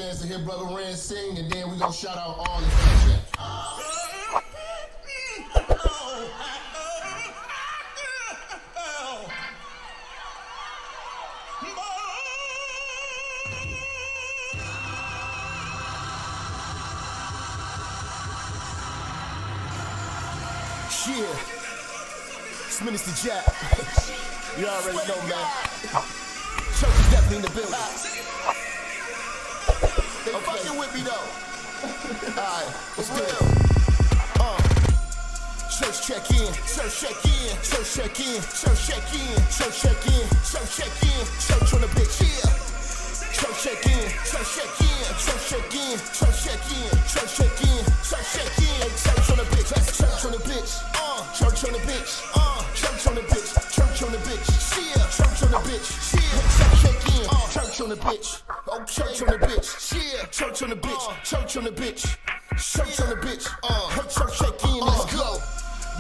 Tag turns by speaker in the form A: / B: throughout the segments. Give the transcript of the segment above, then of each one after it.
A: chance to hear Brother Rand sing, and then we gonna shout out all the fans. Yeah, it's Minister Jap. You already know, man. Church is definitely in the building. They fucking with me though. Alright, let's do it. Church check in, church check in, church check in, church check in, church check in, church check in, church on the bitch, yeah. Church check in, church check in, church check in, church check in, church check in, church check in, church on the bitch, that's church on the bitch, church on the bitch, church on the bitch, church on the bitch, yeah, church on the bitch, yeah, church check in, church on the bitch, church on the bitch, yeah, church on the bitch, church on the bitch, church on the bitch, church check in, let's go.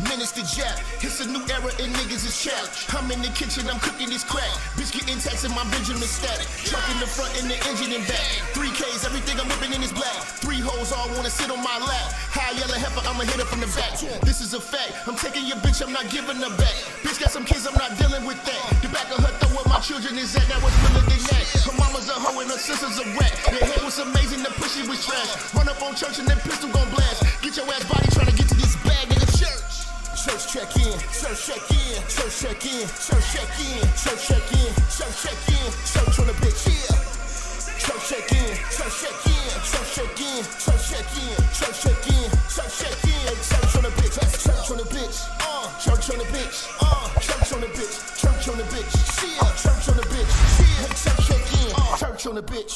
A: Minister Jap, it's a new era and niggas is challenged. I'm in the kitchen, I'm cooking this crack. Bitch getting taxed in my Benjamin static. Truck in the front and the engine in back. 3Ks, everything I'm whipping in is black. 3 hoes all wanna sit on my lap. High yellow heifer, I'ma hit her from the back. This is a fact, I'm taking your bitch, I'm not giving her back. Bitch got some kids, I'm not dealing with that. The back of her throw where my children is at, that was realer than that. Her mama's a hoe and her sister's a rat. Their hair was amazing, the pussy was trash. Run up on church and that pistol gon' blast. Get your ass body trying to get to this bag, nigga, church. Church check in, church check in, church check in, church check in, church check in, church check in, church on the bitch, yeah. Church check in, church check in, church check in, church check in, church check in, church check in, church on the bitch, that's church on the bitch, church on the bitch, church on the bitch, church on the bitch, yeah, church on the bitch, yeah, church check in, church on the bitch,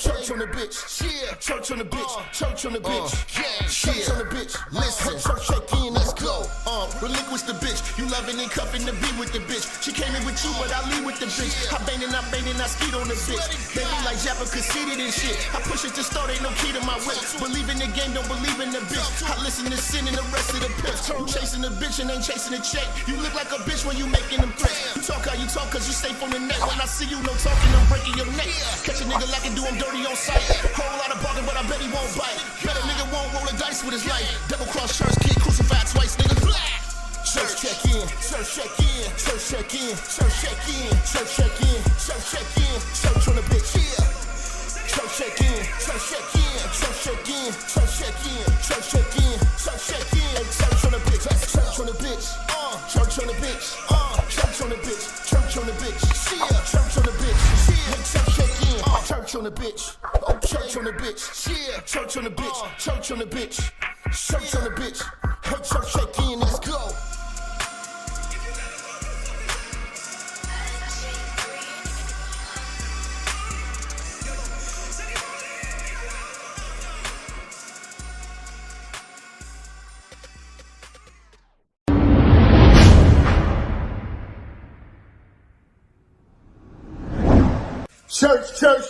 A: church on the bitch, yeah, church on the bitch, church on the bitch, yeah, church on the bitch, listen, church check in, let's go. Relinquish the bitch, you loving and cuffing to be with the bitch. She came in with you, but I leave with the bitch. I bang and I skeet on the bitch. They be like Jap conceited and shit. I push it to start, ain't no key to my whip. Believe in the game, don't believe in the bitch. I listen to sin and the rest of the pimps. You chasing the bitch and ain't chasing the check. You look like a bitch when you making them threats. You talk how you talk cause you safe on the net. When I see you, no talking, I'm breaking your neck. Catch a nigga like it, do him dirty on sight. Whole lot of bargain, but I bet he won't bite. Bet a nigga won't roll the dice with his life. Double cross church, kid crucified twice, nigga. Church check in, church check in, church check in, church check in, church check in, church check in, church on the bitch, yeah. Church check in, church check in, church check in, church check in, church check in, church check in, church on the bitch, that's church on the bitch, church on the bitch, church on the bitch, church on the bitch, yeah, church on the bitch, yeah, church check in, church on the bitch, church on the bitch, yeah, church on the bitch, church on the bitch, church on the bitch, church check in, let's go.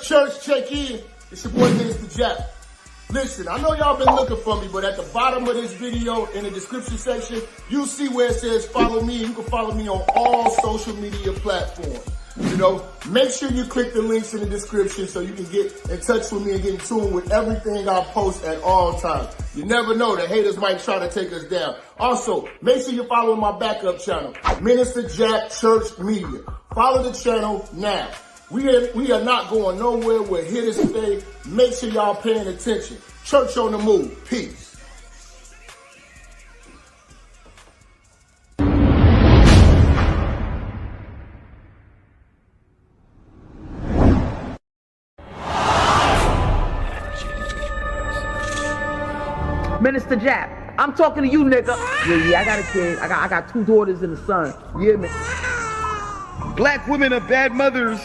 A: Church, check in. It's your boy, Minister Jap. Listen, I know y'all been looking for me, but at the bottom of this video, in the description section, you see where it says follow me. You can follow me on all social media platforms. You know, make sure you click the links in the description so you can get in touch with me and get in tune with everything I post at all times. You never know, the haters might try to take us down. Also, make sure you follow my backup channel, Minister Jap Church Media. Follow the channel now. We are not going nowhere. We're here to stay. Make sure y'all paying attention. Church on the move. Peace.
B: Minister Jap, I'm talking to you, nigga. Yeah, I got a kid. I got 2 daughters and a son. You hear me?
C: Black women are bad mothers.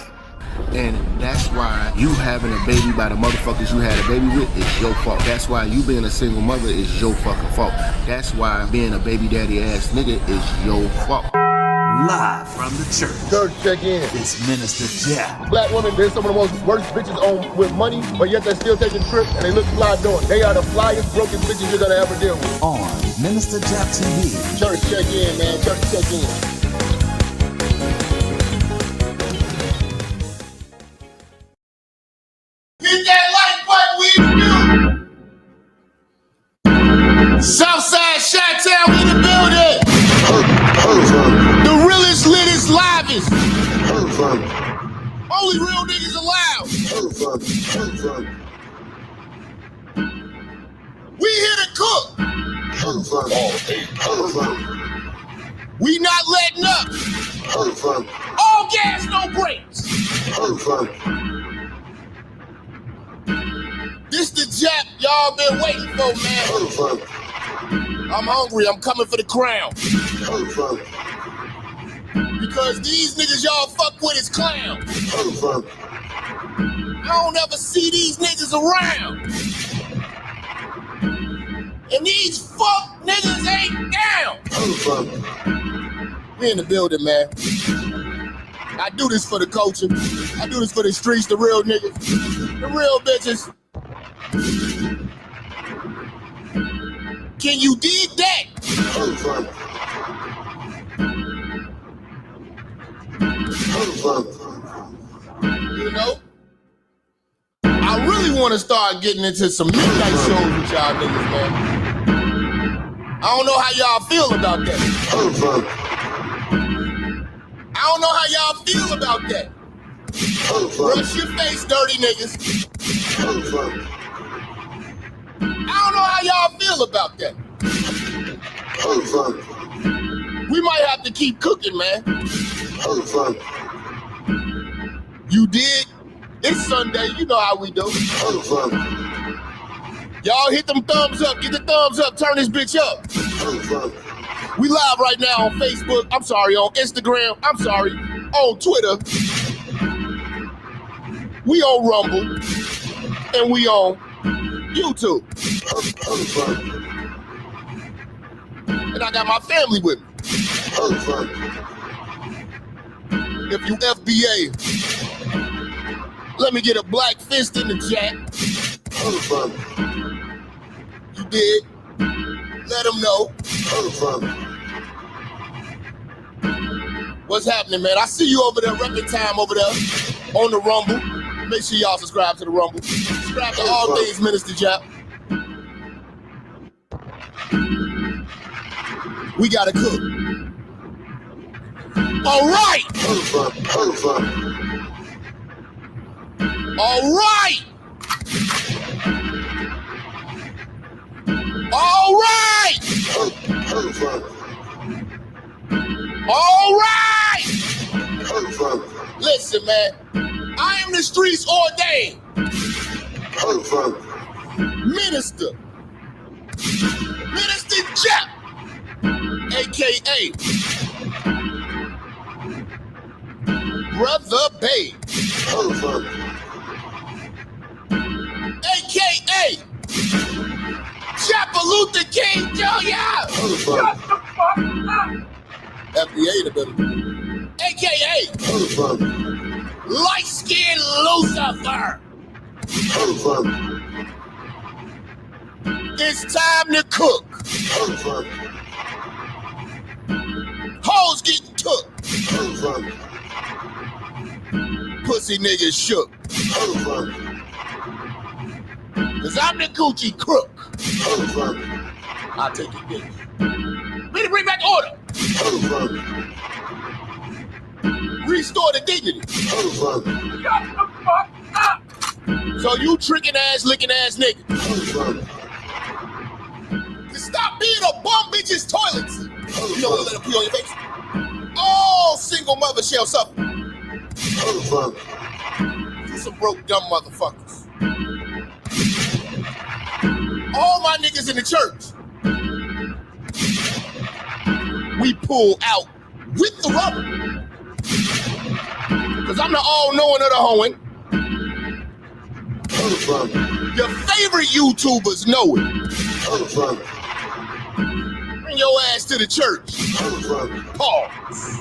A: And that's why you having a baby by the motherfuckers you had a baby with is your fault. That's why you being a single mother is your fucking fault. That's why being a baby daddy ass nigga is your fault.
D: Live from the church.
A: Church check in.
D: It's Minister Jap.
A: Black women, they're some of the most worst bitches on with money, but yet they're still taking trips and they look fly doing. They are the flyest broken bitches you're gonna ever deal with.
D: On Minister Jap TV.
A: Church check in, man. Church check in. Hit that like We here to cook. We not letting up. All gas, no brakes. This the Jap y'all been waiting for, man. I'm hungry. I'm coming for the crown. Because these niggas y'all fuck with is clowns. I don't ever see these niggas around. And these fuck niggas ain't down. We in the building, man. I do this for the culture. I do this for the streets, the real niggas, the real bitches. Can you dig that? You know? I really want to start getting into some midnight shows with y'all niggas, man. I don't know how y'all feel about that. I don't know how y'all feel about that. Brush your face, dirty niggas. I don't know how y'all feel about that. We might have to keep cooking, man. You dig? It's Sunday, you know how we do. Y'all hit them thumbs up, get the thumbs up, turn this bitch up. We live right now on Facebook, I'm sorry, on Instagram, I'm sorry, on Twitter. We on Rumble, and we on YouTube. And I got my family with me. If you FBA, let me get a black fist in the chat. You did. Let them know. What's happening, man? I see you over there, repping time over there on the Rumble. Make sure y'all subscribe to the Rumble. Subscribe to all things Minister Jap. We gotta cook. All right. All right. All right. All right. Listen, man. I am the streets ordained Minister Jap, a.k.a. Brother Babe, a.k.a. Chapalutha King Jr. Shut the fuck up. FBA in the building. A.k.a. Light-skinned Lucifer. It's time to cook. Hoes getting took. Pussy niggas shook. Cause I'm the Gucci crook. I'll take your bitch. Ready, bring back order. Restore the dignity. Shut the fuck up. So you tricking ass, licking ass nigga. Stop being a bum bitch's toilet seat. You know what, let it pee on your face. All single mother shall suffer. You some broke dumb motherfuckers. All my niggas in the church. We pull out with the rubber. Cause I'm the all-knowing of the hoeing. Your favorite YouTubers know it. Bring your ass to the church. Pause.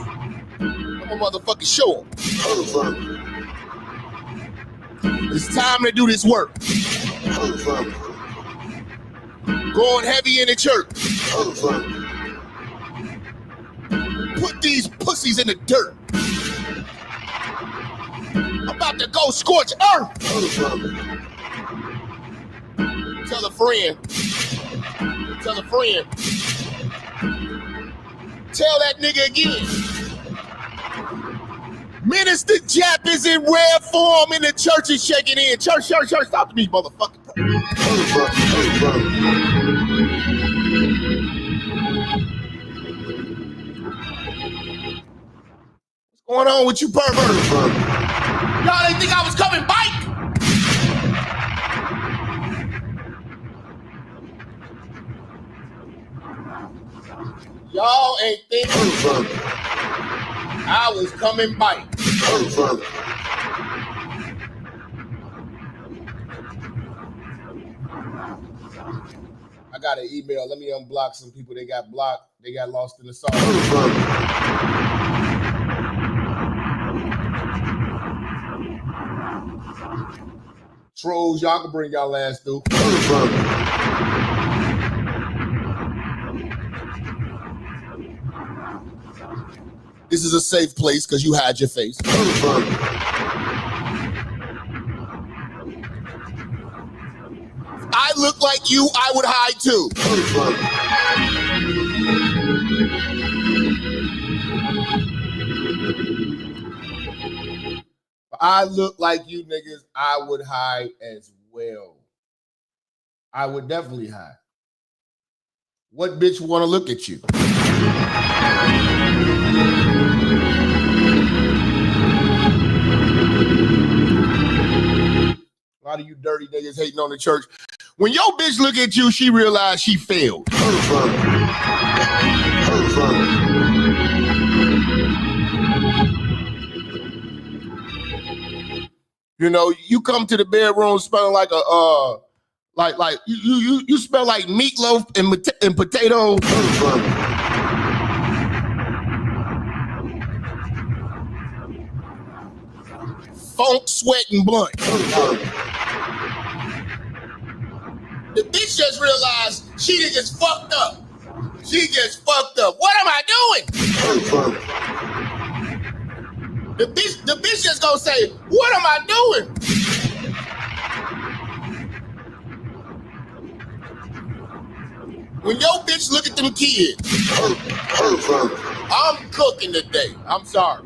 A: I'm a motherfucking show 'em. It's time to do this work. Going heavy in the church. Put these pussies in the dirt. I'm about to go scorch earth. Tell a friend. Tell a friend. Tell that nigga again. Minister Jap is in rare form and the church is shaking in. Church, stop to me, motherfucker. What's going on with you perverts? Y'all didn't think I was coming bike? Y'all ain't think I was coming bike. I got an email. Let me unblock some people. They got blocked. They got lost in the sauce. Trolls, y'all can bring y'all ass through. This is a safe place because you hide your face. I look like you, I would hide too. If I look like you niggas, I would hide as well. I would definitely hide. What bitch want to look at you? A lot of you dirty niggas hating on the church. When your bitch look at you, she realized she failed. You know, you come to the bedroom smelling like a like you smell like meatloaf and potato. Funk, sweat, and blunt. The bitch just realized she just fucked up. She just fucked up. What am I doing? The bitch just gonna say, what am I doing? When your bitch look at them kids, I'm cooking today. I'm sorry.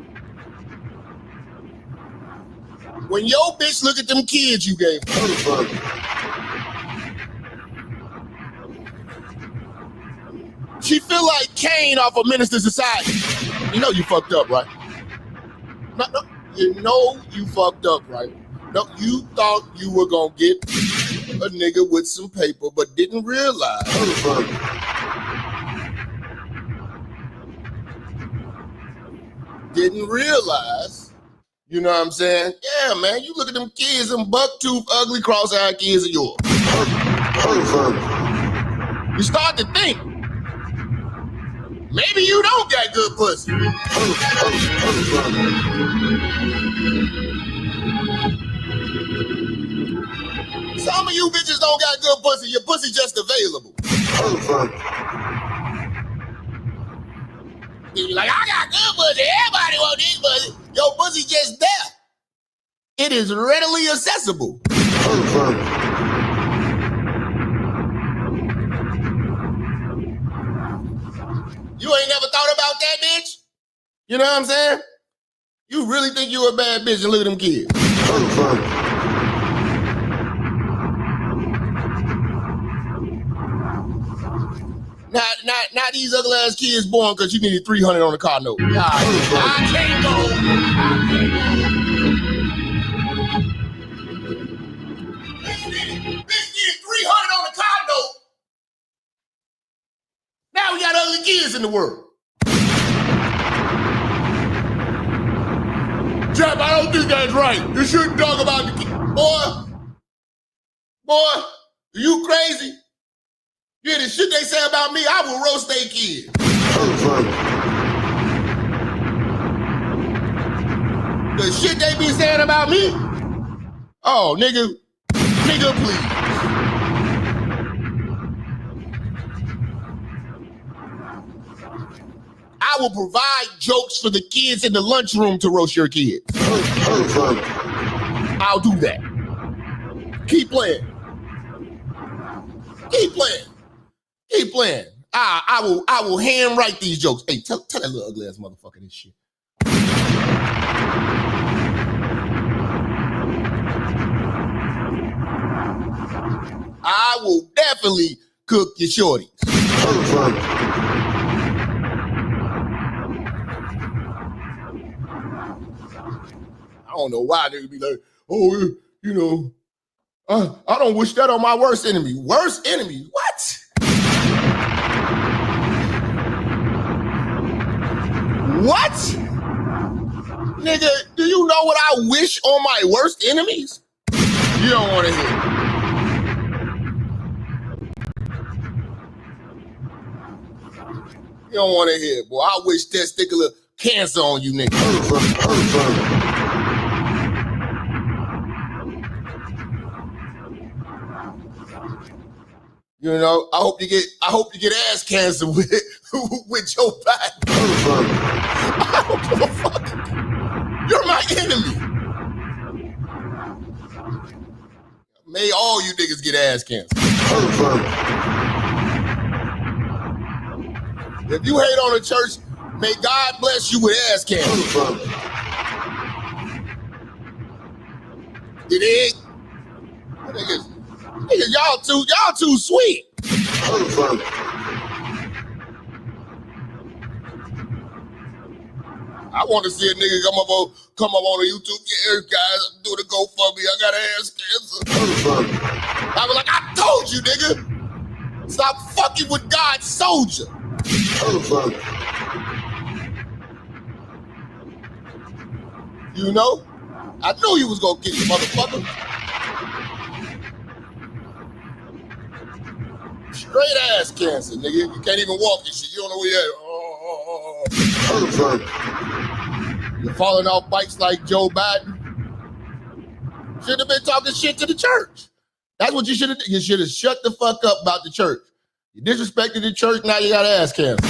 A: When your bitch look at them kids you gave her, she feel like Kane off of Minister Society. You know you fucked up, right? No, you know you fucked up, right? No, you thought you were gonna get a nigga with some paper, but didn't realize. Didn't realize. You know what I'm saying? Yeah, man, you look at them kids, them buck-tooth, ugly, cross-eyed kids of yours. You start to think, maybe you don't got good pussy. Some of you bitches don't got good pussy, your pussy just available. You're like, I got good pussy, everybody want this pussy. Your pussy just there. It is readily accessible. You ain't never thought about that, bitch? You know what I'm saying? You really think you a bad bitch and look at them kids. Now these ugly ass kids born because you needed 300 on the car note. Nah, I can't go. Bitch needed 300 on the car note. Now we got ugly kids in the world. Jap, I don't think that's right. You shouldn't talk about the kids. Boy, are you crazy? Yeah, the shit they say about me, I will roast their kids. The shit they be saying about me? Oh, nigga, please. I will provide jokes for the kids in the lunchroom to roast your kids. I'll do that. Keep playing. Keep playing. Keep playing. I will handwrite these jokes. Hey, tell that little ugly ass motherfucker this shit. I will definitely cook your shorties. I don't know why they be like, oh, you know, I don't wish that on my worst enemy. Worst enemy? What? What? Nigga, do you know what I wish on my worst enemies? You don't want to hear. You don't want to hear, boy. I wish testicular cancer on you, nigga. You know, I hope you get ass cancer with Joe Biden. I don't give a fuck. You're my enemy. May all you niggas get ass cancer. If you hate on the church, may God bless you with ass cancer. You dig? Nigga, y'all too sweet. I want to see a nigga come up on the YouTube. Yeah, guys, I'm doing a GoFundMe. I got ass cancer. I was like, I told you, nigga. Stop fucking with God's soldier. You know? I knew you was gonna get you, motherfucker. Straight ass cancer, nigga. You can't even walk and shit. You don't know where you're at. You're falling off bikes like Joe Biden. Should have been talking shit to the church. That's what you should have done. You should have shut the fuck up about the church. You disrespected the church, now you got ass cancer.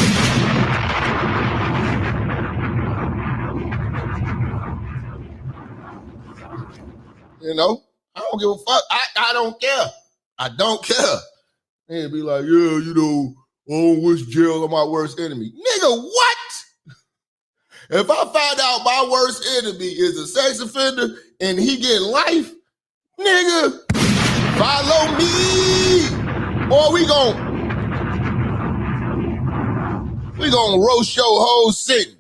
A: You know? I don't give a fuck. I don't care. I don't care. And be like, yeah, you know, I don't wish jail on my worst enemy. Nigga, what? If I find out my worst enemy is a sex offender and he get life, nigga, follow me. Or we gon' roast your whole city.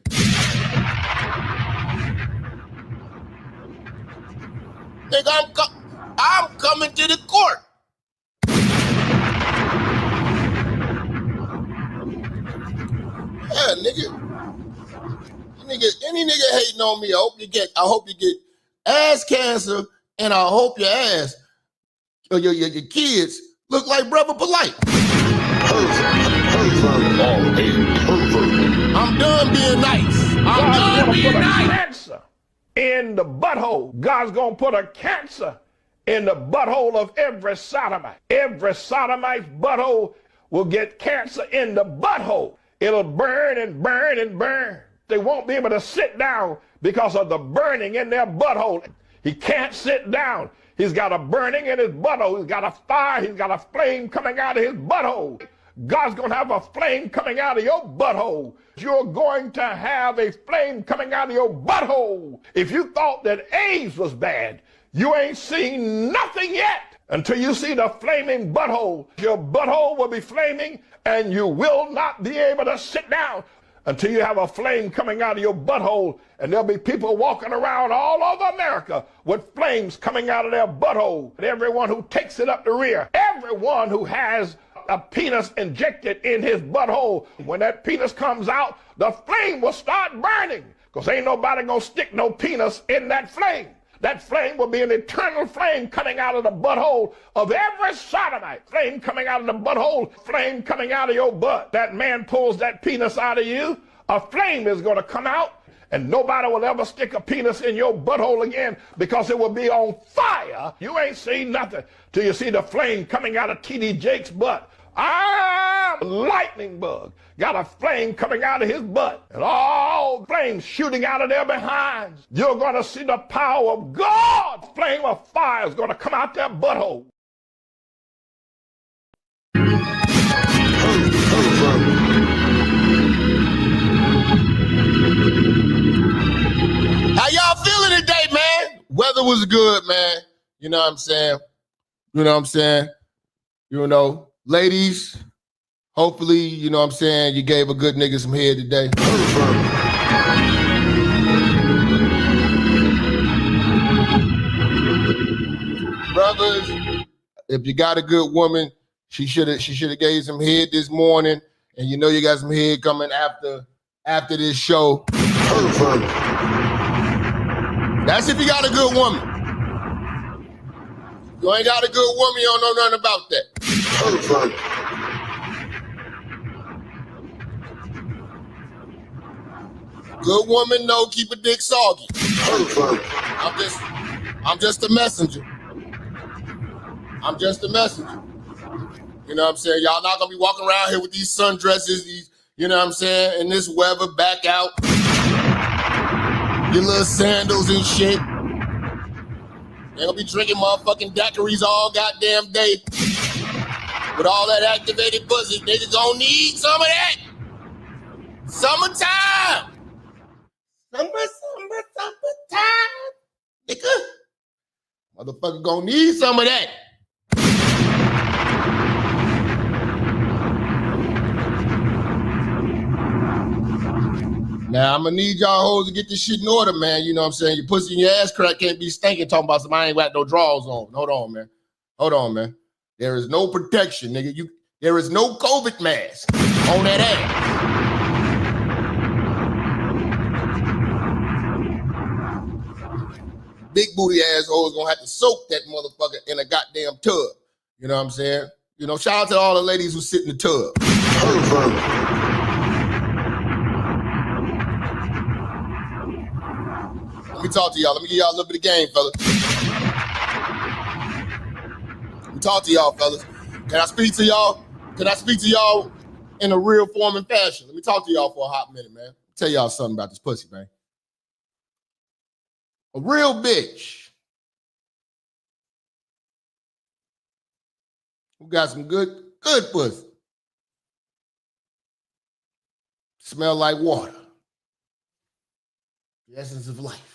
A: Nigga, I'm coming to the court. Yeah, nigga. Any nigga hating on me, I hope you get ass cancer, and I hope your ass or your kids look like Brother Polite. I'm done being nice. I'm done being nice.
E: Cancer in the butthole. God's gonna put a cancer in the butthole of every sodomite. Every sodomite's butthole will get cancer in the butthole. It'll burn and burn and burn. They won't be able to sit down because of the burning in their butthole. He can't sit down. He's got a burning in his butthole. He's got a fire. He's got a flame coming out of his butthole. God's going to have a flame coming out of your butthole. You're going to have a flame coming out of your butthole. If you thought that AIDS was bad, you ain't seen nothing yet until you see the flaming butthole. Your butthole will be flaming and you will not be able to sit down until you have a flame coming out of your butthole, and there'll be people walking around all over America with flames coming out of their butthole. And everyone who takes it up the rear, everyone who has a penis injected in his butthole, when that penis comes out, the flame will start burning, because ain't nobody gonna stick no penis in that flame. That flame will be an eternal flame coming out of the butthole of every sodomite. Flame coming out of the butthole, flame coming out of your butt. That man pulls that penis out of you, a flame is going to come out, and nobody will ever stick a penis in your butthole again because it will be on fire. You ain't seen nothing till you see the flame coming out of T.D. Jake's butt. Lightning bug got a flame coming out of his butt and all flames shooting out of their behinds. You're going to see the power of God. Flame of fire is going to come out their butthole.
A: chilling today, man. Weather was good, man. You know what I'm saying? You know what I'm saying? You know, ladies, hopefully, you know what I'm saying, you gave a good nigga some head today. Brothers, if you got a good woman, she should have gave some head this morning, and you know you got some head coming after this show. That's if you got a good woman. You ain't got a good woman, you don't know nothing about that. Good woman, no, keep a dick soggy. I'm just a messenger. I'm just a messenger. You know what I'm saying? Y'all not gonna be walking around here with these sundresses, these, you know what I'm saying, in this weather, back out. Your little sandals and shit. They gonna be drinking motherfucking daiquiris all goddamn day. With all that activated pussy, niggas gonna need some of that. Summertime. Summertime. Nigga. Motherfucker gonna need some of that. Now, I'm gonna need y'all hoes to get this shit in order, man. You know what I'm saying? Your pussy and your ass crack can't be stinking talking about somebody ain't got no drawers on. Hold on, man. Hold on, man. There is no protection, nigga. There is no COVID mask on that ass. Big booty assholes gonna have to soak that motherfucker in a goddamn tub. You know what I'm saying? You know, shout out to all the ladies who sit in the tub. Let me talk to y'all. Let me give y'all a little bit of game, fellas. Let me talk to y'all, fellas. Can I speak to y'all? Can I speak to y'all in a real form and fashion? Let me talk to y'all for a hot minute, man. Tell y'all something about this pussy, man. A real bitch who got some good pussy. Smell like water. The essence of life.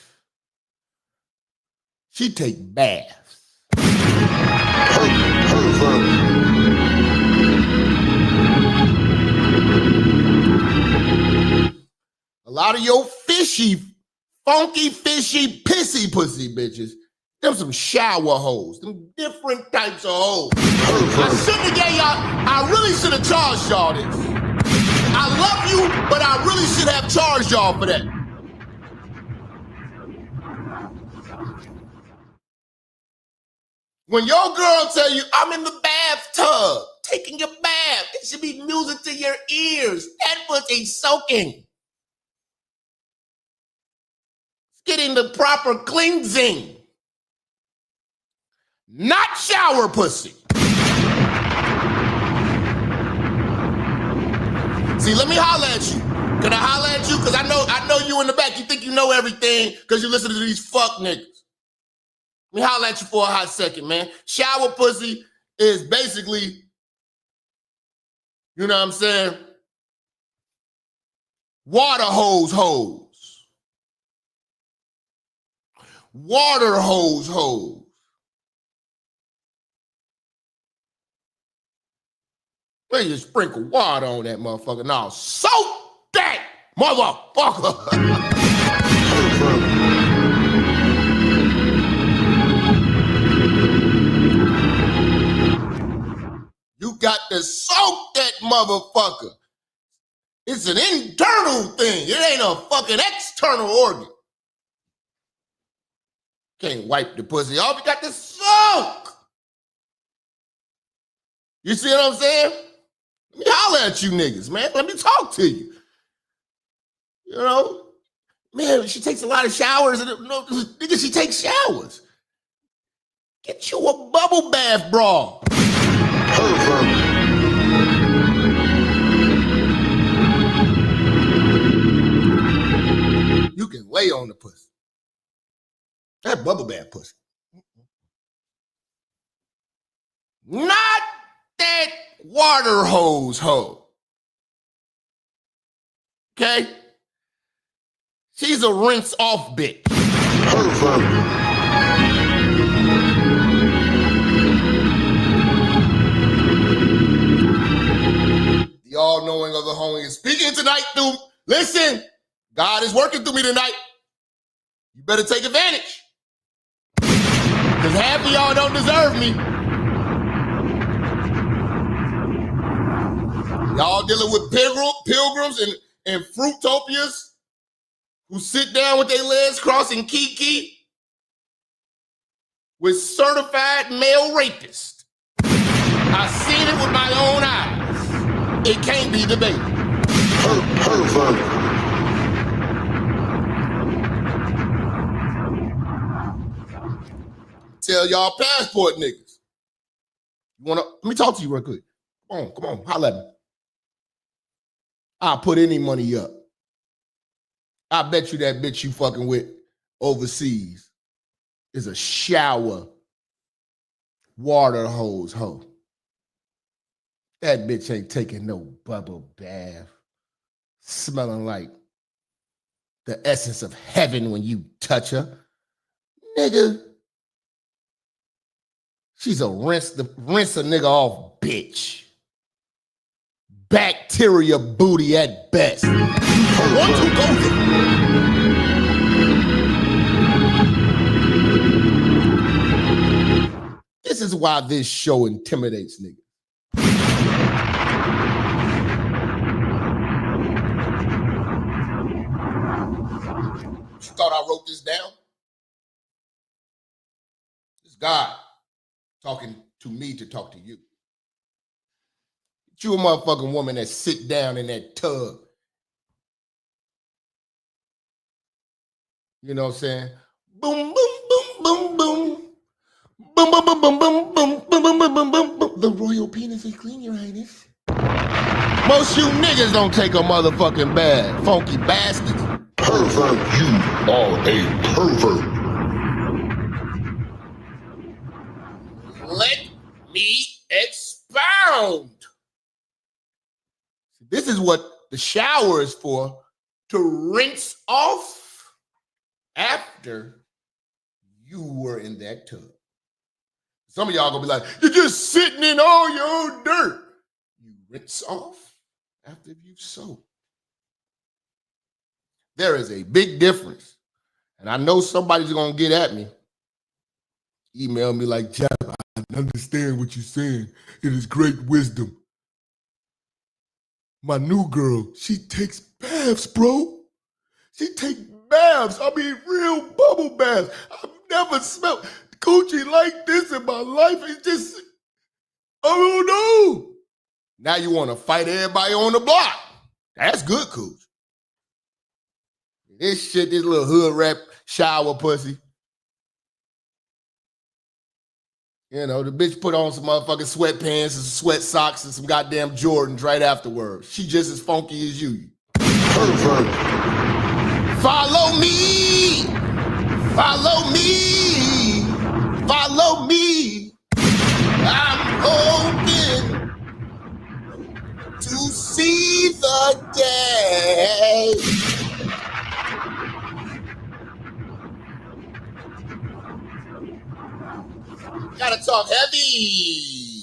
A: She take baths. A lot of your fishy, funky, fishy, pissy pussy bitches, them some shower hoes, them different types of hoes. I shouldn't have gave y'all, I really should have charged y'all this. I love you, but I really should have charged y'all for that. When your girl tell you, I'm in the bathtub, taking a bath, it should be music to your ears. That pussy soaking. Getting the proper cleansing. Not shower pussy. See, let me holler at you. Can I holler at you? Because I know you in the back. You think you know everything because you listen to these fuck niggas. Let me holler at you for a hot second, man. Shower pussy is basically, you know what I'm saying, water hose hoes. Water hose hoes. Where you sprinkle water on that motherfucker? Now soak that motherfucker. You got to soak that motherfucker. It's an internal thing. It ain't a fucking external organ. Can't wipe the pussy off. You got to soak. You see what I'm saying? Let me holler at you niggas, man. Let me talk to you. You know? Man, she takes a lot of showers. No, nigga, she takes showers. Get you a bubble bath bra. You can lay on the pussy. That bubble bath pussy. Not that water hose hoe. Okay? She's a rinse off bitch. The all-knowing of the homie is speaking tonight through. Listen, God is working through me tonight. You better take advantage. Because half of y'all don't deserve me. Y'all dealing with pilgrims and fruitopias who sit down with their legs crossed in kiki with certified male rapists. I've seen it with my own eyes. It can't be debated. Pervert. Tell y'all passport niggas. Let me talk to you real quick. Come on, holla at me. I'll put any money up. I bet you that bitch you fucking with overseas is a shower water hose hoe. That bitch ain't taking no bubble bath, smelling like the essence of heaven when you touch her. Nigga, she's a rinse a nigga off bitch. Bacteria booty at best. I want to go there. This is why this show intimidates niggas. You thought I wrote this down? It's God talking to me to talk to you. You a motherfucking woman that sit down in that tub. You know what I'm saying? Boom, boom, boom, boom, boom. Boom, boom, boom, boom, boom, boom, boom, boom, boom, boom, boom, boom. The royal penis is clean, your highness. Most you niggas don't take a motherfucking bath. Funky bastards. Pervert, you are a pervert. Let me expound. This is what the shower is for, to rinse off after you were in that tub. Some of y'all gonna be like, you're just sitting in all your own dirt. You rinse off after you've soaked. There is a big difference. And I know somebody's gonna get at me. Email me like, Jap, I understand what you're saying. It is great wisdom. My new girl, she takes baths, bro. She takes baths. I mean, real bubble baths. I've never smelled coochie like this in my life. It's just, I don't know. Now you want to fight everybody on the block. That's good, cooch. This shit, this little hood rap shower pussy. You know, the bitch put on some motherfucking sweatpants and some sweat socks and some goddamn Jordans right afterwards. She just as funky as you. Pervert. Follow me. Follow me. Follow me. I'm hoping to see the day. Gotta talk heavy.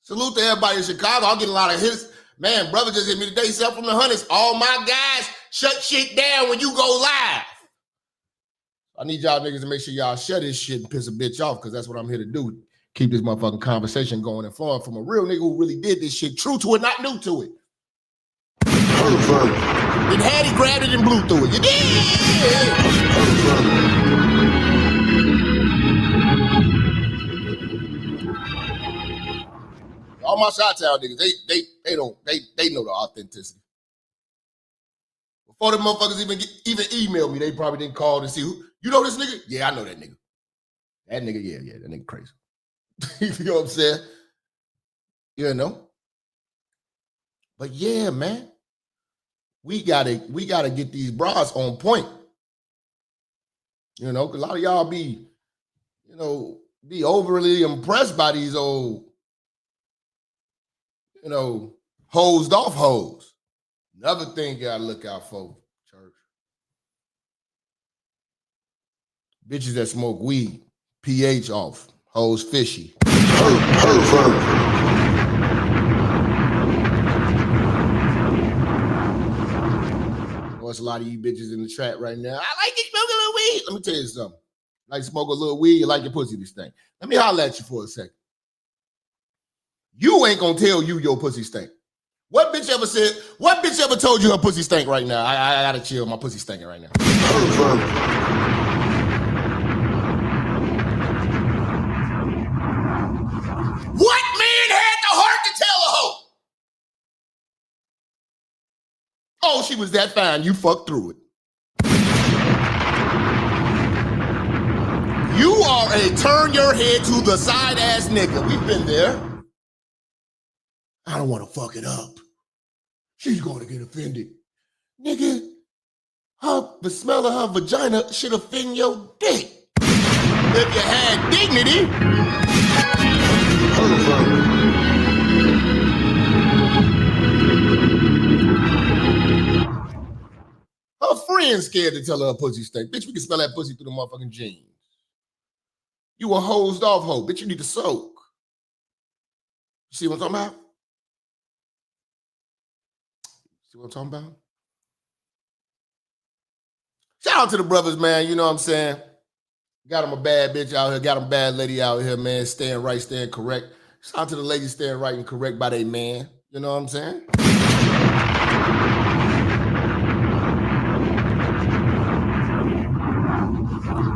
A: Salute to everybody in Chicago. I'll get a lot of hits. Man, brother just hit me today. Sell from the hundreds. All my guys, shut shit down when you go live. I need y'all niggas to make sure y'all shut this shit and piss a bitch off, because that's what I'm here to do. Keep this motherfucking conversation going and flowing from a real nigga who really did this shit, true to it, not new to it. Pervert. Then had he grabbed it and blew through it. You did. All my Chi-Town niggas, they know the authenticity. Before the motherfuckers even email me, they probably didn't call to see who. You know this nigga? Yeah, I know that nigga. That nigga, yeah, that nigga crazy. You know what I'm saying? You know? But yeah, man. We gotta get these bras on point. You know, because a lot of y'all be overly impressed by these old, hosed off hoes. Another thing you gotta look out for, church. Bitches that smoke weed, pH off, hoes fishy. There's a lot of you bitches in the trap right now. I like to smoke a little weed. Let me tell you something. Like to smoke a little weed, you like your pussy to stink. Let me holler at you for a second. You ain't gonna tell you your pussy stink. What bitch ever told you her pussy stink right now? I gotta chill, my pussy stinking right now. What man had the heart to tell a hoe? Oh, she was that fine, you fucked through it. You are a turn your head to the side ass nigga. We've been there. I don't want to fuck it up. She's going to get offended. Nigga, the smell of her vagina should offend your dick. If you had dignity. Her friend's scared to tell her pussy stink. Bitch, we can smell that pussy through the motherfucking jeans. You a hosed off hoe. Bitch, you need to soak. You see what I'm talking about? See what I'm talking about? Shout out to the brothers, man. You know what I'm saying? Got them a bad bitch out here. Got them a bad lady out here, man. Staying right, staying correct. Shout out to the ladies staying right and correct by their man. You know what I'm saying?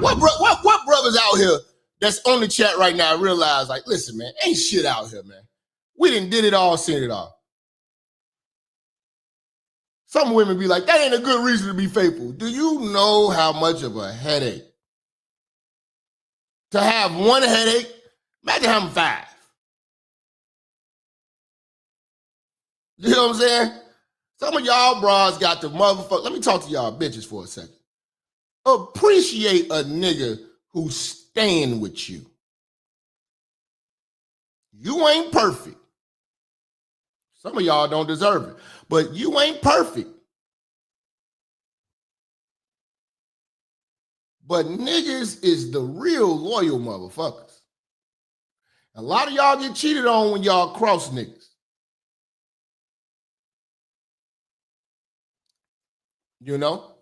A: What brothers out here that's on the chat right now realize, like, listen, man, ain't shit out here, man. We done did it all, seen it all. Some women be like, that ain't a good reason to be faithful. Do you know how much of a headache? To have one headache, imagine having 5. You know what I'm saying? Some of y'all bras got the motherfucker. Let me talk to y'all bitches for a second. Appreciate a nigga who's staying with you. You ain't perfect. Some of y'all don't deserve it, but you ain't perfect. But niggas is the real loyal motherfuckers. A lot of y'all get cheated on when y'all cross niggas. You know?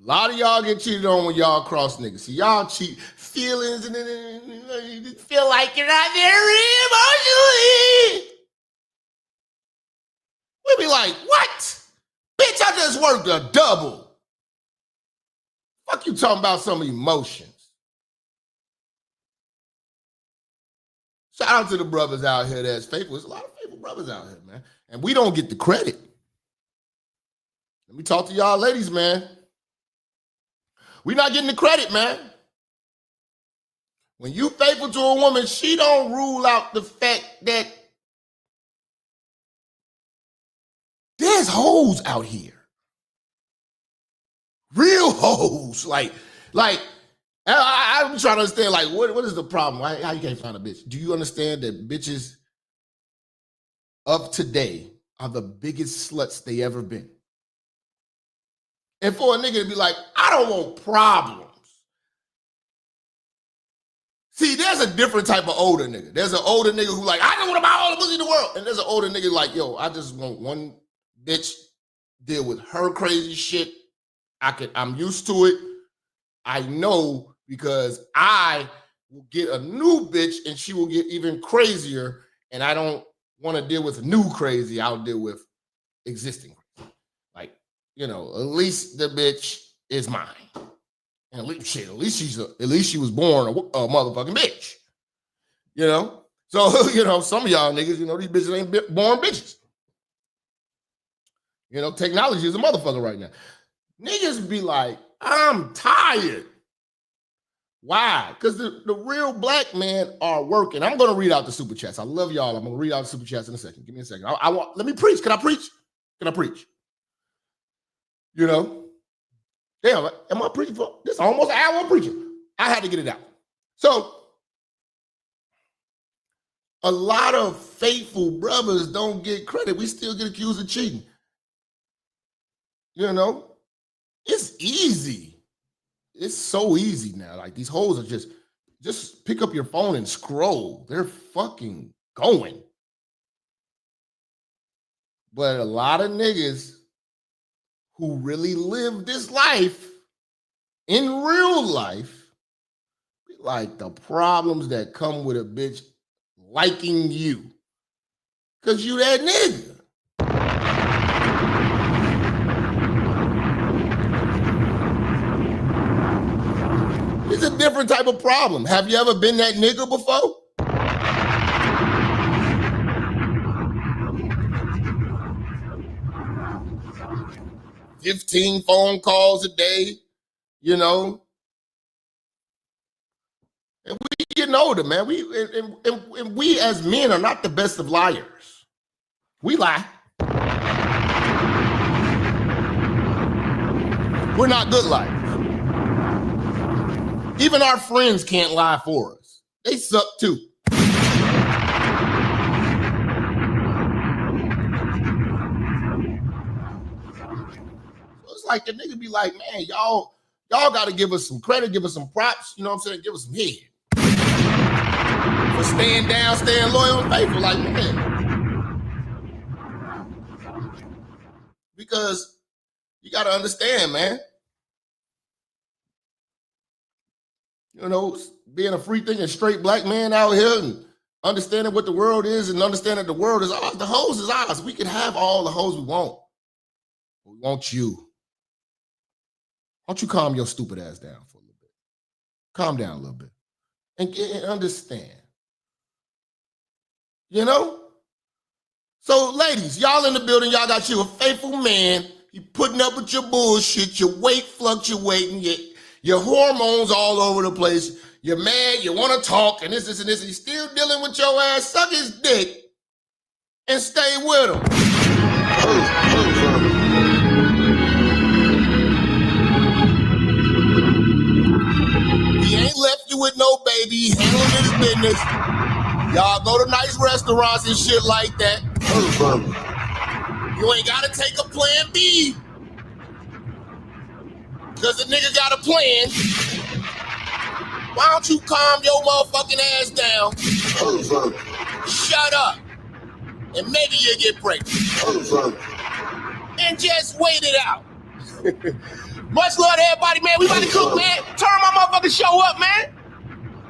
A: A lot of y'all get cheated on when y'all cross niggas. See, y'all cheat feelings and then you feel like you're not very emotionally. We be like, what? Bitch, I just worked a double. Fuck you talking about some emotions. Shout out to the brothers out here that's faithful. There's a lot of faithful brothers out here, man. And we don't get the credit. Let me talk to y'all ladies, man. We not getting the credit, man. When you faithful to a woman, she don't rule out the fact that there's hoes out here. Real hoes. Like I'm trying to understand, like, what is the problem? How you can't find a bitch? Do you understand that bitches of today are the biggest sluts they ever been? And for a nigga to be like, I don't want problems. See, there's a different type of older nigga. There's an older nigga who like, I don't want to buy all the pussy in the world. And there's an older nigga like, yo, I just want one bitch, deal with her crazy shit. I'm used to it. I know because I will get a new bitch and she will get even crazier. And I don't want to deal with new crazy. I'll deal with existing crazy. Like, you know, at least the bitch is mine. And at least she was born a motherfucking bitch. You know? So, you know, some of y'all niggas, you know, these bitches ain't born bitches. You know, technology is a motherfucker right now. Niggas be like, I'm tired. Why? Because the real black men are working. I'm going to read out the super chats. I love y'all. I'm going to read out the super chats in a second. Give me a second. Let me preach. Can I preach? Can I preach? You know? Damn, am I preaching for this? Almost an hour of preaching. I had to get it out. So, a lot of faithful brothers don't get credit. We still get accused of cheating. You know? It's easy
F: it's so easy now. Like these hoes are just pick up your phone and scroll. They're fucking going. But a lot of niggas who really live this life in real life, like the problems that come with a bitch liking you. Cause you that nigga. It's a different type of problem. Have you ever been that nigga before? $15 phone calls a day, you know. And we getting older, man. We as men are not the best of liars. We lie. We're not good liars. Even our friends can't lie for us. They suck too. So it's like the nigga be like, man, y'all got to give us some credit, give us some props, you know what I'm saying? Give us some head. For staying down, staying loyal and faithful, like, man. Because you got to understand, man. You know, being a free thinking straight black man out here and understanding what the world is and understanding the world is ours. The hoes is ours. We can have all the hoes we want. But we want you. Why don't you calm your stupid ass down for a little bit? Calm down a little bit. And understand. You know? So, ladies, y'all in the building, y'all got you a faithful man. You putting up with your bullshit, your weight fluctuating, your hormones all over the place. You're mad, you want to talk, and this, and this, and you're still dealing with your ass. Suck his dick and stay with him. He ain't left you with no baby. He handling his business. Y'all go to nice restaurants and shit like that. You ain't got to take a plan B. Because the nigga got a plan. Why don't you calm your motherfucking ass down? Shut up. And maybe you'll get pregnant. And just wait it out. Much love to everybody, man. We about to cook, man. Turn my motherfucking show up, man.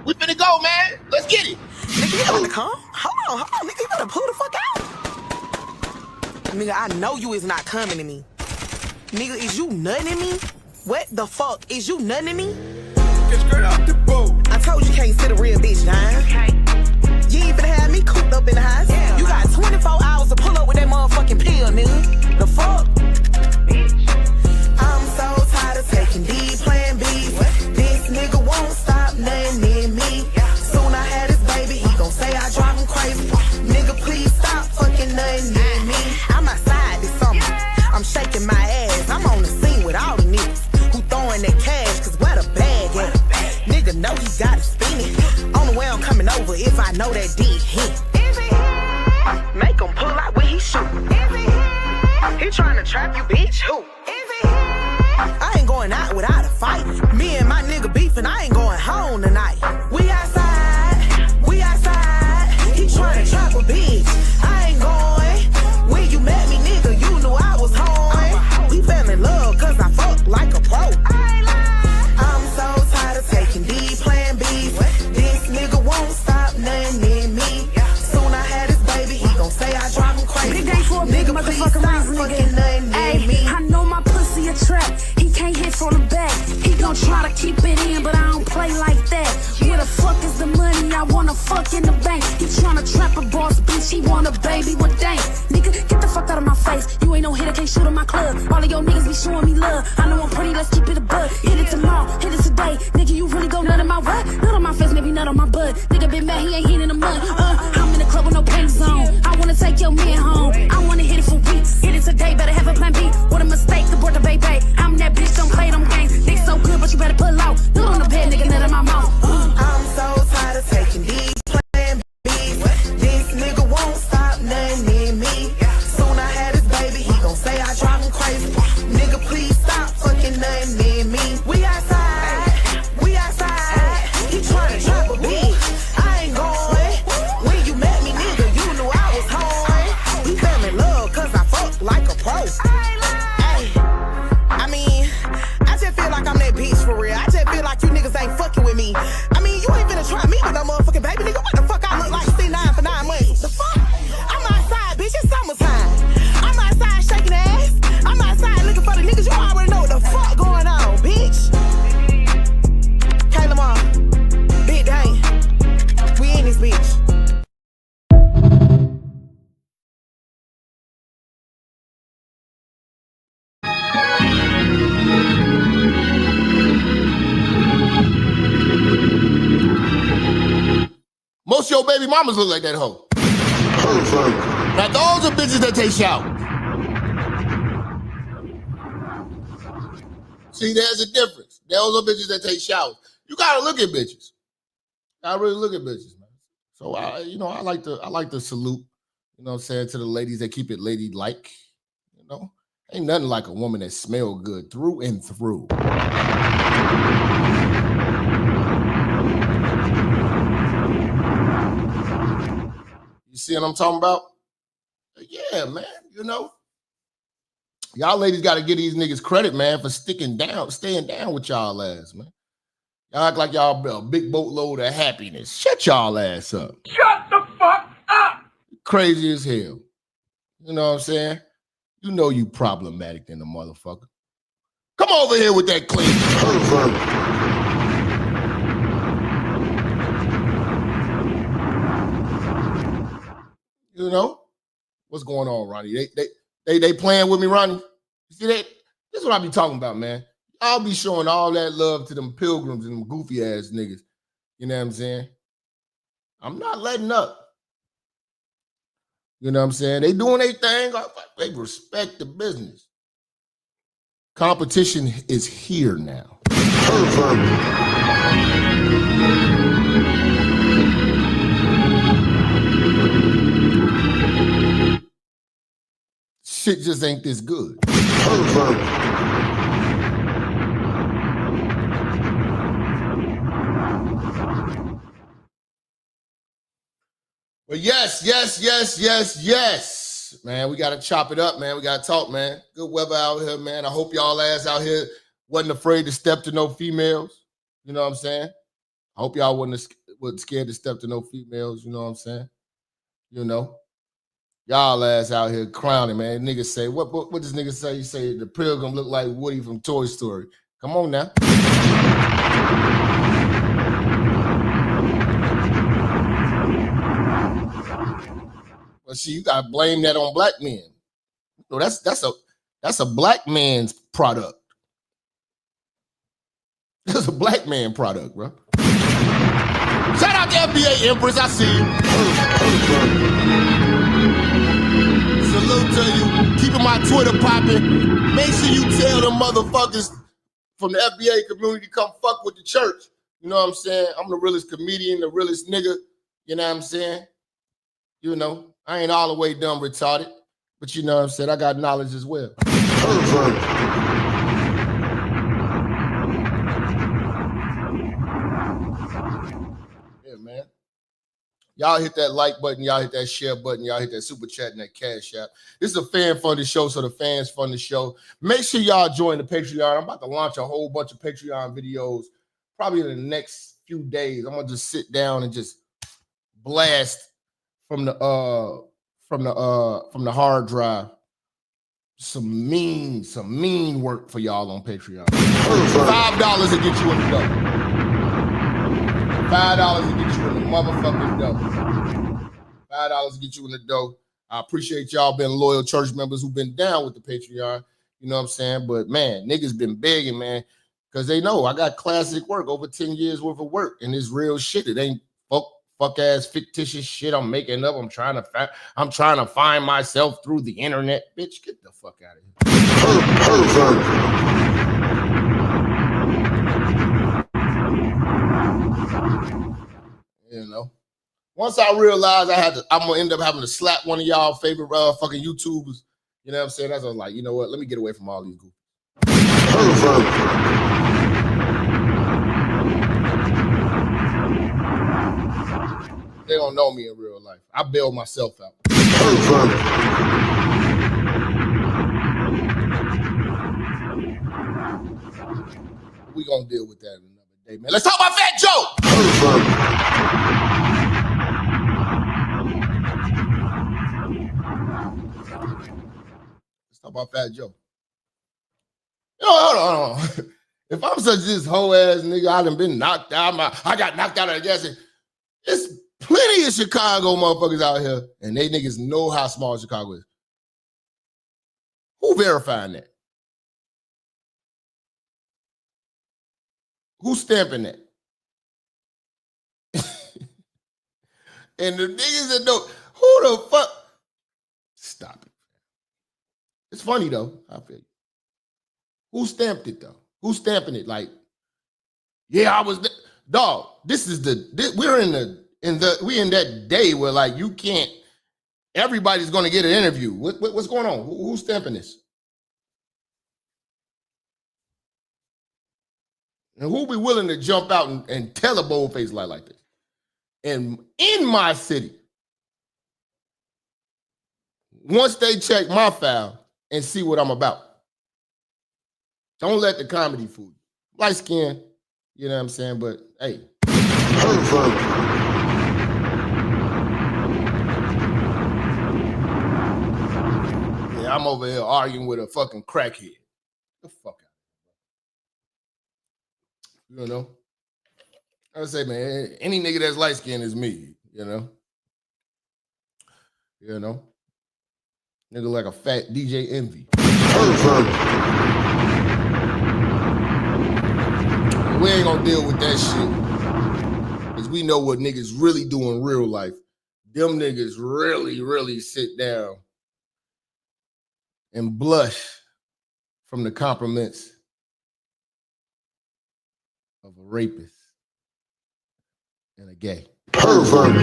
F: We finna go, man. Let's get it.
G: Nigga, you about to come? Hold on. Nigga, you better pull the fuck out. Nigga, I know you is not coming to me. Nigga, is you nutting at me? What the fuck? Is you nutting at me?
A: Get straight out the boat.
G: I told you can't sit a real bitch down.
H: Okay.
G: You ain't finna have me cooped up in the house.
H: Yeah,
G: you got 24 hours to pull up with that motherfucking pill, nigga. The fuck?
H: Bitch.
G: I'm so tired of taking D, plan B. This nigga won't stop nothing in me. Soon I had his baby, he gon' say I drive him crazy. Nigga, please stop fucking nothing in me. I'm outside this summer. I'm shaking my ass. I'm on the scene with all the niggas who throwing that cash, cause where the bag at? Nigga know he got it spinning. On the way I'm coming over if I know that dick hit. Make him pull out when he shoot. He trying to trap you, bitch. Who? I ain't going out without a fight. Me and my nigga beefing, I ain't going home tonight. We outside. He trying to trap a bitch. I ain't going. When you met me, nigga, you knew I was home. We fell in love cause I fuck like a pro. I'm so tired of taking D, plan B. This nigga won't stop nothing in me. Soon I had his baby, he gon' say I drive him crazy.
I: Big day for a big
G: Nigga, please
I: motherfucking
G: stop
I: reason,
G: fucking nothing in me.
I: I know my pussy a trap. He can't hit from the back. He gon' try to keep it in, but I don't play like that. Where the fuck is the money? I wanna fuck in the bank. He tryna trap a boss bitch. He want a baby with dank. Nigga, get the fuck out of my face. You ain't no hitter, can't shoot in my club. All of your niggas be showing me love. I know I'm pretty, let's keep it a bud. Hit it tomorrow, hit it today. Nigga, you really gon' nut in my what? Nut on my face, maybe nut on my butt. Nigga been mad, he ain't hit in the mud. I'm in the club with no panties on. I wanna take your man home. I wanna hit it for weeks. Hit it today, better have a plan B. What a mistake, abort the baby. I'm that bitch, don't play them games. Dick so good, but you better pull out. Nut on the bed, nigga, nut in my mouth.
G: I'm so tired of taking these plan B's. This nigga won't stop nothing in me. Soon I had his baby, he gon' say I drive him crazy. Nigga, please stop fucking nothing in me. We outside.
F: Most of your baby mamas look like that hoe. Now those are bitches that take showers. See, there's a difference. Those are bitches that take showers. You gotta look at bitches. I really look at bitches, man. So I like to salute, you know what I'm saying, to the ladies that keep it ladylike. You know, ain't nothing like a woman that smell good through and through. You see what I'm talking about? Yeah, man. You know, y'all ladies got to give these niggas credit, man, for staying down with y'all ass, man. Y'all act like y'all a big boatload of happiness. Shut y'all ass up.
E: Shut the fuck up!
F: Crazy as hell. You know what I'm saying? You know you problematic than the motherfucker. Come over here with that clean pervert. You know? What's going on, Ronnie? They playing with me, Ronnie? You see that? This is what I be talking about, man. I'll be showing all that love to them pilgrims and them goofy ass niggas. You know what I'm saying? I'm not letting up. You know what I'm saying? They doing their thing. They respect the business. Competition is here now. Shit just ain't this good. But yes. Man, we got to chop it up, man. We got to talk, man. Good weather out here, man. I hope y'all ass out here wasn't afraid to step to no females. You know what I'm saying? I hope y'all wasn't scared to step to no females. You know what I'm saying? You know? Y'all ass out here clowning, man. Niggas say, what does niggas say? You say the pilgrim look like Woody from Toy Story. Come on now. But see, you gotta blame that on black men. No, that's a black man's product. That's a black man product, bro. Shout out to FBA Empress, I see you. Salute to you. Keeping my Twitter popping. Make sure you tell them motherfuckers from the FBA community come fuck with the church. You know what I'm saying? I'm the realest comedian, the realest nigga. You know what I'm saying? You know, I ain't all the way dumb retarded, but you know what I'm saying? I got knowledge as well. Yeah, man. Y'all hit that like button, y'all hit that share button, y'all hit that super chat and that cash app. This is a fan-funded show, so the fans fund the show. Make sure y'all join the Patreon. I'm about to launch a whole bunch of Patreon videos probably in the next few days. I'm gonna just sit down and just blast from the hard drive some mean work for y'all on Patreon. $5 to get you in the dough. $5 to get you in the motherfucking dough. $5 to get you in the dough. I appreciate y'all being loyal church members who've been down with the Patreon. You know what I'm saying? But man, niggas been begging, man, because they know I got classic work, over 10 years worth of work, and it's real shit. It ain't fuck ass fictitious shit I'm making up. I'm trying to find myself through the internet. Bitch, get the fuck out of here. You know, once I realized I'm gonna end up having to slap one of y'all favorite fucking YouTubers. You know what I'm saying? That's what I was like, you know what? Let me get away from all these goofies. They don't know me in real life. I bail myself out. We gonna deal with that another day, man. Let's talk about Fat Joe. Let's talk about Fat Joe. Hold on. If I'm such this hoe ass nigga, I done been knocked out. I got knocked out of the gas. It's plenty of Chicago motherfuckers out here, and they niggas know how small Chicago is. Who verifying that? Who's stamping that? And the niggas that know, who the fuck? Stop it. It's funny though. I feel you. Who stamped it though? Who's stamping it? Like, yeah, I was dog. This is we're in that day where like you can't. Everybody's gonna get an interview. What's going on? Who's stamping this? And who be willing to jump out and tell a bold-faced lie like this? And in my city, once they check my file and see what I'm about, don't let the comedy fool you. Light skin, you know what I'm saying? But hey, yeah, I'm over here arguing with a fucking crackhead. The fuck out. You know? I would say, man, any nigga that's light skinned is me, you know? You know? Nigga like a fat DJ Envy. We ain't gonna deal with that shit. Because we know what niggas really do in real life. Them niggas really, really sit down and blush from the compliments of a rapist and a gay. Pervert.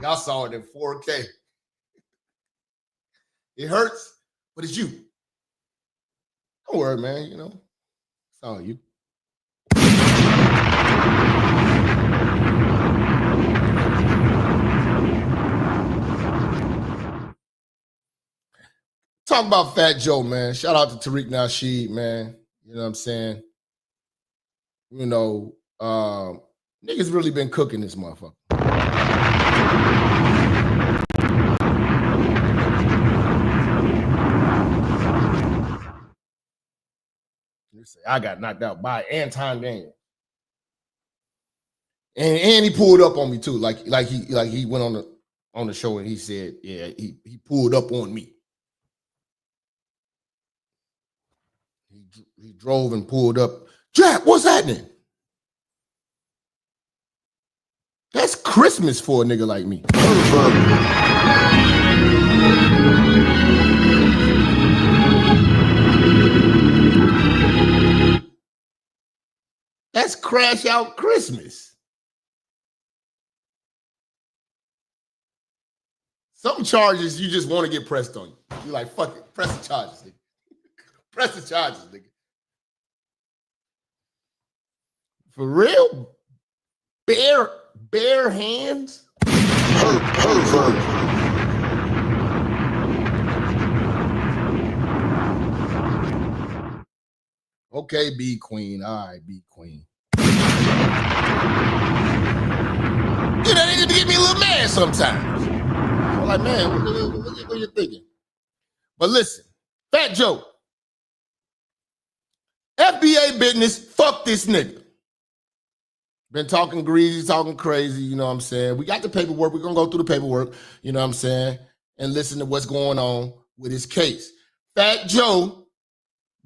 F: Y'all saw it in 4K. It hurts, but it's you. Don't worry, man, you know. It's all you. Talk about Fat Joe, man. Shout out to Tariq Nasheed, man. You know what I'm saying? You know, niggas really been cooking this motherfucker. You say, I got knocked out by Anton Daniel. And he pulled up on me too. Like he went on the show and he said, yeah, he pulled up on me. He drove and pulled up. Jap, what's happening? That's Christmas for a nigga like me. That's crash out Christmas. Some charges you just want to get pressed on you. You're like, fuck it, press the charges, nigga. Press the charges, nigga. For real? Bare hands? Okay, be queen. All right, be queen. You know, they get me a little mad sometimes. I'm like, man, what you thinking? But listen, Fat Joe. FBA business, fuck this nigga. Been talking greasy, talking crazy, you know what I'm saying? We got the paperwork. We're going to go through the paperwork, you know what I'm saying? And listen to what's going on with his case. Fat Joe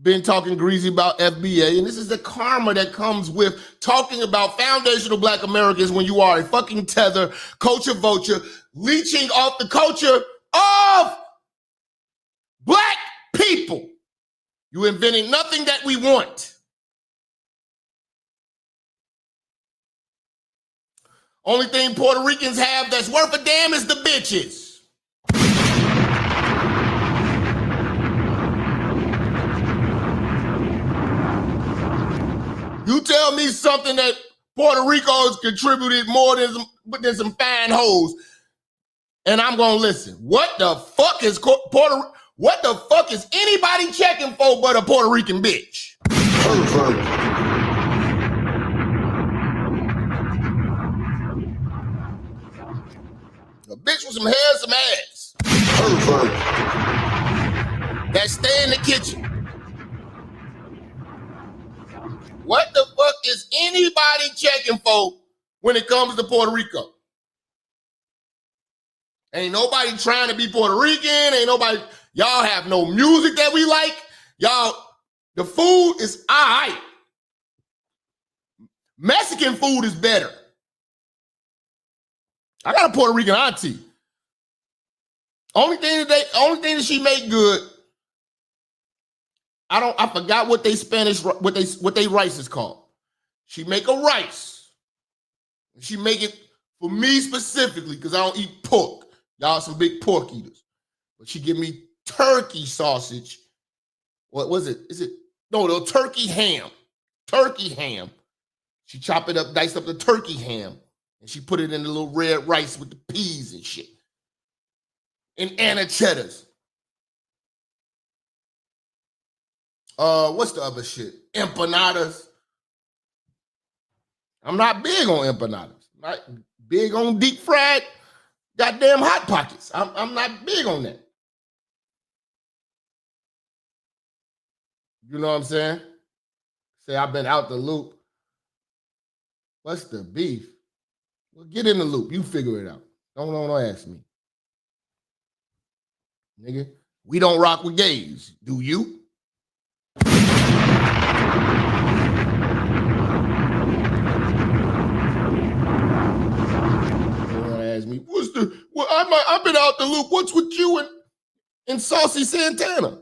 F: been talking greasy about FBA, and this is the karma that comes with talking about foundational Black Americans when you are a fucking tether, culture vulture, leeching off the culture of Black people. You inventing nothing that we want. Only thing Puerto Ricans have that's worth a damn is the bitches. You tell me something that Puerto Rico has contributed more than some fine hoes, and I'm gonna listen. What the fuck is what the fuck is anybody checking for but a Puerto Rican bitch? A bitch with some hair and some ass. That stay in the kitchen. What the fuck is anybody checking for when it comes to Puerto Rico? Ain't nobody trying to be Puerto Rican. Ain't nobody. Y'all have no music that we like. Y'all The food is all right. Mexican food is better. I got a Puerto Rican auntie. Only thing that she make good, I forgot what they rice is called. She make a rice. She make it for me specifically because I don't eat pork. Y'all some big pork eaters. But she give me turkey sausage. What was it? No, turkey ham. Turkey ham. She chop it up, dice up the turkey ham, and she put it in the little red rice with the peas and shit. And Anna cheddars. What's the other shit? Empanadas. I'm not big on empanadas. Not big on deep fried goddamn hot pockets. I'm not big on that. You know what I'm saying? Say I've been out the loop. What's the beef? Well, get in the loop. You figure it out. Don't ask me. Nigga, we don't rock with gays. Do you? Ask me, I've been out the loop. What's with you and Saucy Santana?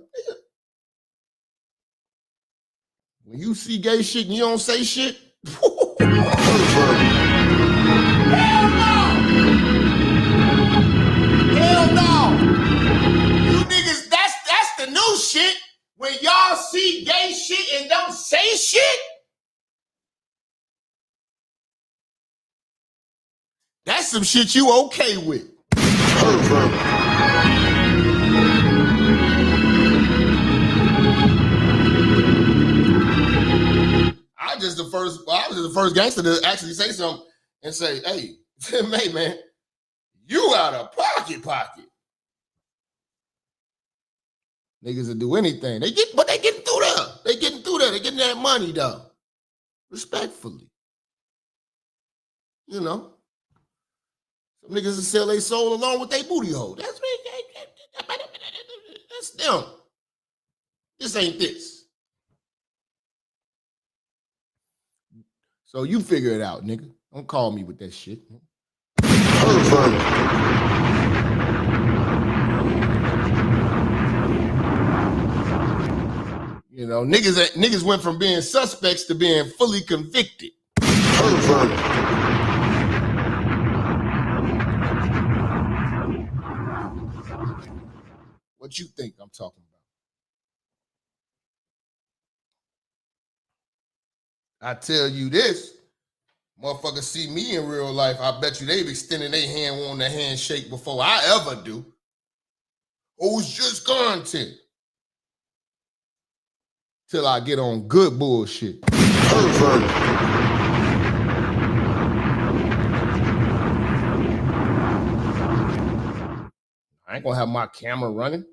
F: When you see gay shit and you don't say shit, hell no. You niggas, that's the new shit. When y'all see gay shit and don't say shit, that's some shit you okay with. I was just the first gangster to actually say something and say, hey, man, you out of pocket. Niggas will do anything. But they getting through there. They getting that money though. Respectfully. You know. Some niggas will sell their soul along with their booty hole. That's them. This ain't this. So you figure it out, nigga. Don't call me with that shit. You know, niggas went from being suspects to being fully convicted. What you think I'm talking about? I tell you this, motherfuckers see me in real life, I bet you they've extended their hand on the handshake before I ever do. Oh, it's just content. Till I get on good bullshit. I ain't gonna have my camera running.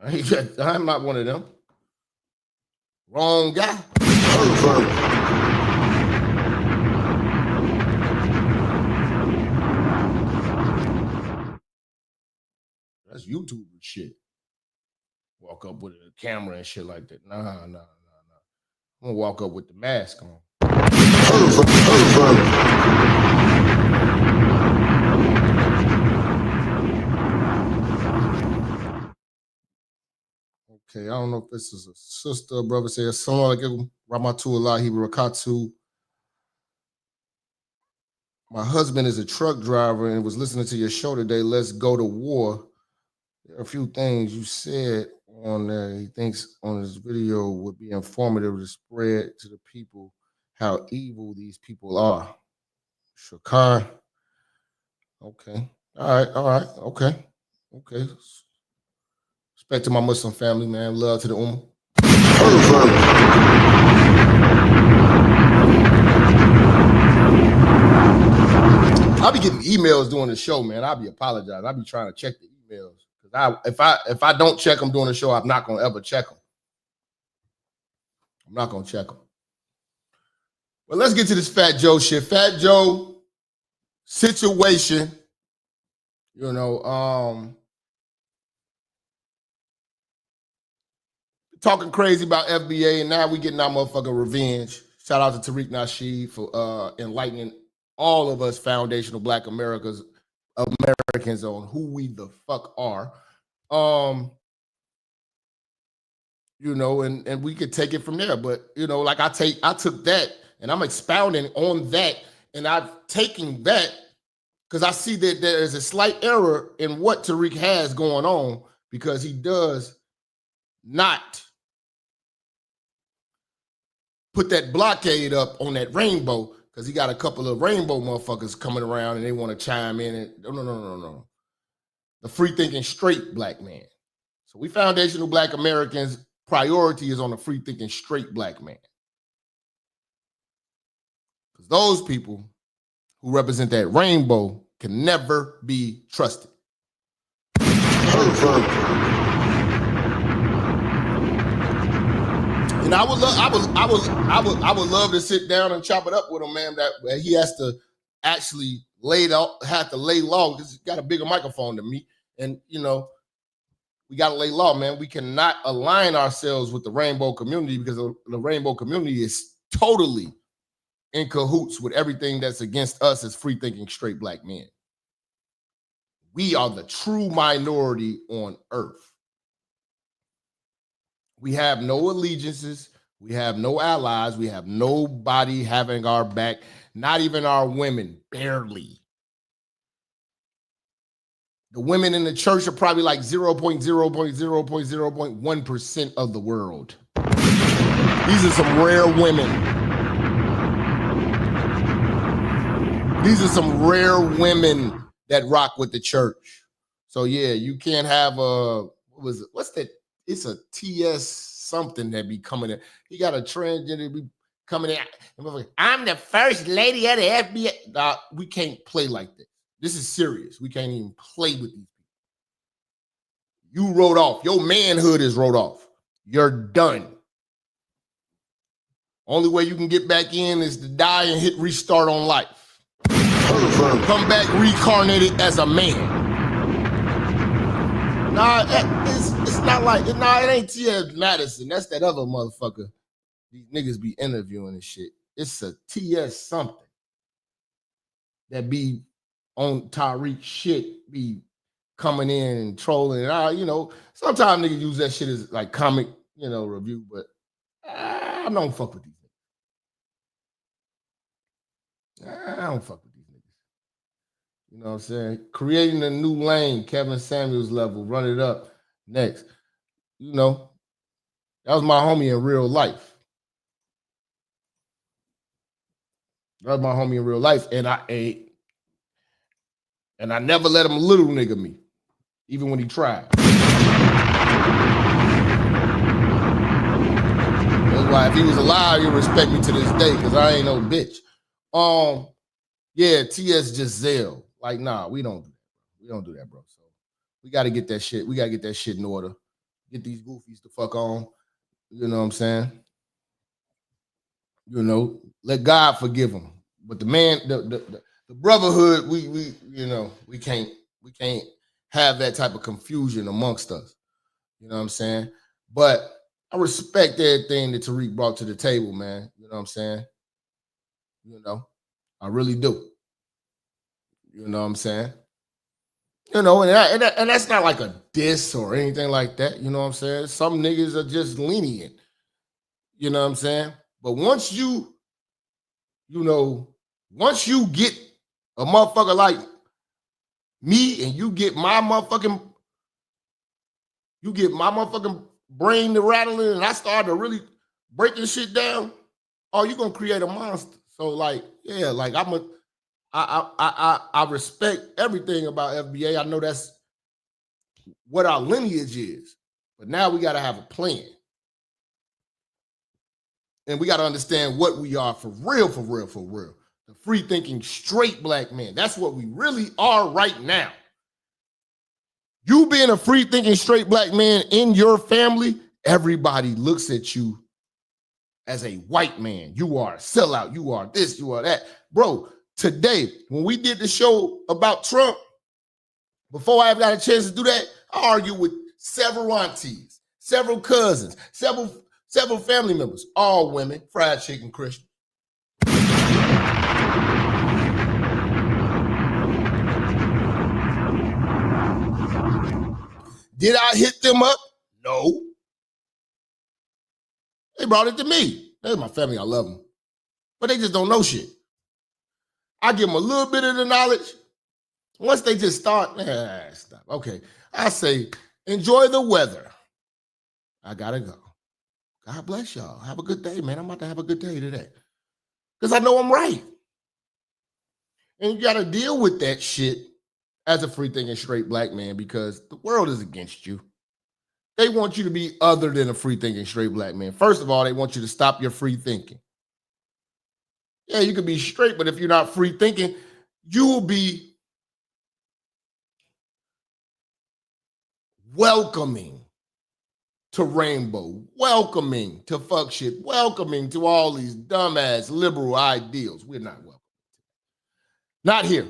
F: I'm not one of them. Wrong guy. That's YouTuber shit. Walk up with a camera and shit like that. Nah. I'm gonna walk up with the mask on. Okay, I don't know if this is a sister or brother. Say, Assalamu alaikum, rahmatullahi wa barakatuh. My husband is a truck driver and was listening to your show today. Let's go to war. There are a few things you said on there. He thinks on his video would be informative to spread to the people how evil these people are. Shakar. Okay. All right. Okay. Respect to my Muslim family, man. Love to the Ummah. I'll be getting emails during the show, man. I'll be apologizing. I'll be trying to check the emails. If I don't check them during the show, I'm not going to ever check them. I'm not going to check them. Well, let's get to this Fat Joe shit. Fat Joe situation, you know, talking crazy about FBA, and now we getting our motherfucking revenge. Shout out to Tariq Nasheed for enlightening all of us foundational Black Americans on who we the fuck are. You know, and we could take it from there. But you know, like I took that and I'm expounding on that, and I've taken that because I see that there is a slight error in what Tariq has going on, because he does not put that blockade up on that rainbow, because he got a couple of rainbow motherfuckers coming around and they want to chime in. And no. The free thinking straight Black man. So we foundational Black Americans, priority is on the free thinking straight Black man. Because those people who represent that rainbow can never be trusted. And I would love to sit down and chop it up with him, man. That he has to actually lay low, because he's got a bigger microphone than me. And you know, we got to lay law, man. We cannot align ourselves with the rainbow community, because the rainbow community is totally in cahoots with everything that's against us as free thinking straight Black men. We are the true minority on earth. We have no allegiances. We have no allies. We have nobody having our back, not even our women, barely. The women in the church are probably like 0.0.0.0.1% of the world. These are some rare women. These are some rare women that rock with the church. So yeah, you can't have what's that? It's a TS something that be coming in. He got a transgender be coming in. I'm the first lady of the FBA. Nah, we can't play like this. This is serious. We can't even play with these people. You wrote off. Your manhood is wrote off. You're done. Only way you can get back in is to die and hit restart on life. Come back reincarnated as a man. Nah, it's not like, it ain't T.S. Madison. That's that other motherfucker these niggas be interviewing and shit. It's a T.S. something that be on Tariq shit, be coming in and trolling. And you know, sometimes niggas use that shit as like comic, you know, review, but I don't fuck with these niggas. I don't fuck with these niggas. You know what I'm saying? Creating a new lane, Kevin Samuels level, run it up next. You know, that was my homie in real life. And I never let him little nigga me, even when he tried. That's why if he was alive, he'd respect me to this day, because I ain't no bitch. Yeah, T.S. Giselle. Like, nah, we don't do that. We don't do that, bro. So we got to get that shit. We got to get that shit in order. Get these goofies the fuck on. You know what I'm saying? You know, let God forgive them. But the man, the brotherhood, we you know, we can't have that type of confusion amongst us. You know what I'm saying? But I respect everything that Tariq brought to the table, man. You know what I'm saying? You know, I really do. You know what I'm saying? You know, and that's not like a diss or anything like that. You know what I'm saying? Some niggas are just lenient. You know what I'm saying? But once you get a motherfucker like me and you get my motherfucking brain to rattling and I start to really breaking shit down, oh, you're gonna create a monster. So like, yeah, like I respect everything about FBA. I know that's what our lineage is, but now we gotta have a plan. And we gotta understand what we are for real. The free thinking straight black man. That's what we really are right now. You being a free thinking straight black man in your family, everybody looks at you as a white man. You are a sellout. You are this, you are that. Bro, today, when we did the show about Trump, before I ever got a chance to do that, I argued with several aunties, several cousins, several family members, all women, fried chicken Christian. Did I hit them up? No. They brought it to me. That's my family. I love them. But they just don't know shit. I give them a little bit of the knowledge. Once they just start, stop. Okay. I say, enjoy the weather. I gotta go. God bless y'all. Have a good day, man. I'm about to have a good day today. Because I know I'm right. And you gotta deal with that shit as a free thinking straight black man because the world is against you. They want you to be other than a free thinking straight black man. First of all, they want you to stop your free thinking. Yeah, you can be straight, but if you're not free thinking, you will be welcoming to rainbow, welcoming to fuck shit, welcoming to all these dumbass liberal ideals. We're not welcome. Not here.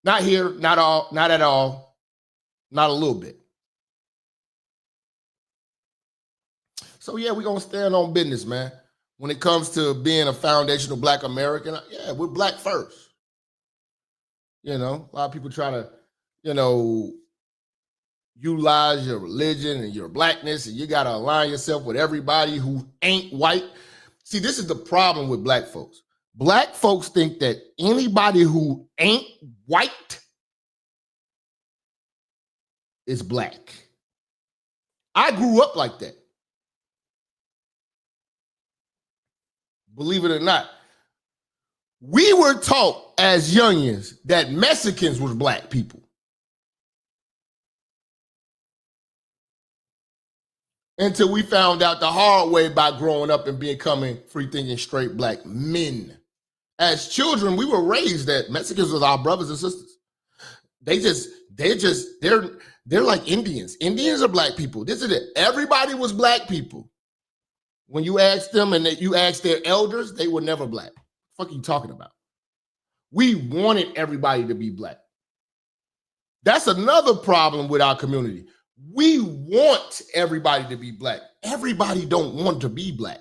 F: Not here, not all, not at all, not a little bit. So yeah, we're gonna stand on business, man. When it comes to being a foundational black American, yeah, we're black first. You know, a lot of people try to, utilize your religion and your blackness, and you gotta align yourself with everybody who ain't white. See, this is the problem with black folks. Black folks think that anybody who ain't white is black. I grew up like that. Believe it or not, we were taught as youngins that Mexicans was black people. Until we found out the hard way by growing up and becoming free-thinking straight black men. As children, we were raised that Mexicans was our brothers and sisters. They're like Indians. Indians are black people. This is it. Everybody was black people. When you ask them and you ask their elders, they were never black. What the fuck are you talking about? We wanted everybody to be black. That's another problem with our community. We want everybody to be black. Everybody don't want to be black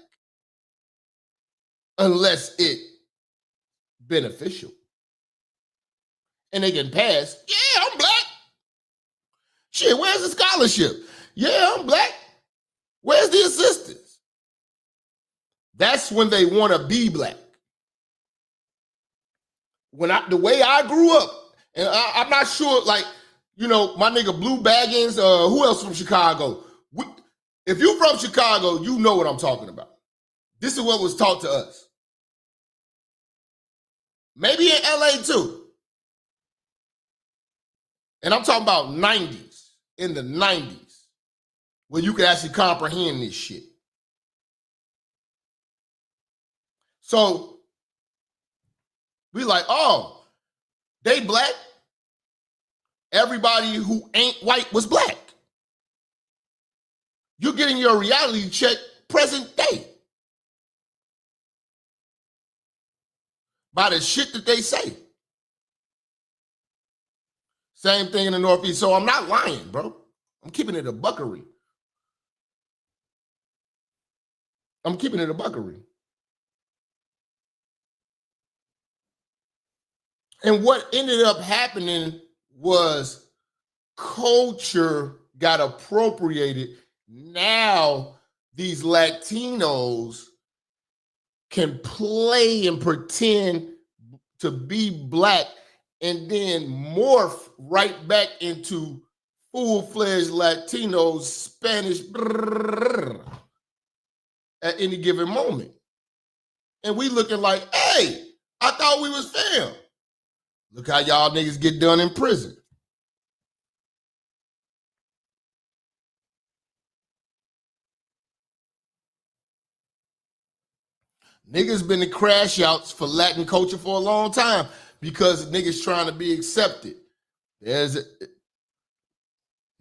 F: unless it beneficial. And they can pass, yeah, I'm black. Shit, where's the scholarship? Yeah, I'm black. Where's the assistance? That's when they want to be black. The way I grew up, and I'm not sure, like, my nigga Blue Baggins, who else from Chicago? If you're from Chicago, you know what I'm talking about. This is what was taught to us. Maybe in LA too. And I'm talking about 90s, in the 90s, where you could actually comprehend this shit. So we like, oh, they black. Everybody who ain't white was black. You're getting your reality check present day by the shit that they say. Same thing in the Northeast. So I'm not lying, bro. I'm keeping it a buckery. I'm keeping it a buckery. And what ended up happening was culture got appropriated. Now these Latinos can play and pretend to be black and then morph right back into full-fledged Latinos, Spanish at any given moment. And we looking like, hey, I thought we was fam. Look how y'all niggas get done in prison. Niggas been in crash outs for Latin culture for a long time because niggas trying to be accepted. If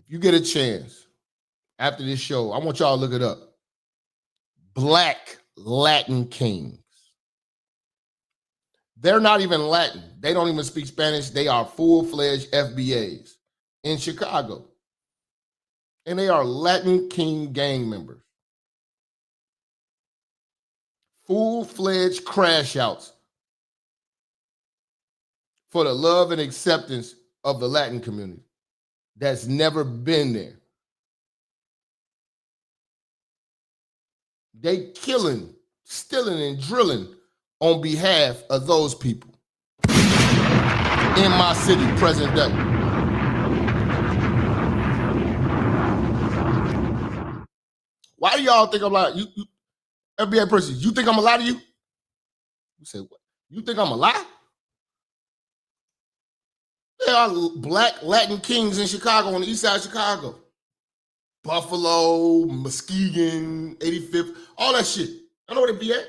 F: you get a chance after this show, I want y'all to look it up. Black Latin Kings. They're not even Latin. They don't even speak Spanish. They are full-fledged FBAs in Chicago. And they are Latin King gang members. Full-fledged crash outs for the love and acceptance of the Latin community that's never been there. They killing, stealing, and drilling on behalf of those people in my city, present day. Why do y'all think I'm like, you FBA person, you think I'm a lie to you? You say, what? You think I'm a lie? There are black Latin kings in Chicago, on the east side of Chicago. Buffalo, Muskegon, 85th, all that shit. I know where they be at.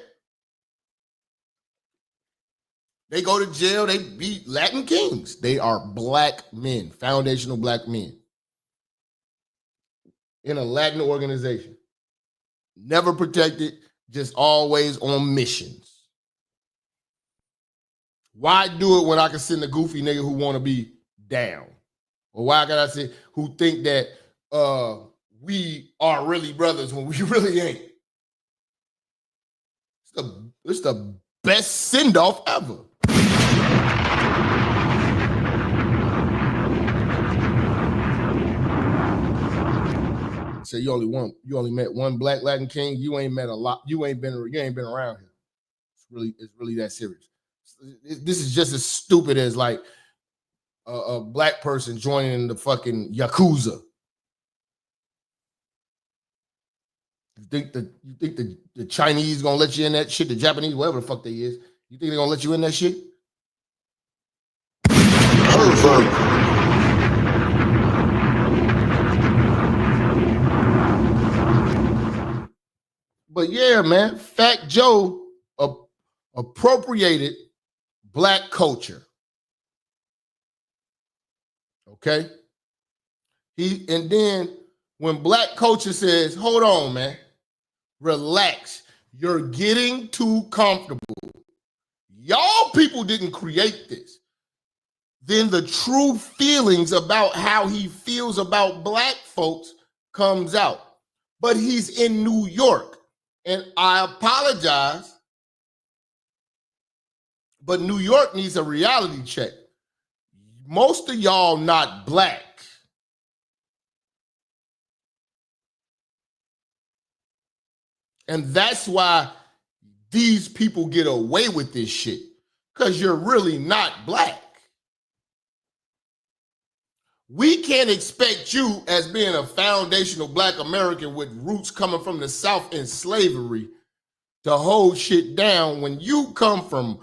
F: They go to jail, they be Latin kings. They are black men, foundational black men in a Latin organization. Never protected, just always on missions. Why do it when I can send a goofy nigga who want to be down? Or why can I say who think that we are really brothers when we really ain't? It's the best send-off ever. So you only met one black Latin king. You ain't met a lot. You ain't been around here. It's really that serious. This is just as stupid as like a black person joining the fucking Yakuza. You think the Chinese gonna let you in that shit? The Japanese, whatever the fuck they is, you think they're gonna let you in that shit? But yeah, man, Fat Joe appropriated black culture. Okay? And then when black culture says, hold on, man, relax, you're getting too comfortable. Y'all people didn't create this. Then the true feelings about how he feels about black folks comes out. But he's in New York. And I apologize, but New York needs a reality check. Most of y'all not black. And that's why these people get away with this shit, because you're really not black. We can't expect you, as being a foundational black American with roots coming from the South in slavery, to hold shit down when you come from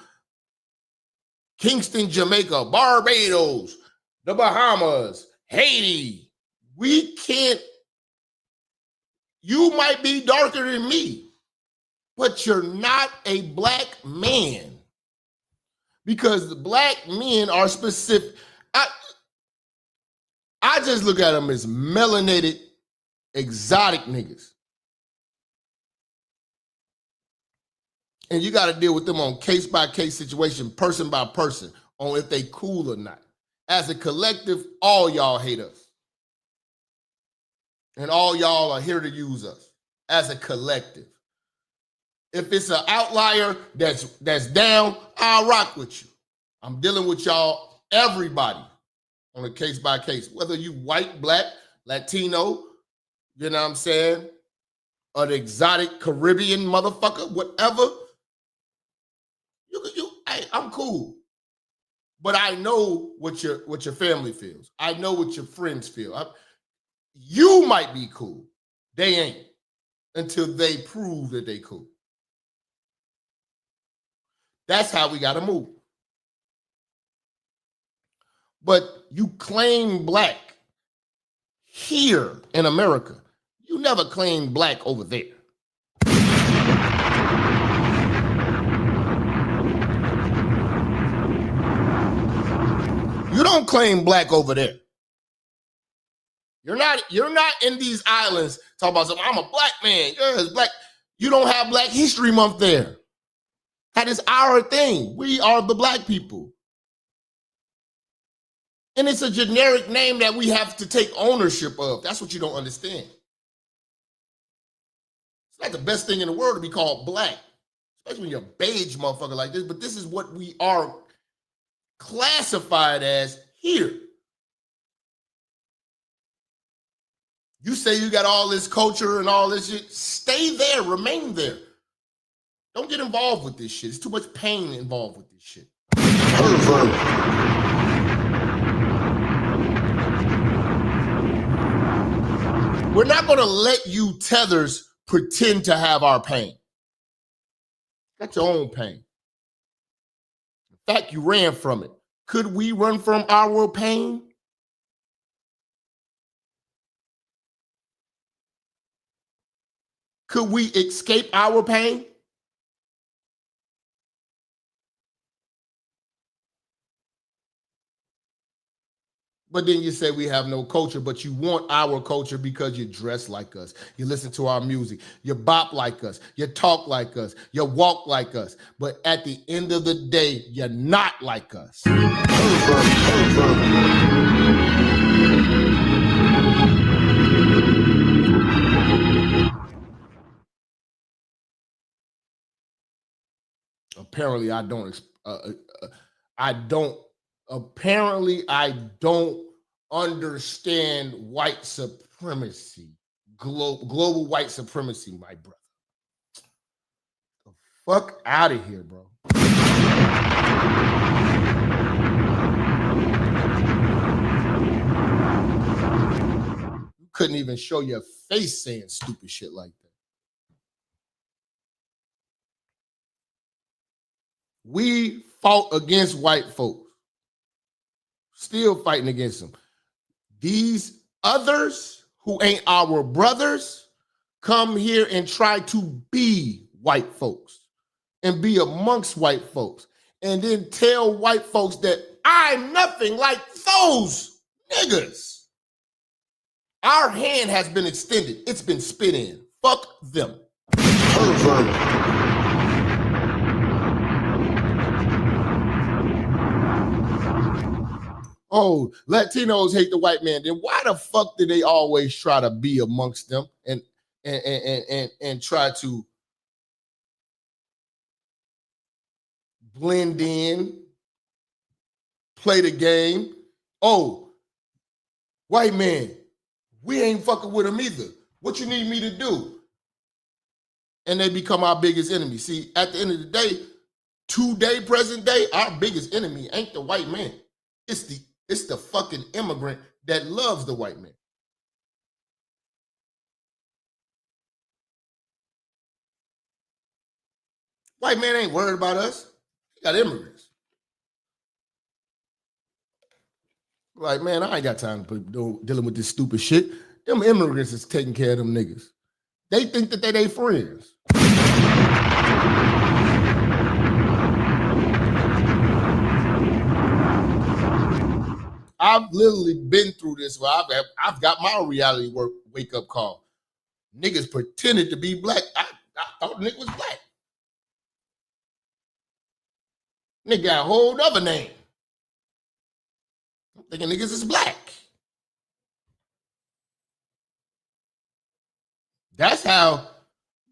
F: Kingston, Jamaica, Barbados, the Bahamas, Haiti. We can't. You might be darker than me, but you're not a black man, because the black men are specific. I just look at them as melanated, exotic niggas. And you got to deal with them on case-by-case situation, person by person, on if they cool or not. As a collective, all y'all hate us. And all y'all are here to use us as a collective. If it's an outlier that's down, I'll rock with you. I'm dealing with y'all, everybody, on a case by case, whether you white, black, Latino, you know what I'm saying, or the exotic Caribbean motherfucker, whatever. I'm cool, but I know what your family feels. I know what your friends feel. You might be cool, they ain't, until they prove that they cool. That's how we got to move. But you claim black here in America. You never claim black over there. You don't claim black over there. You're not in these islands talking about something. I'm a black man. Yes, black. You don't have Black History Month there. That is our thing. We are the black people. And it's a generic name that we have to take ownership of. That's what you don't understand. It's not the best thing in the world to be called black, especially when you're a beige motherfucker like this, but this is what we are classified as here. You say you got all this culture and all this shit, stay there, remain there. Don't get involved with this shit. It's too much pain involved with this shit. We're not going to let you tethers pretend to have our pain. Got your own pain. In fact, you ran from it. Could we run from our pain? Could we escape our pain? But then you say we have no culture, but you want our culture because you dress like us. You listen to our music. You bop like us. You talk like us. You walk like us. But at the end of the day, you're not like us. Apparently, I don't understand white supremacy, global white supremacy, my brother. The fuck out of here, bro. You couldn't even show your face saying stupid shit like that. We fought against white folks. Still fighting against them. These others who ain't our brothers come here and try to be white folks and be amongst white folks and then tell white folks that I'm nothing like those niggas. Our hand has been extended. It's been spit in. Fuck them. Oh, Latinos hate the white man. Then why the fuck do they always try to be amongst them and try to blend in, play the game? Oh, white man, we ain't fucking with them either. What you need me to do? And they become our biggest enemy. See, at the end of the day, today, present day, our biggest enemy ain't the white man. It's the fucking immigrant that loves the white man. White man ain't worried about us. He got immigrants. Like, man, I ain't got time to dealing with this stupid shit. Them immigrants is taking care of them niggas. They think that they friends. I've literally been through this where I've got my reality wake-up call. Niggas pretended to be black. I thought nigga was black. Nigga got a whole other name. I'm thinking niggas is black. That's how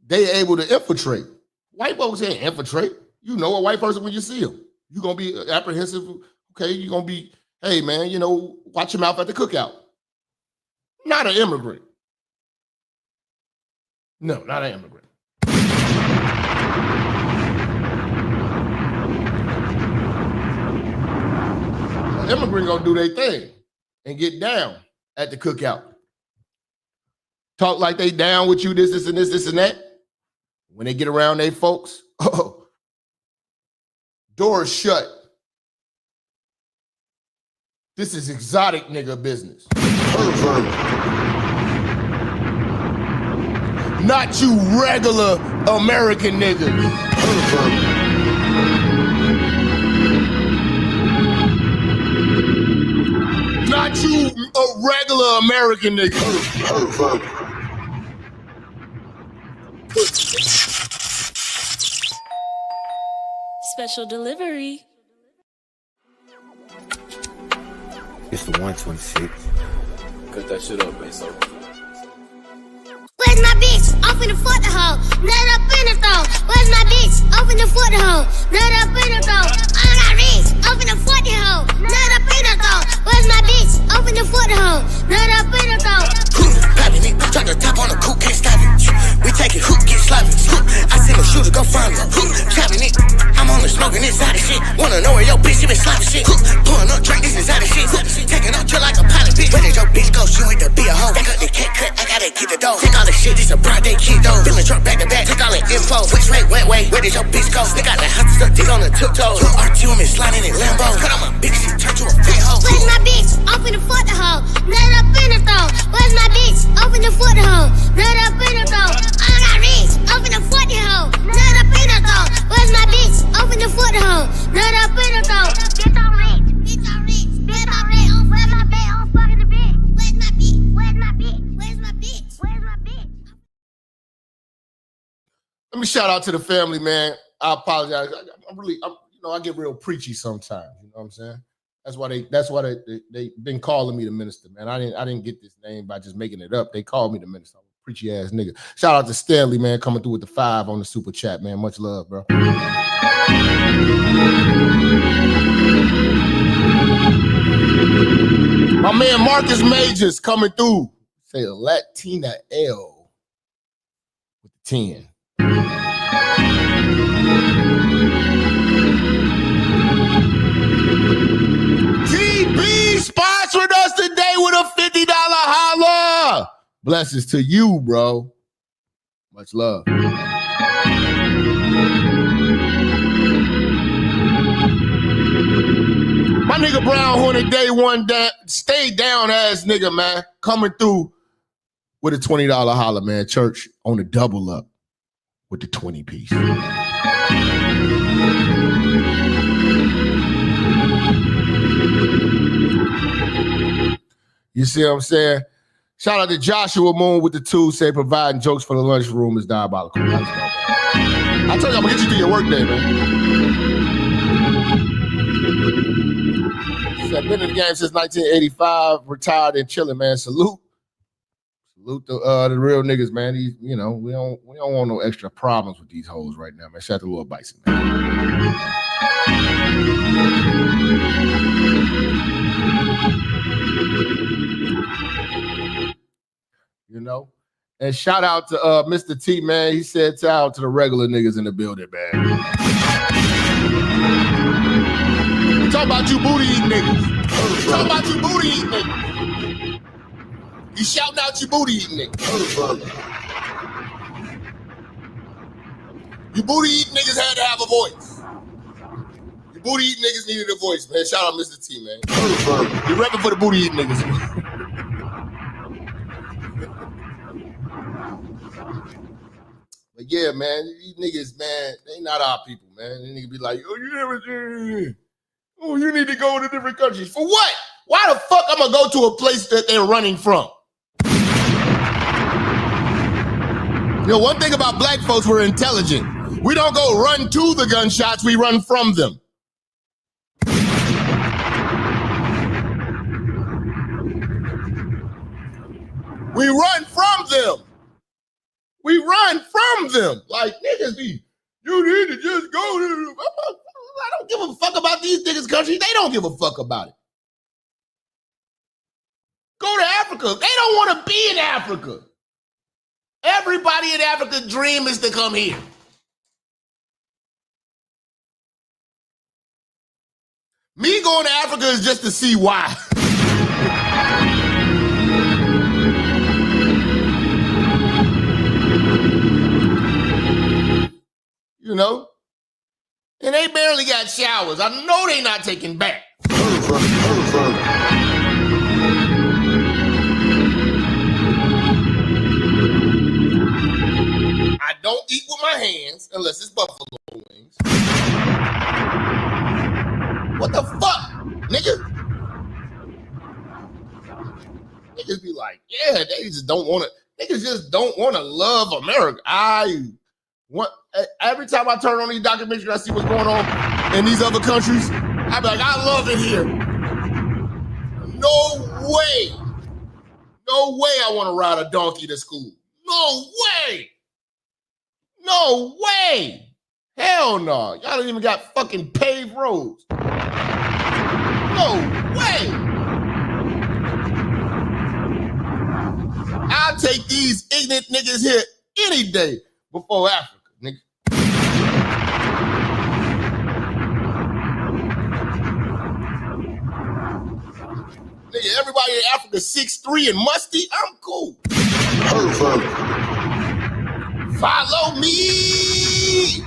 F: they able to infiltrate. White folks ain't infiltrate. You know a white person when you see them. You're going to be apprehensive. Okay, you're going to be, hey, man, you know, watch your mouth at the cookout. Not an immigrant. No, not an immigrant. An immigrant gonna do their thing and get down at the cookout. Talk like they down with you, this, and this, and that. When they get around they folks, doors shut. This is exotic nigga business. Not you regular American niggas. Not you a regular American nigga.
H: Special delivery. It's the 126.
J: Cut that shit up, man. So.
K: Where's my bitch? I'm finna fuck the hoe. Nut up in the throat. Where's my bitch? I'm finna fuck the hoe. Nut up in the throat. I got rich. I'm finna fuck the hoe. Nut up in the throat. Where's my bitch? I'm finna fuck the hoe. Nut up in the throat.
L: Poppin' it, drop the top on the coupe, can't stop it. We take it, hook, get sloppy. I send the shooter, go find me. Chopping it, I'm only smoking inside of shit. Wanna know where your bitch, you been sloppy shit. Pulling up, drink this inside of shit. Taking off, drill like a pilot, bitch. Where did your bitch go? She went to be a hoe. Stack up the cake cut, I gotta get the dough. Take all the shit, this a broad day kid though. Feeling truck back to back, take all the info. Which way, wet way, where did your bitch go? Stick out the house, stuck dick on the tiptoes. Two RTM is sliding in Lambo. Cut on my big shit, turn to a fat hoe.
K: Where's my bitch? I'm finna fuck the hoe. Nut up in the throat. Where's my bitch? I'm finna fuck the hoe. Nut up in the throat. I got rich. I'm finna fuck the hoe. Nut up in the throat. Where's my bitch? I'm finna fuck the hoe. Nut up in the throat. Bitch on rich. Bitch on rich. Bitch on rich. Where's my bitch? I'm fucking the bitch. Where's my bitch? Where's my bitch? Where's my bitch? Where's my bitch?
F: Let me shout out to the family, man. I apologize. I get real preachy sometimes. You know what I'm saying? That's why they been calling me the minister, man. I didn't get this name by just making it up. They called me the minister. I'm a preachy ass nigga. Shout out to Stanley, man, coming through with the 5 on the super chat, man. Much love, bro. My man Marcus Majors coming through. Say Latina L with the 10. TB sponsored us today with a $50 holla. Blessings to you, bro. Much love. My nigga Brown Hornet Day one stay down ass nigga, man. Coming through with a $20 holla, man. Church on the double up with the 20 piece. You see what I'm saying? Shout out to Joshua Moon with the 2, say providing jokes for the lunchroom is diabolical. I told you I'm gonna get you through your work day, man. I've been in the game since 1985, retired and chilling, man. Salute the real niggas, man. These, we don't want no extra problems with these hoes right now, man. Shout out to Lil Bison, man. And shout out to Mr. T, man. He said out to the regular niggas in the building, man. We talking about you booty eating niggas. We talking about you booty eating niggas. You shouting out you booty eating niggas. You booty eating niggas had to have a voice. You booty eating niggas needed a voice, man. Shout out Mr. T, man. You repping for the booty eating niggas. But yeah, man, these niggas, man, they not our people, man. They niggas be like, oh, you never did. Oh, you need to go to different countries. For what? Why the fuck I'm gonna go to a place that they're running from? One thing about black folks, we're intelligent. We don't go run to the gunshots, we run from them. We run from them. We run from them. Like, niggas be, you need to just go to, I don't give a fuck about these niggas' countries. They don't give a fuck about it. Go to Africa. They don't want to be in Africa. Everybody in Africa's dream is to come here. Me going to Africa is just to see why. And they barely got showers. I know they not taking baths. I don't eat with my hands unless it's buffalo wings. What the fuck, nigga? Niggas be like, yeah, they just don't want to. Niggas just don't want to love America. Every time I turn on these documentaries, I see what's going on in these other countries. I be like, I love it here. No way. No way I want to ride a donkey to school. No way. No way. Hell no. Y'all don't even got fucking paved roads. No way. I'll take these ignorant niggas here any day before Africa, nigga. Nigga, everybody in Africa 6'3" and musty, I'm cool. Perfect. Follow me.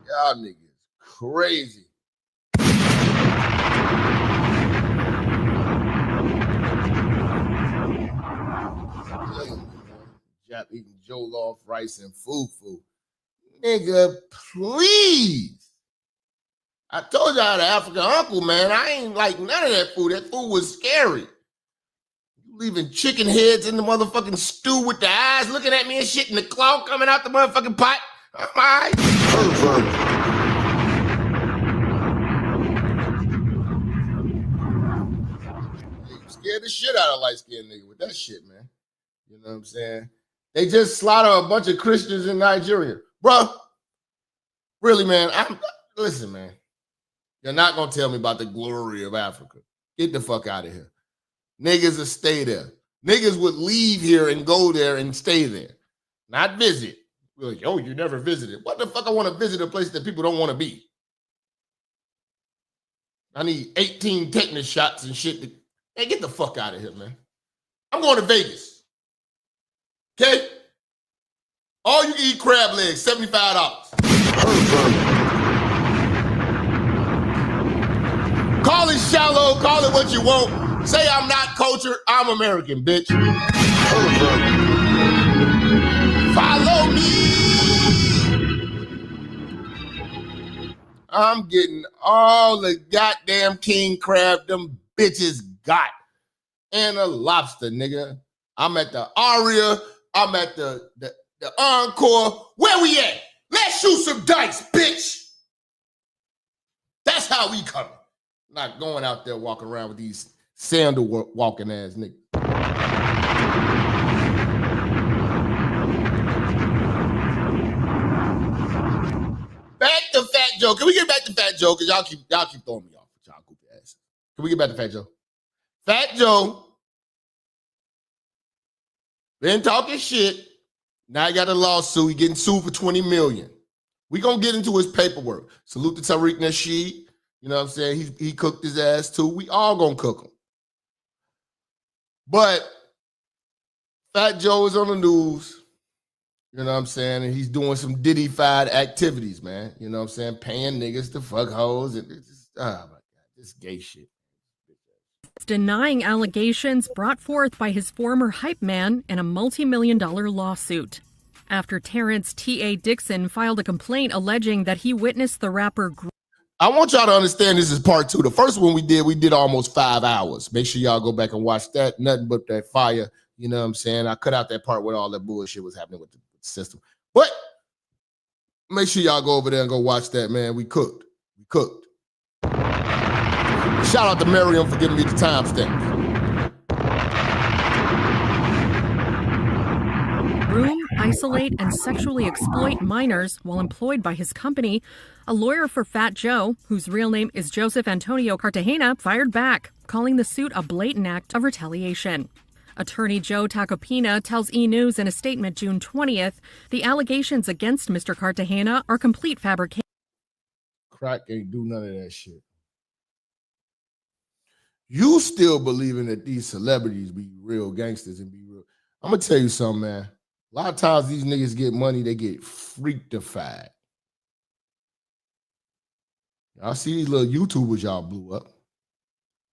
F: Y'all niggas crazy. Jap eating jollof rice and fufu. Nigga, please. I told y'all the African uncle, man. I ain't like none of that food. That food was scary. You leaving chicken heads in the motherfucking stew with the eyes looking at me and shit and the claw coming out the motherfucking pot. I'm all right. You scared the shit out of light-skinned nigga with that shit, man. You know what I'm saying? They just slaughter a bunch of Christians in Nigeria. Bro, really, man, listen, man. You're not going to tell me about the glory of Africa. Get the fuck out of here. Niggas will stay there. Niggas would leave here and go there and stay there. Not visit. We're like, oh, you never visited. What the fuck I want to visit a place that people don't want to be? I need 18 tetanus shots and shit. Hey, get the fuck out of here, man. I'm going to Vegas. Okay? All you can eat crab legs, $75. Call it shallow, call it what you want. Say I'm not cultured, I'm American, bitch. Follow me. I'm getting all the goddamn king crab them bitches got. And a lobster, nigga. I'm at the Aria. I'm at the Encore. Where we at? Let's shoot some dice, bitch. That's how we coming. Not going out there walking around with these sandal walking ass niggas. Back to Fat Joe. Can we get back to Fat Joe? Because y'all keep throwing me off with y'all goofy ass. Can we get back to Fat Joe? Fat Joe been talking shit. Now he got a lawsuit. He getting sued for $20 million. We gonna get into his paperwork. Salute to Tariq Nasheed. You know what I'm saying? He cooked his ass too. We all gonna cook him. But Fat Joe is on the news. You know what I'm saying? And he's doing some Diddy-fied activities, man. You know what I'm saying? Paying niggas to fuck hoes. And it's just, oh my God, this gay shit.
H: Denying allegations brought forth by his former hype man in a multi-million-dollar lawsuit. After Terrence T.A. Dixon filed a complaint alleging that he witnessed the rapper.
F: I want y'all to understand this is part 2. The first one we did almost 5 hours. Make sure y'all go back and watch that. Nothing but that fire. You know what I'm saying? I cut out that part where all that bullshit was happening with the system. But make sure y'all go over there and go watch that, man. We cooked. Shout out to Miriam for giving me the timestamps.
H: Groom, isolate, and sexually exploit minors while employed by his company. A lawyer for Fat Joe, whose real name is Joseph Antonio Cartagena, fired back, calling the suit a blatant act of retaliation. Attorney Joe Tacopina tells E! News in a statement June 20th, the allegations against Mr. Cartagena are complete fabrication.
F: Crack ain't do none of that shit. You still believing that these celebrities be real gangsters and be real. I'm going to tell you something, man. A lot of times these niggas get money, they get freaktified. Y'all see these little YouTubers y'all blew up.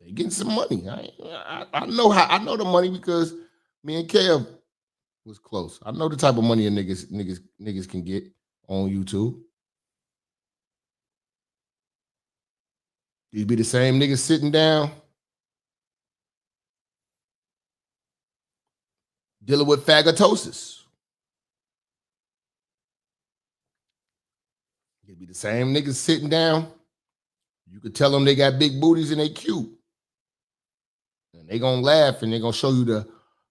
F: They getting some money. I know the money because me and Kev was close. I know the type of money a niggas can get on YouTube. These be the same niggas sitting down dealing with phagotosis. It'd be the same niggas sitting down You could tell them they got big booties and they cute. And they gonna laugh and they gonna show you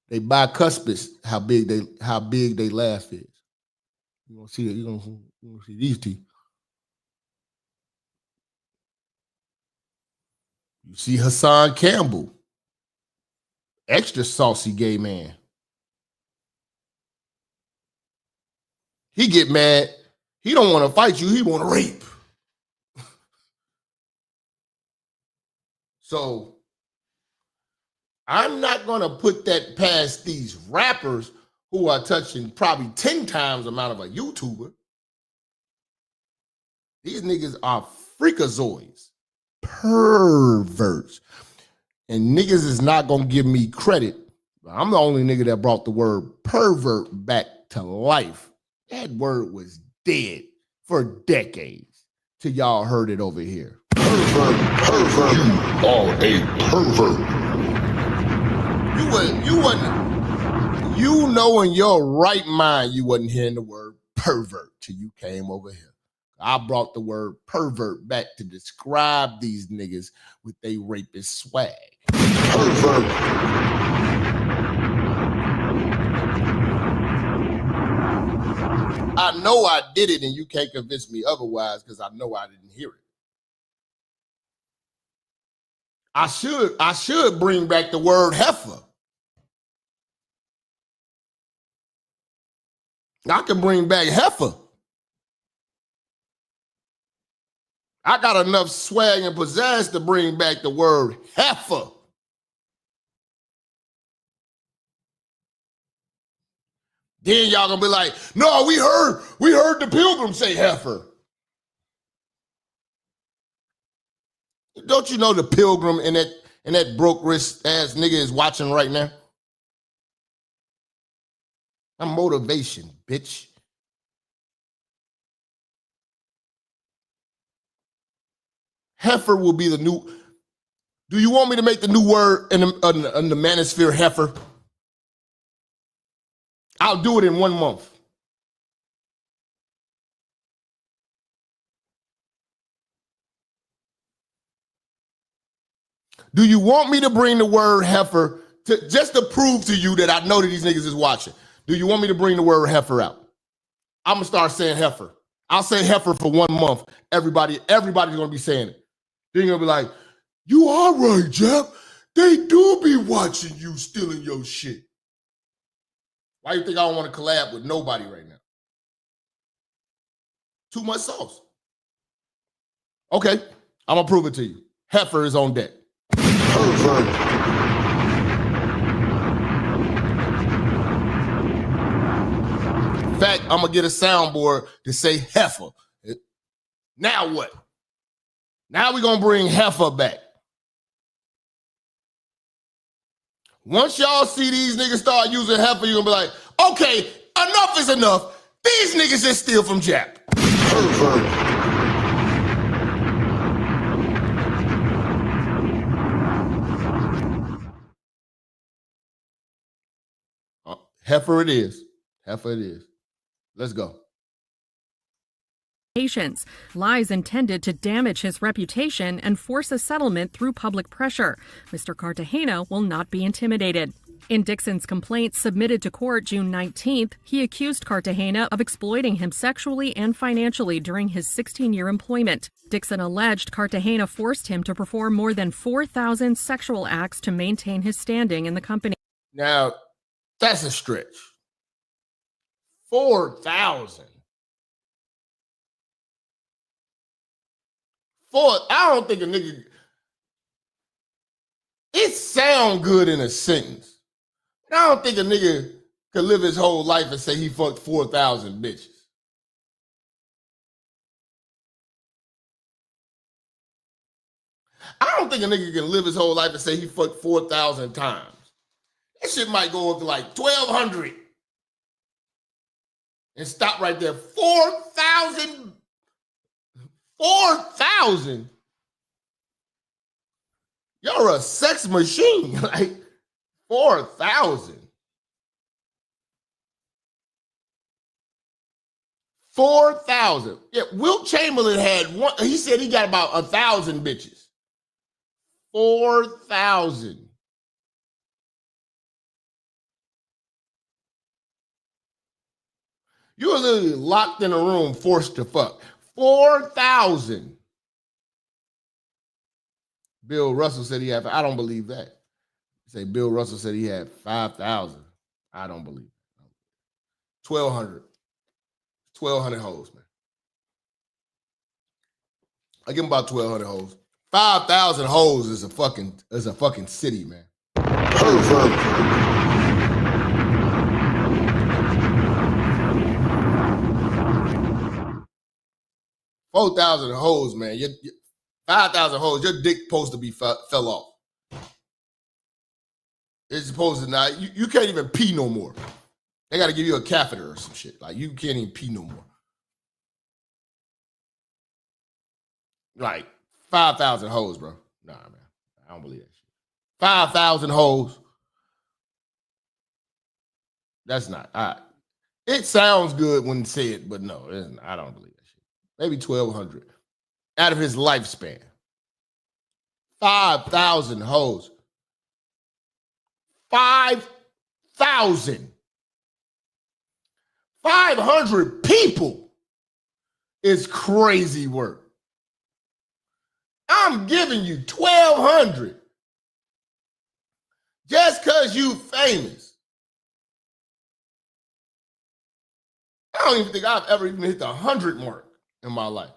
F: they bicuspids how big they laugh is. You gonna see it, you're gonna see these teeth. You see Hassan Campbell, extra saucy gay man. He get mad. He don't want to fight you. He want to rape. So I'm not going to put that past these rappers who are touching probably 10 times the amount of a YouTuber. These niggas are freakazoids, perverts. And niggas is not going to give me credit. I'm the only nigga that brought the word pervert back to life. That word was dead for decades till y'all heard it over here. Pervert. You are a pervert. You know in your right mind you wasn't hearing the word pervert till you came over here. I brought the word pervert back to describe these niggas with they rapist swag. Pervert. I know I did it and you can't convince me otherwise because I know I didn't hear it. I should bring back the word heifer. I can bring back heifer. I got enough swag and pizzazz to bring back the word heifer. Then y'all gonna be like, no, we heard the pilgrim say heifer. Don't you know the pilgrim and that broke wrist ass nigga is watching right now? I'm motivation, bitch. Heifer will be the new. Do you want me to make the new word in the manosphere, heifer? I'll do it in 1 month. Do you want me to bring the word heifer just to prove to you that I know that these niggas is watching? Do you want me to bring the word heifer out? I'm gonna start saying heifer. I'll say heifer for 1 month. Everybody's gonna be saying it. Then you're gonna be like, you are right, Jap. They do be watching you stealing your shit. Why you think I don't want to collab with nobody right now? Too much sauce. Okay, I'm gonna prove it to you. Heifer is on deck. Pervert. In fact, I'm gonna get a soundboard to say heifer. Now what? Now we're gonna bring heifer back. Once y'all see these niggas start using heifer, you're gonna be like, okay, enough is enough. These niggas just steal from Jap. Pervert. Heifer it is. Heifer it is. Let's go.
H: Lies intended to damage his reputation and force a settlement through public pressure. Mr. Cartagena will not be intimidated. In Dixon's complaint submitted to court June 19th, he accused Cartagena of exploiting him sexually and financially during his 16-year employment. Dixon alleged Cartagena forced him to perform more than 4,000 sexual acts to maintain his standing in the company.
F: Now, that's a stretch. 4,000. I don't think a nigga, it sound good in a sentence. But I don't think a nigga could live his whole life and say he fucked 4,000 bitches. I don't think a nigga can live his whole life and say he fucked 4,000 times. That shit might go up to like 1,200 and stop right there. 4,000. 4,000. You're a sex machine. Like 4,000. 4,000. Yeah, Wilt Chamberlain had one. He said he got about 1,000 bitches. 4,000. You were literally locked in a room, forced to fuck. 4,000. Bill Russell said he had. I don't believe that. Say Bill Russell said he had 5,000. I don't believe it. 1,200. 1,200 hoes, man. I give him about 1,200 hoes. 5,000 hoes is a fucking city, man. Perfect. 4,000 hoes, man. 5,000 hoes. Your dick supposed to be fell off. It's supposed to not. You can't even pee no more. They got to give you a catheter or some shit. Like, you can't even pee no more. Like, 5,000 hoes, bro. Nah, man. I don't believe that shit. 5,000 hoes. That's not. It sounds good when said, but no, I don't believe that shit. Maybe 1,200 out of his lifespan. 5,000 hoes. 5,000. 500 people is crazy work. I'm giving you 1,200 just because you famous. I don't even think I've ever even hit the 100 mark in my life.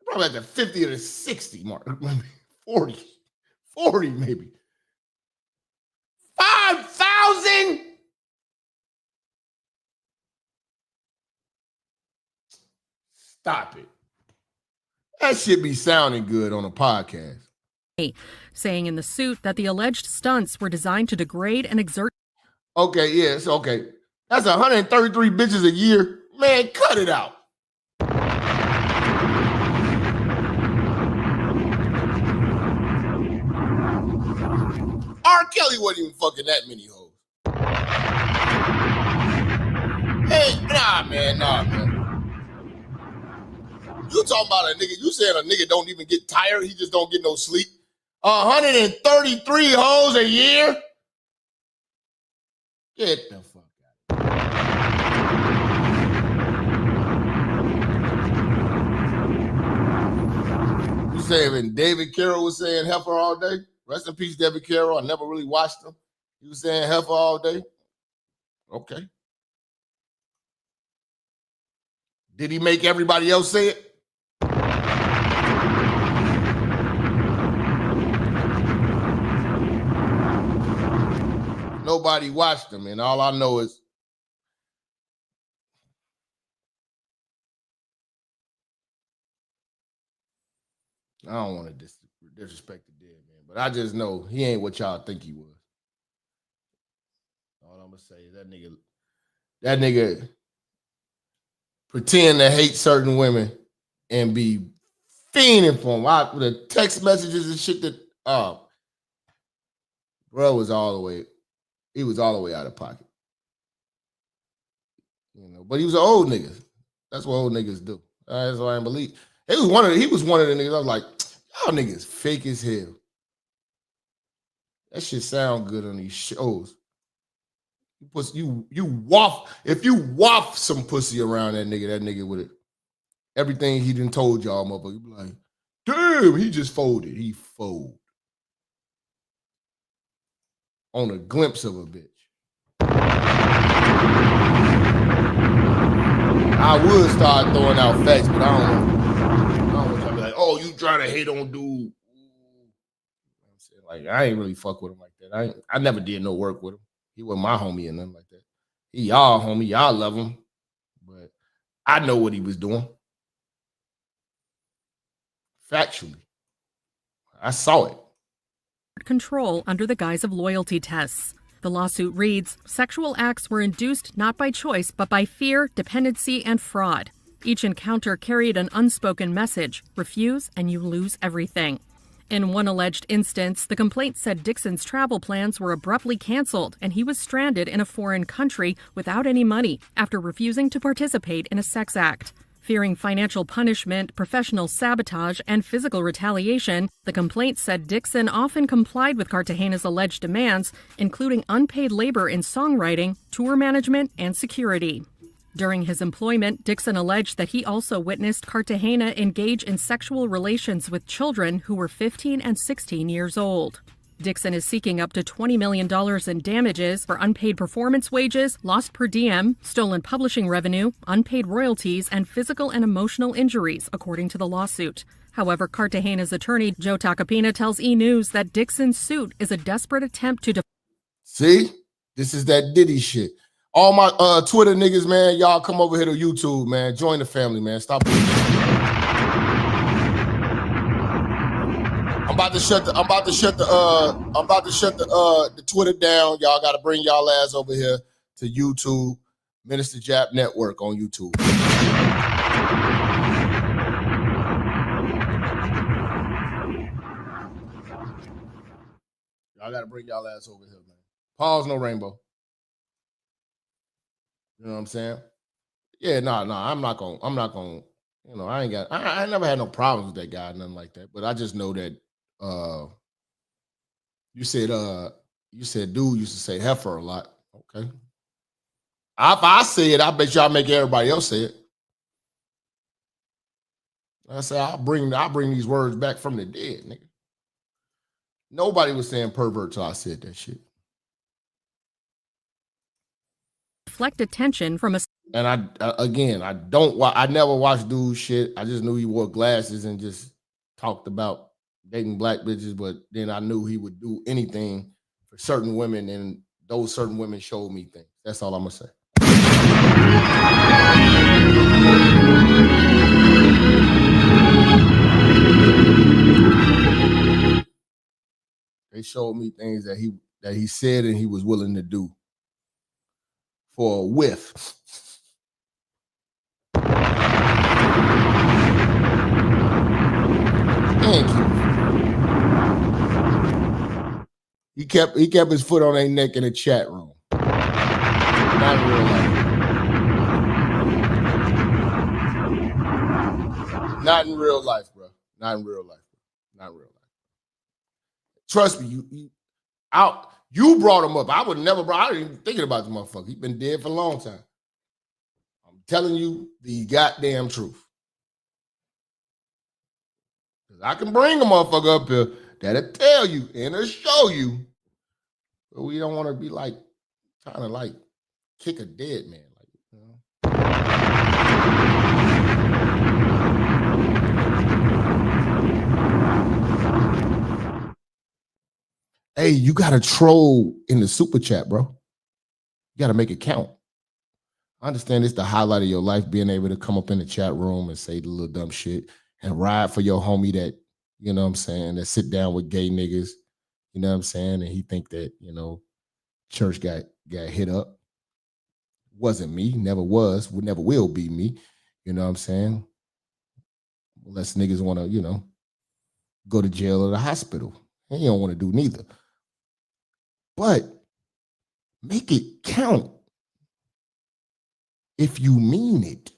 F: Probably at the 50 or the 60 mark. 40 maybe. 5,000? Stop it. That shit be sounding good on a podcast.
H: Saying in the suit that the alleged stunts were designed to degrade and exert.
F: Okay, yes, okay. That's 133 bitches a year. Man, cut it out. R. Kelly wasn't even fucking that many hoes. Hey, nah, man. You talking about a nigga, you saying a nigga don't even get tired, he just don't get no sleep. 133 hoes a year? Get the fuck out. You saying when David Carroll was saying heifer all day? Rest in peace, David Carroll. I never really watched him. He was saying heifer all day. Okay. Did he make everybody else say it? Nobody watched him, and all I know is I don't want to disrespect the dead man, but I just know he ain't what y'all think he was. All I'm gonna say is that nigga pretend to hate certain women and be fiending for him. The text messages and shit that bro was all the way. He was all the way out of pocket. You know, but he was an old nigga. That's what old niggas do. That's why I believe. He was one of the niggas. I was like, y'all niggas fake as hell. That shit sound good on these shows. You waft. If you waft some pussy around that nigga with it, everything he done told y'all, motherfucker, you be like, damn, he just folded. He folded. On a glimpse of a bitch. I would start throwing out facts, but I don't want y'all to be like, oh, you trying to hate on dude. Like, I ain't really fuck with him like that. I never did no work with him. He wasn't my homie or nothing like that. He y'all homie, y'all love him. But I know what he was doing. Factually. I saw it.
H: Control under the guise of loyalty tests. The lawsuit reads, sexual acts were induced not by choice, but by fear, dependency, and fraud. Each encounter carried an unspoken message: refuse and you lose everything. In one alleged instance, the complaint said Dixon's travel plans were abruptly canceled and he was stranded in a foreign country without any money after refusing to participate in a sex act. Fearing financial punishment, professional sabotage, and physical retaliation, the complaint said Dixon often complied with Cartagena's alleged demands, including unpaid labor in songwriting, tour management, and security. During his employment, Dixon alleged that he also witnessed Cartagena engage in sexual relations with children who were 15 and 16 years old. Dixon is seeking up to $20 million in damages for unpaid performance wages, lost per diem, stolen publishing revenue, unpaid royalties, and physical and emotional injuries, according to the lawsuit. However, Cartagena's attorney, Joe Tacopina, tells E! News that Dixon's suit is a desperate attempt to...
F: See? This is that Diddy shit. All my Twitter niggas, man, y'all come over here to YouTube, man. Join the family, man. Stop. I'm about to shut the Twitter down. Y'all got to bring y'all ass over here to YouTube, Minister Jap Network on YouTube. Y'all got to bring y'all ass over here, man. Pause, no rainbow. You know what I'm saying? Yeah, no, I'm not gonna, you know, I never had no problems with that guy, nothing like that. But I just know that you said dude used to say heifer a lot. Okay. If I say it, I bet y'all make everybody else say it. I say I'll bring these words back from the dead, nigga. Nobody was saying pervert till I said that shit.
H: Deflect attention from a...
F: And I never watched dude's shit. I just knew he wore glasses and just talked about dating black bitches, but then I knew he would do anything for certain women, and those certain women showed me things. That's all I'm gonna say. They showed me things that he said and he was willing to do for a whiff. Thank you. He kept his foot on their neck in the chat room. Not in real life. Not in real life, bro. Not in real life. Not in real life. Trust me, you brought him up. I would never brought. I didn't even thinking about the motherfucker. He's been dead for a long time. I'm telling you the goddamn truth. I can bring a motherfucker up here that'll tell you and it'll show you. But we don't want to be like trying to like kick a dead man. Like, you know? Hey, you got to troll in the super chat, bro. You got to make it count. I understand it's the highlight of your life, being able to come up in the chat room and say the little dumb shit and ride for your homie that, you know what I'm saying, that sit down with gay niggas, you know what I'm saying, and he think that, you know, church got hit up. Wasn't me, never was, never will be me, you know what I'm saying? Unless niggas want to, you know, go to jail or the hospital. And you don't want to do neither. But make it count if you mean it.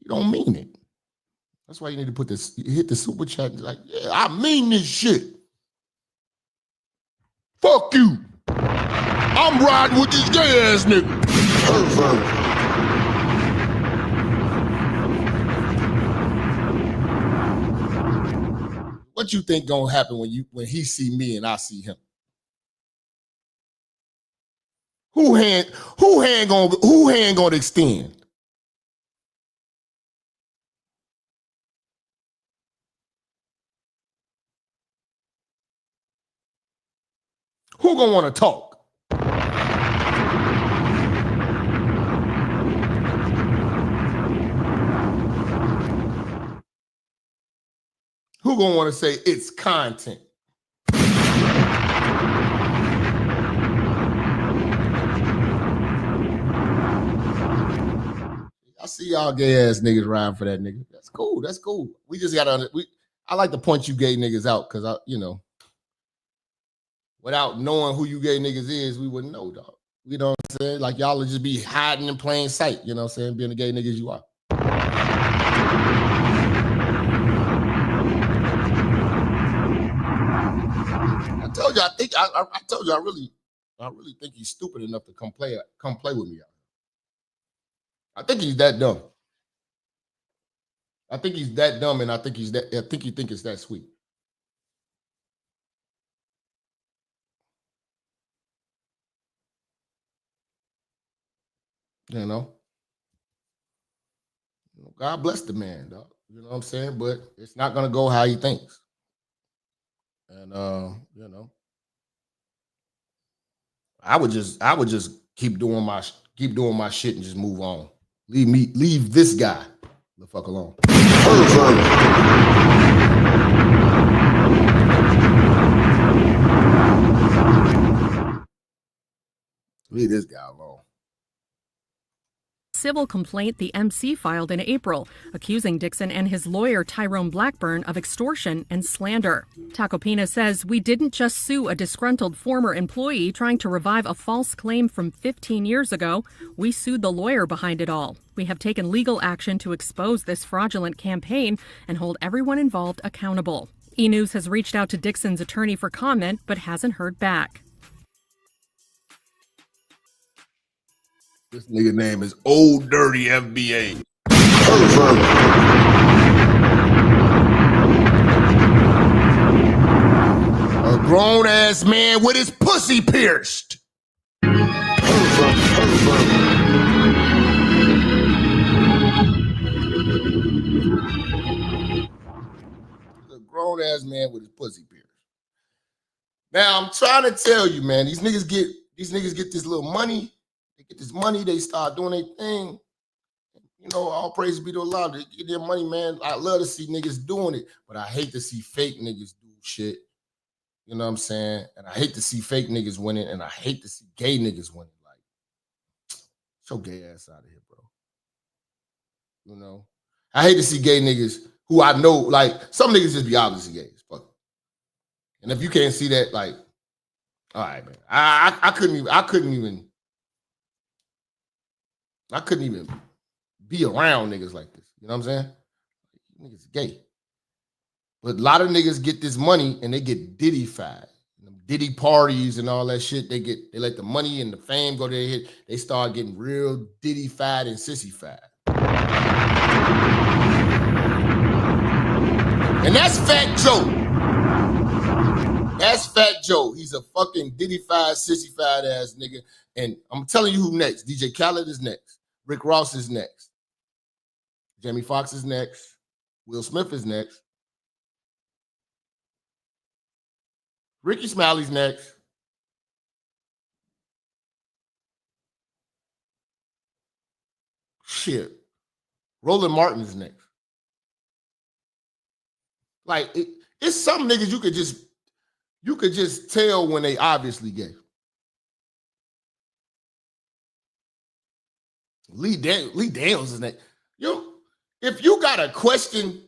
F: You don't mean it. That's why you need to put this, hit the super chat and like, yeah, I mean this shit. Fuck you. I'm riding with this gay ass nigga. Pervert. What you think gonna happen when he see me and I see him? Who hand gonna extend? Who gonna want to talk? Who gonna want to say it's content? I see y'all gay ass niggas riding for that nigga. That's cool. That's cool. We just gotta. I like to point you gay niggas out because without knowing who you gay niggas is, we wouldn't know, dog. You know what I'm saying? Like y'all would just be hiding in plain sight, you know what I'm saying? Being the gay niggas you are. I told you, I told you I really think he's stupid enough to come play with me. I think he's that dumb. I think he's that dumb, and I think he think it's that sweet. You know? God bless the man, dog. You know what I'm saying? But it's not gonna go how he thinks. And I would just keep doing my shit and just move on. Leave this guy the fuck alone. Leave this guy alone.
H: Civil complaint the MC filed in April, accusing Dixon and his lawyer Tyrone Blackburn of extortion and slander. Tacopina says, "We didn't just sue a disgruntled former employee trying to revive a false claim from 15 years ago. We sued the lawyer behind it all. We have taken legal action to expose this fraudulent campaign and hold everyone involved accountable." E! News has reached out to Dixon's attorney for comment, but hasn't heard back.
F: This nigga name is Old Dirty FBA. A grown ass man with his pussy pierced. A grown ass man with his pussy pierced. Now I'm trying to tell you, man, these niggas get this little money. They get this money, they start doing their thing. You know, all praise be to Allah. They get their money, man. I love to see niggas doing it, but I hate to see fake niggas do shit. You know what I'm saying? And I hate to see fake niggas winning, and I hate to see gay niggas winning. Like, get your gay ass out of here, bro. You know? I hate to see gay niggas who I know, like, some niggas just be obviously gay as fuck. And if you can't see that, like, all right, man. I couldn't even be around niggas like this. You know what I'm saying? Niggas gay. But a lot of niggas get this money and they get Diddy-fied. Diddy parties and all that shit, they let the money and the fame go to their head. They start getting real Diddy-fied and sissy-fied. And that's Fat Joe. That's Fat Joe. He's a fucking Diddy-fied, sissy-fied ass nigga. And I'm telling you who next. DJ Khaled is next. Rick Ross is next. Jamie Foxx is next. Will Smith is next. Ricky Smiley's next. Shit. Roland Martin's next. Like, it's some niggas you could just tell when they obviously gay. Lee Daniels is next. If you got a question,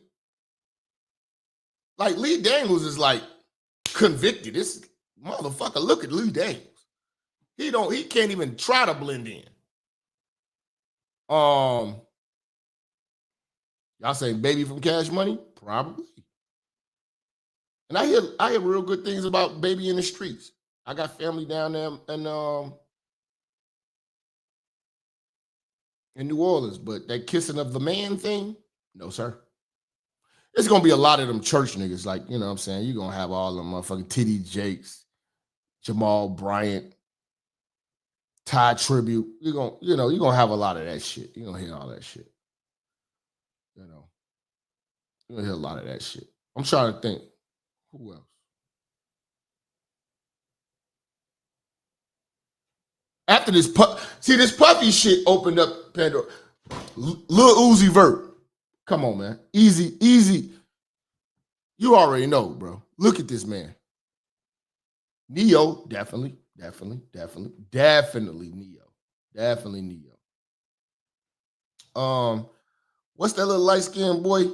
F: like Lee Daniels is like convicted. This motherfucker, look at Lee Daniels. He can't even try to blend in. Y'all say Baby from Cash Money? Probably. And I hear real good things about Baby in the streets. I got family down there in New Orleans, but that kissing of the man thing, no, sir. It's going to be a lot of them church niggas, like, you know what I'm saying? You're going to have all them motherfucking T.D. Jakes, Jamal Bryant, Ty Tribute. You're going to have a lot of that shit. You're going to hear all that shit. You know, you're going to hear a lot of that shit. I'm trying to think. Who else? After this, this Puffy shit opened up Pandora. Lil Uzi Vert. Come on, man. Easy. You already know, bro. Look at this man. Neo, definitely Neo. Definitely Neo. What's that little light-skinned boy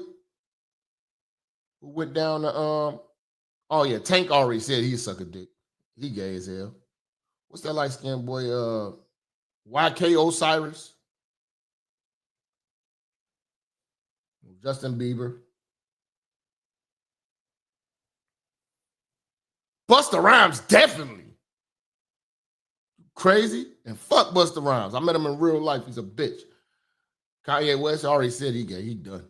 F: who went down to oh yeah, Tank already said he suck a dick. He gay as hell. What's that light-skinned boy? YK Osiris. Justin Bieber. Busta Rhymes, definitely. Crazy? And fuck Busta Rhymes. I met him in real life. He's a bitch. Kanye West already said he gay. He done.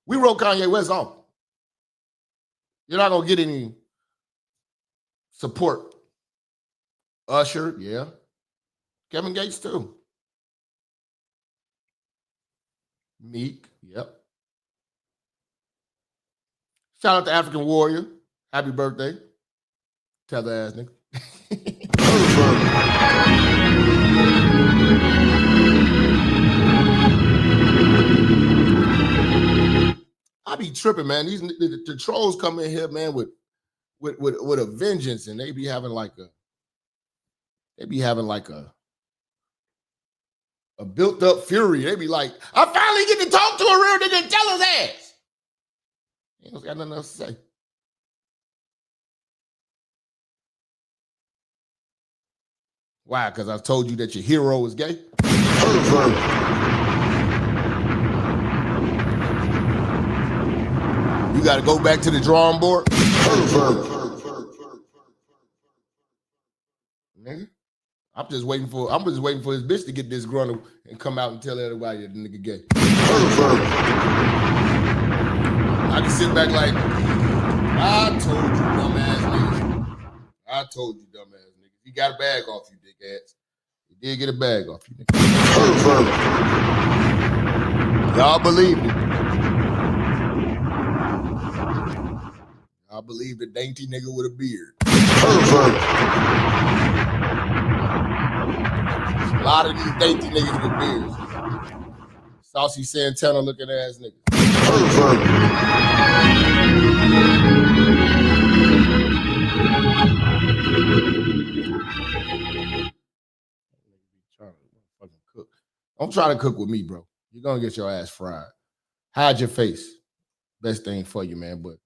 F: We wrote Kanye West off. You're not going to get any support. Usher, yeah. Kevin Gates, too. Meek, yep. Shout out to African Warrior. Happy birthday. Tether ass nigga. I be tripping, man. The trolls come in here, man, with a vengeance, and they be having like a built up fury. They be like, I finally get to talk to a real nigga and tell his ass. He ain't got nothing else to say. Why? Because I told you that your hero is gay? You got to go back to the drawing board? Nigga, I'm just waiting for his bitch to get disgruntled and come out and tell everybody that the nigga gay. I can sit back like, I told you, dumbass niggas. I told you, dumbass niggas. He got a bag off you, dick ass. He did get a bag off you, nigga. Y'all believed it. Y'all believed the dainty nigga with a beard. A lot of these dainty niggas with beards. Saucy Santana looking ass niggas. Don't try to cook with me, bro. You're gonna get your ass fried. Hide your face. Best thing for you, man. But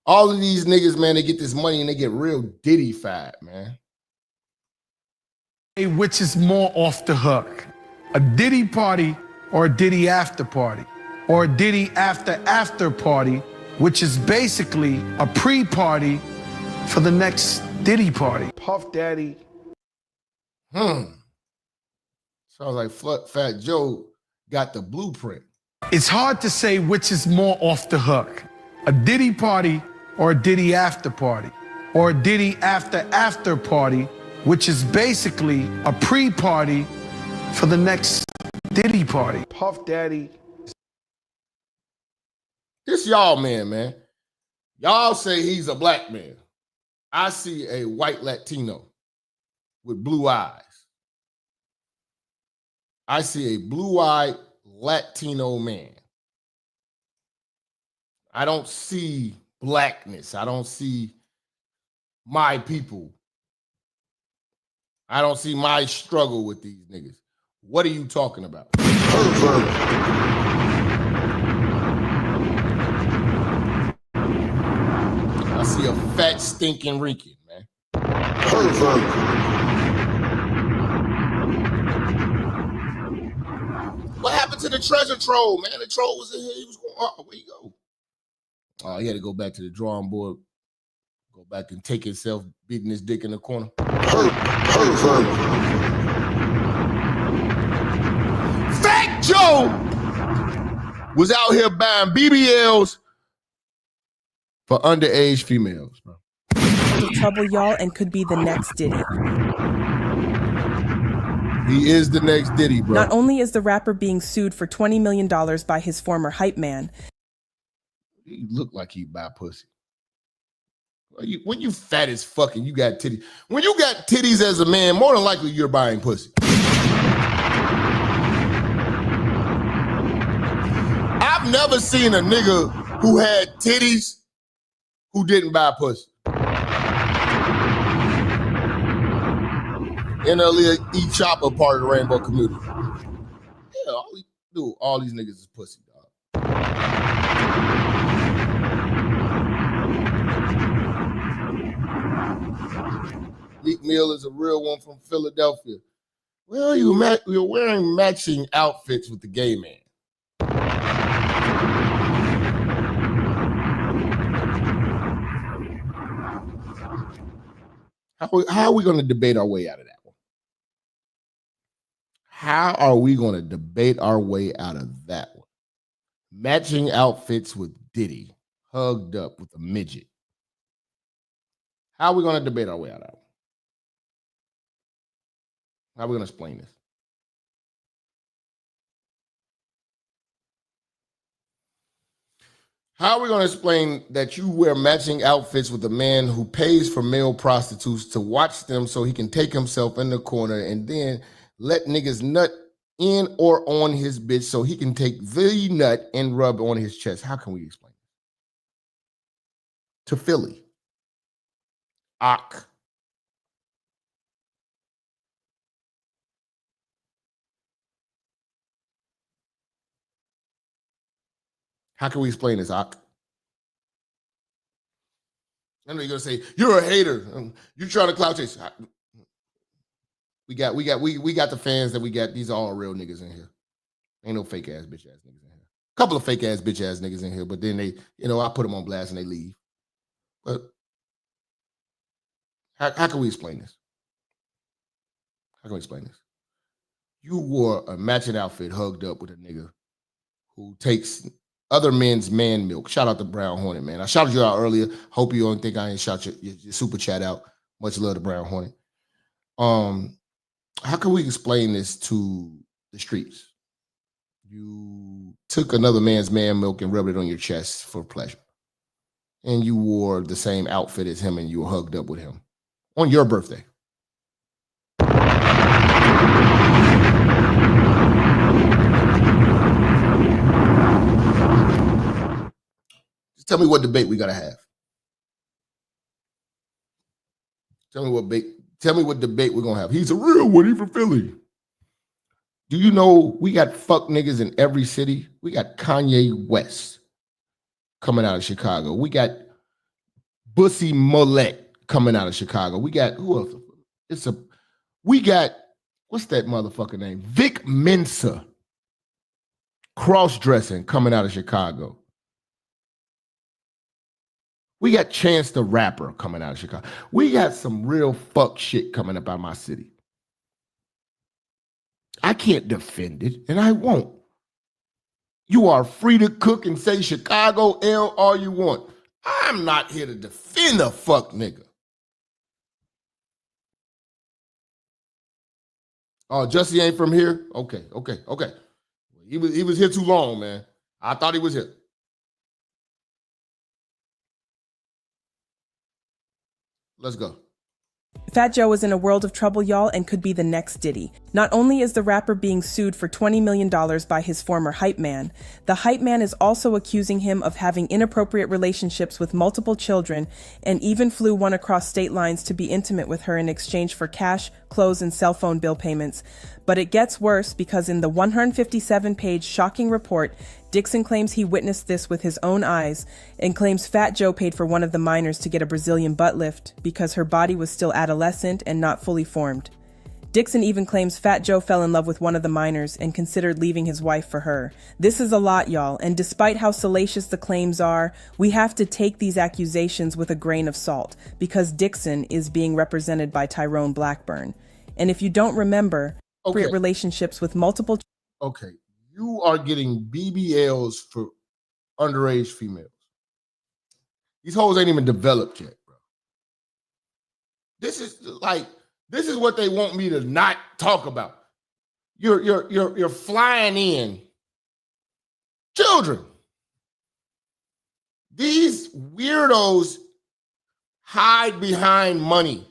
F: all of these niggas, man, they get this money and they get real Diddy-fied, man.
M: Which is more off the hook? A Diddy party or a Diddy after party? Or a Diddy after party, which is basically a pre-party for the next Diddy party.
C: Puff Daddy.
F: Sounds like Fat Joe got the blueprint.
M: It's hard to say which is more off the hook. A Diddy party or a Diddy after party? Or a Diddy after party, which is basically a pre-party for the next Diddy party.
C: Puff Daddy.
F: This y'all man. Y'all say he's a black man. I see a white Latino with blue eyes. I see a blue-eyed Latino man. I don't see blackness. I don't see my people. I don't see my struggle with these niggas. What are you talking about? I see a fat, stinking Rican, man. What happened to the treasure troll, man? The troll was in here. He was going, oh, where you go? Oh, he had to go back to the drawing board. Go back and take himself, beating his dick in the corner. Fat Joe was out here buying BBLs for underage females, bro.
N: Trouble y'all and could be the next Diddy.
F: He is the next Diddy, bro.
N: Not only is the rapper being sued for $20 million by his former hype man.
F: He look like he buy pussy. When you fat as fuck and you got titties. When you got titties as a man, more than likely you're buying pussy. I've never seen a nigga who had titties who didn't buy pussy. NLE Chopper part of the rainbow community. Yeah, all these niggas is pussy, dog. Meal is a real one from Philadelphia. Well, you're wearing matching outfits with the gay man. How are we going to debate our way out of that one? How are we going to debate our way out of that one? Matching outfits with Diddy, hugged up with a midget. How are we going to debate our way out of that one? How are we going to explain this? How are we going to explain that you wear matching outfits with a man who pays for male prostitutes to watch them so he can take himself in the corner and then let niggas nut in or on his bitch so he can take the nut and rub on his chest? How can we explain it? To Philly. Ak. How can we explain this, Ak? I know you're gonna say you're a hater. You trying to clout chase. We got the fans that we got. These are all real niggas in here. Ain't no fake ass bitch ass niggas in here. A couple of fake ass bitch ass niggas in here, but then they, I put them on blast and they leave. But how can we explain this? How can we explain this? You wore a matching outfit, hugged up with a nigga who takes other men's man milk. Shout out to Brown Hornet, man. I shouted you out earlier. Hope you don't think I ain't shout your super chat out. Much love to Brown Hornet. How can we explain this to the streets? You took another man's man milk and rubbed it on your chest for pleasure. And you wore the same outfit as him and you were hugged up with him on your birthday. Just tell me what debate we gotta have. Tell me what debate we're gonna have. He's a real one, he from Philly. Do you know we got fuck niggas in every city? We got Kanye West coming out of Chicago. We got Bussy Mollett coming out of Chicago. We got who else? We got what's that motherfucker name? Vic Mensa cross-dressing coming out of Chicago. We got Chance the Rapper coming out of Chicago. We got some real fuck shit coming up out of my city. I can't defend it, and I won't. You are free to cook and say Chicago L all you want. I'm not here to defend a fuck nigga. Oh, Jussie ain't from here? Okay. He was here too long, man. I thought he was here. Let's go.
N: Fat Joe is in a world of trouble, y'all, and could be the next Diddy. Not only is the rapper being sued for $20 million by his former hype man, the hype man is also accusing him of having inappropriate relationships with multiple children and even flew one across state lines to be intimate with her in exchange for cash, clothes, and cell phone bill payments. But it gets worse because in the 157-page shocking report, Dixon claims he witnessed this with his own eyes and claims Fat Joe paid for one of the minors to get a Brazilian butt lift because her body was still adolescent and not fully formed. Dixon even claims Fat Joe fell in love with one of the minors and considered leaving his wife for her. This is a lot, y'all, and despite how salacious the claims are, we have to take these accusations with a grain of salt because Dixon is being represented by Tyrone Blackburn. And if you don't remember, appropriate relationships with multiple...
F: Okay. You are getting BBLs for underage females. These hoes ain't even developed yet, bro. This is what they want me to not talk about. You're flying in children. These weirdos hide behind money.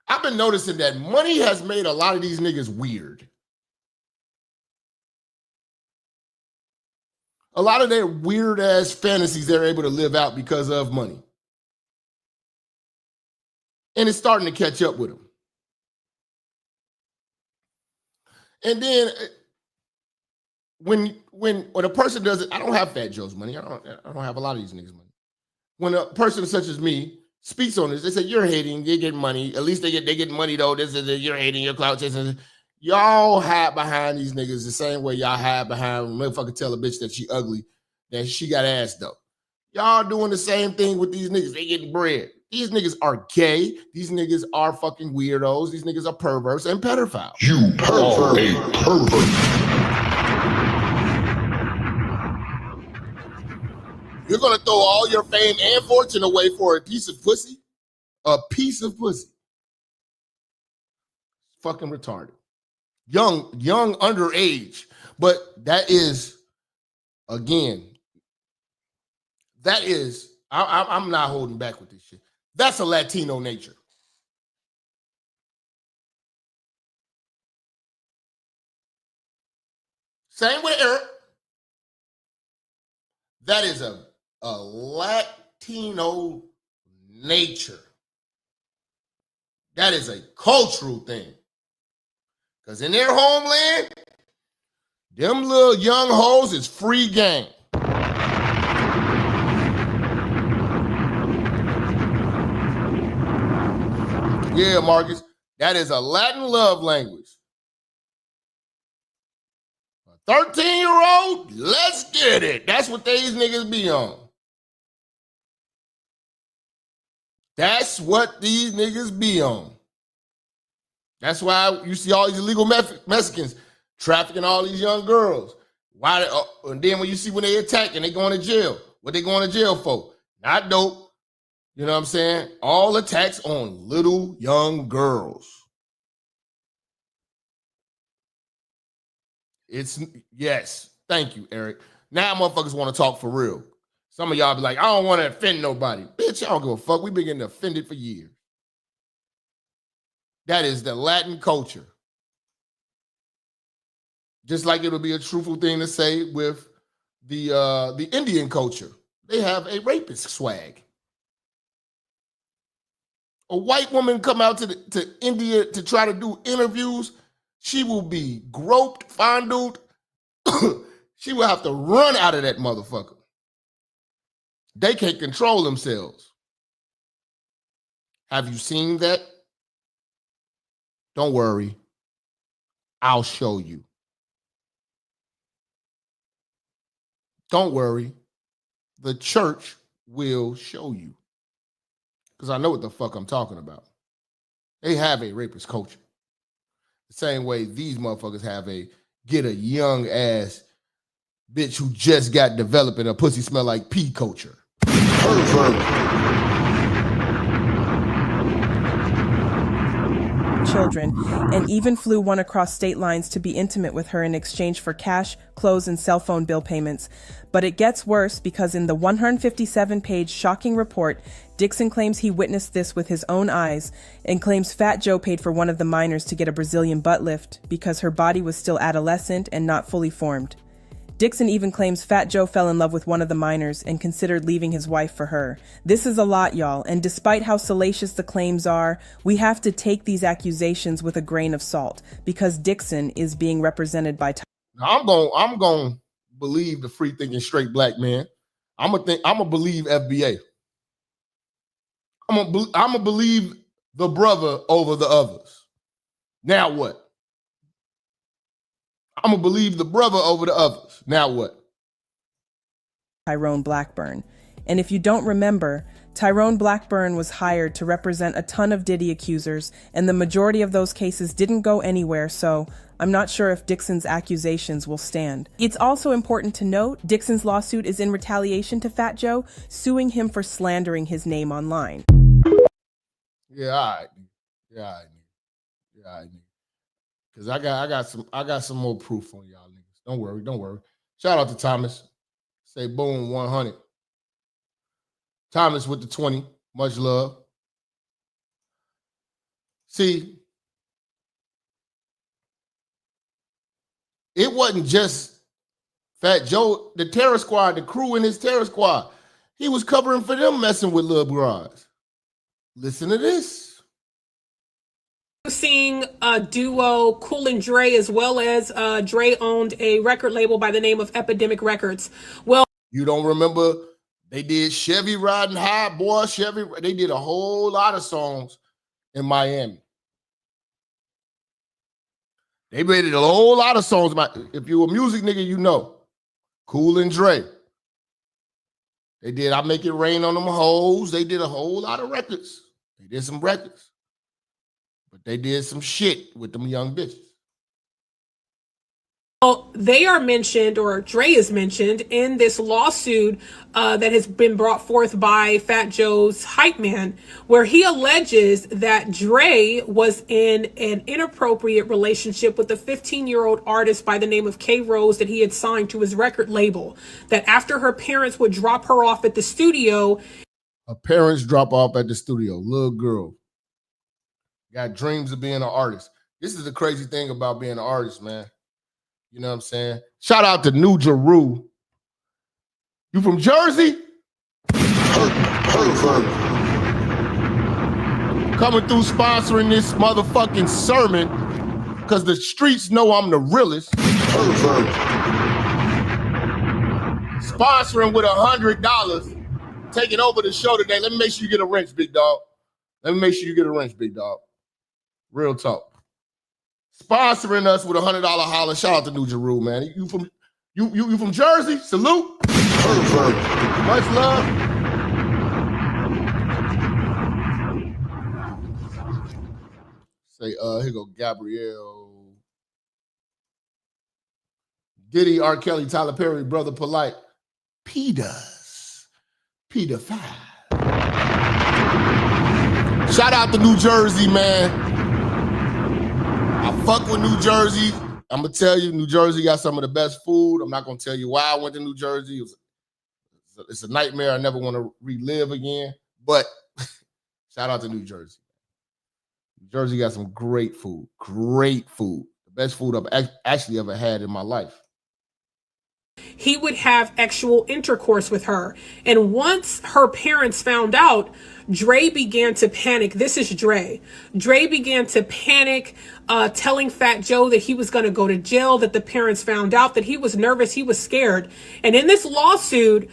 F: I've been noticing that money has made a lot of these niggas weird. A lot of their weird ass fantasies they're able to live out because of money. And it's starting to catch up with them. And then when a person does it, I don't have Fat Joe's money. I don't have a lot of these niggas' money. When a person such as me speaks on this. They say you're hating, they get money. At least they get money though. This is you're hating, your clout chasing. Y'all hide behind these niggas the same way y'all hide behind when motherfucker tell a bitch that she ugly, that she got ass though. Y'all doing the same thing with these niggas. They getting bread. These niggas are gay. These niggas are fucking weirdos. These niggas are perverts and pedophiles.
A: You pervert. A pervert.
F: You're gonna throw all your fame and fortune away for a piece of pussy? A piece of pussy. Fucking retarded. Young, underage. But that is, again, that is, I'm not holding back with this shit. That's a Latino nature. Same with Eric. That is a Latino nature. That is a cultural thing. Because in their homeland, them little young hoes is free game. Yeah, Marcus, that is a Latin love language. A 13-year-old, let's get it. That's what these niggas be on. That's what these niggas be on. That's why you see all these illegal Mexicans trafficking all these young girls. Why? And then when you see when they attack and they going to jail, what they going to jail for? Not dope. You know what I'm saying? All attacks on little young girls. Yes. Thank you, Eric. Now motherfuckers want to talk for real. Some of y'all be like, I don't want to offend nobody. Bitch, I don't give a fuck. We've been getting offended for years. That is the Latin culture. Just like it would be a truthful thing to say with the Indian culture. They have a rapist swag. A white woman come out to India to try to do interviews, she will be groped, fondled. She will have to run out of that motherfucker. They can't control themselves. Have you seen that? Don't worry. I'll show you. Don't worry. The church will show you. Because I know what the fuck I'm talking about. They have a rapist culture. The same way these motherfuckers have a get a young ass bitch who just got developing a pussy smell like pee culture.
N: Children, and even flew one across state lines to be intimate with her in exchange for cash, clothes, and cell phone bill payments. But it gets worse because in the 157-page shocking report, Dixon claims he witnessed this with his own eyes and claims Fat Joe paid for one of the minors to get a Brazilian butt lift because her body was still adolescent and not fully formed. Dixon even claims Fat Joe fell in love with one of the minors and considered leaving his wife for her. This is a lot, y'all, and despite how salacious the claims are, we have to take these accusations with a grain of salt because Dixon is being represented by...
F: I'm going to believe the free-thinking straight black man. I'm going to believe FBA. I'm going to believe the brother over the others. Now what? I'm going to believe the brother over the others. Now what?
N: Tyrone Blackburn. And if you don't remember, Tyrone Blackburn was hired to represent a ton of Diddy accusers, and the majority of those cases didn't go anywhere, so I'm not sure if Dixon's accusations will stand. It's also important to note Dixon's lawsuit is in retaliation to Fat Joe, suing him for slandering his name online.
F: Yeah, all right. Yeah, all right. Because I got some more proof on y'all niggas. Don't worry. Shout out to Thomas. Say boom, 100. Thomas with the 20. Much love. See, it wasn't just Fat Joe, the terror squad, the crew in his terror squad. He was covering for them messing with Lil Bras. Listen to this.
O: Seeing a duo Cool and Dre, as well as Dre owned a record label by the name of Epidemic Records. Well,
F: you don't remember They did Chevy Riding High, boy, Chevy. They did a whole lot of songs in Miami. They made it a whole lot of songs. If you're a music nigga, you know. Cool and Dre. They did I Make It Rain on Them Hoes. They did a whole lot of records. They did some records. But they did some shit with them young bitches.
O: Well, they are mentioned, or Dre is mentioned, in this lawsuit that has been brought forth by Fat Joe's hype man, where he alleges that Dre was in an inappropriate relationship with a 15-year-old artist by the name of K Rose that he had signed to his record label. That after her parents would drop her off at the studio.
F: Her parents drop off at the studio. Little girl. Got dreams of being an artist. This is the crazy thing about being an artist, man. You know what I'm saying? Shout out to New Jeru. You from Jersey? Coming through sponsoring this motherfucking sermon because the streets know I'm the realest. Sponsoring with $100. Taking over the show today. Let me make sure you get a wrench, big dog. Let me make sure you get a wrench, big dog. Real talk. Sponsoring us with $100 holler. Shout out to New Jeru, man. You from Jersey? Salute. Much love. Say, here go Gabrielle. Diddy, R. Kelly, Tyler Perry, Brother Polite. P-Does. P.2. Shout out to New Jersey, man. I fuck with New Jersey. I'm going to tell you, New Jersey got some of the best food. I'm not going to tell you why I went to New Jersey. It's a nightmare I never want to relive again. But shout out to New Jersey. New Jersey got some great food. Great food. The best food I've actually ever had in my life.
O: He would have actual intercourse with her. And once her parents found out, Dre began to panic. This is Dre. Dre began to panic, telling Fat Joe that he was going to go to jail, that the parents found out, that he was nervous, he was scared. And in this lawsuit,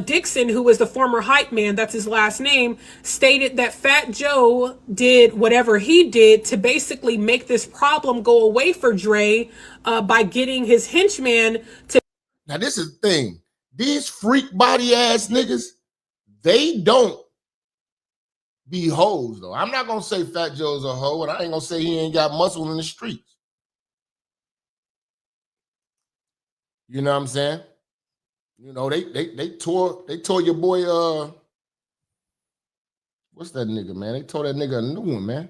O: Dixon, who was the former hype man, that's his last name, stated that Fat Joe did whatever he did to basically make this problem go away for Dre by getting his henchman to.
F: Now, this is the thing. These freak body ass niggas, they don't be hoes, though. I'm not going to say Fat Joe's a hoe, and I ain't going to say he ain't got muscle in the streets. You know what I'm saying? You know, they tore your boy, what's that nigga, man? They tore that nigga a new one, man.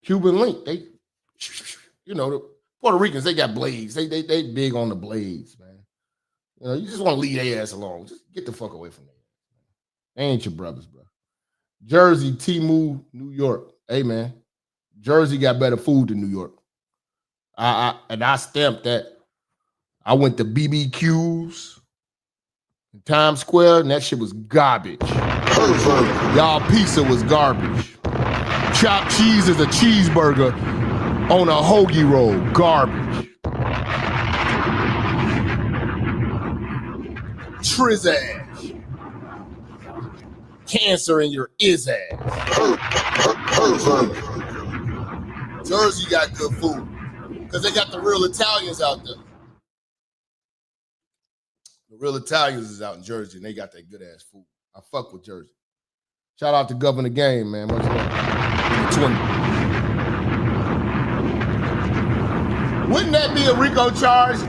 F: Cuban Link. They, you know, the Puerto Ricans, they got blades. They big on the blades, man. You know, you just want to leave their ass alone. Just get the fuck away from them. They ain't your brothers, bro. Jersey, Timu, New York. Hey, man. Jersey got better food than New York. I stamped that. I went to BBQs in Times Square, and that shit was garbage. Y'all pizza was garbage. Chopped cheese is a cheeseburger on a hoagie roll. Garbage. Trizash. Cancer in your is ass. Jersey got good food because they got the real Italians out there. The real Italians is out in Jersey, and they got that good ass food. I fuck with Jersey. Shout out to Governor Game, man. Much love. 20. Wouldn't that be a RICO charge?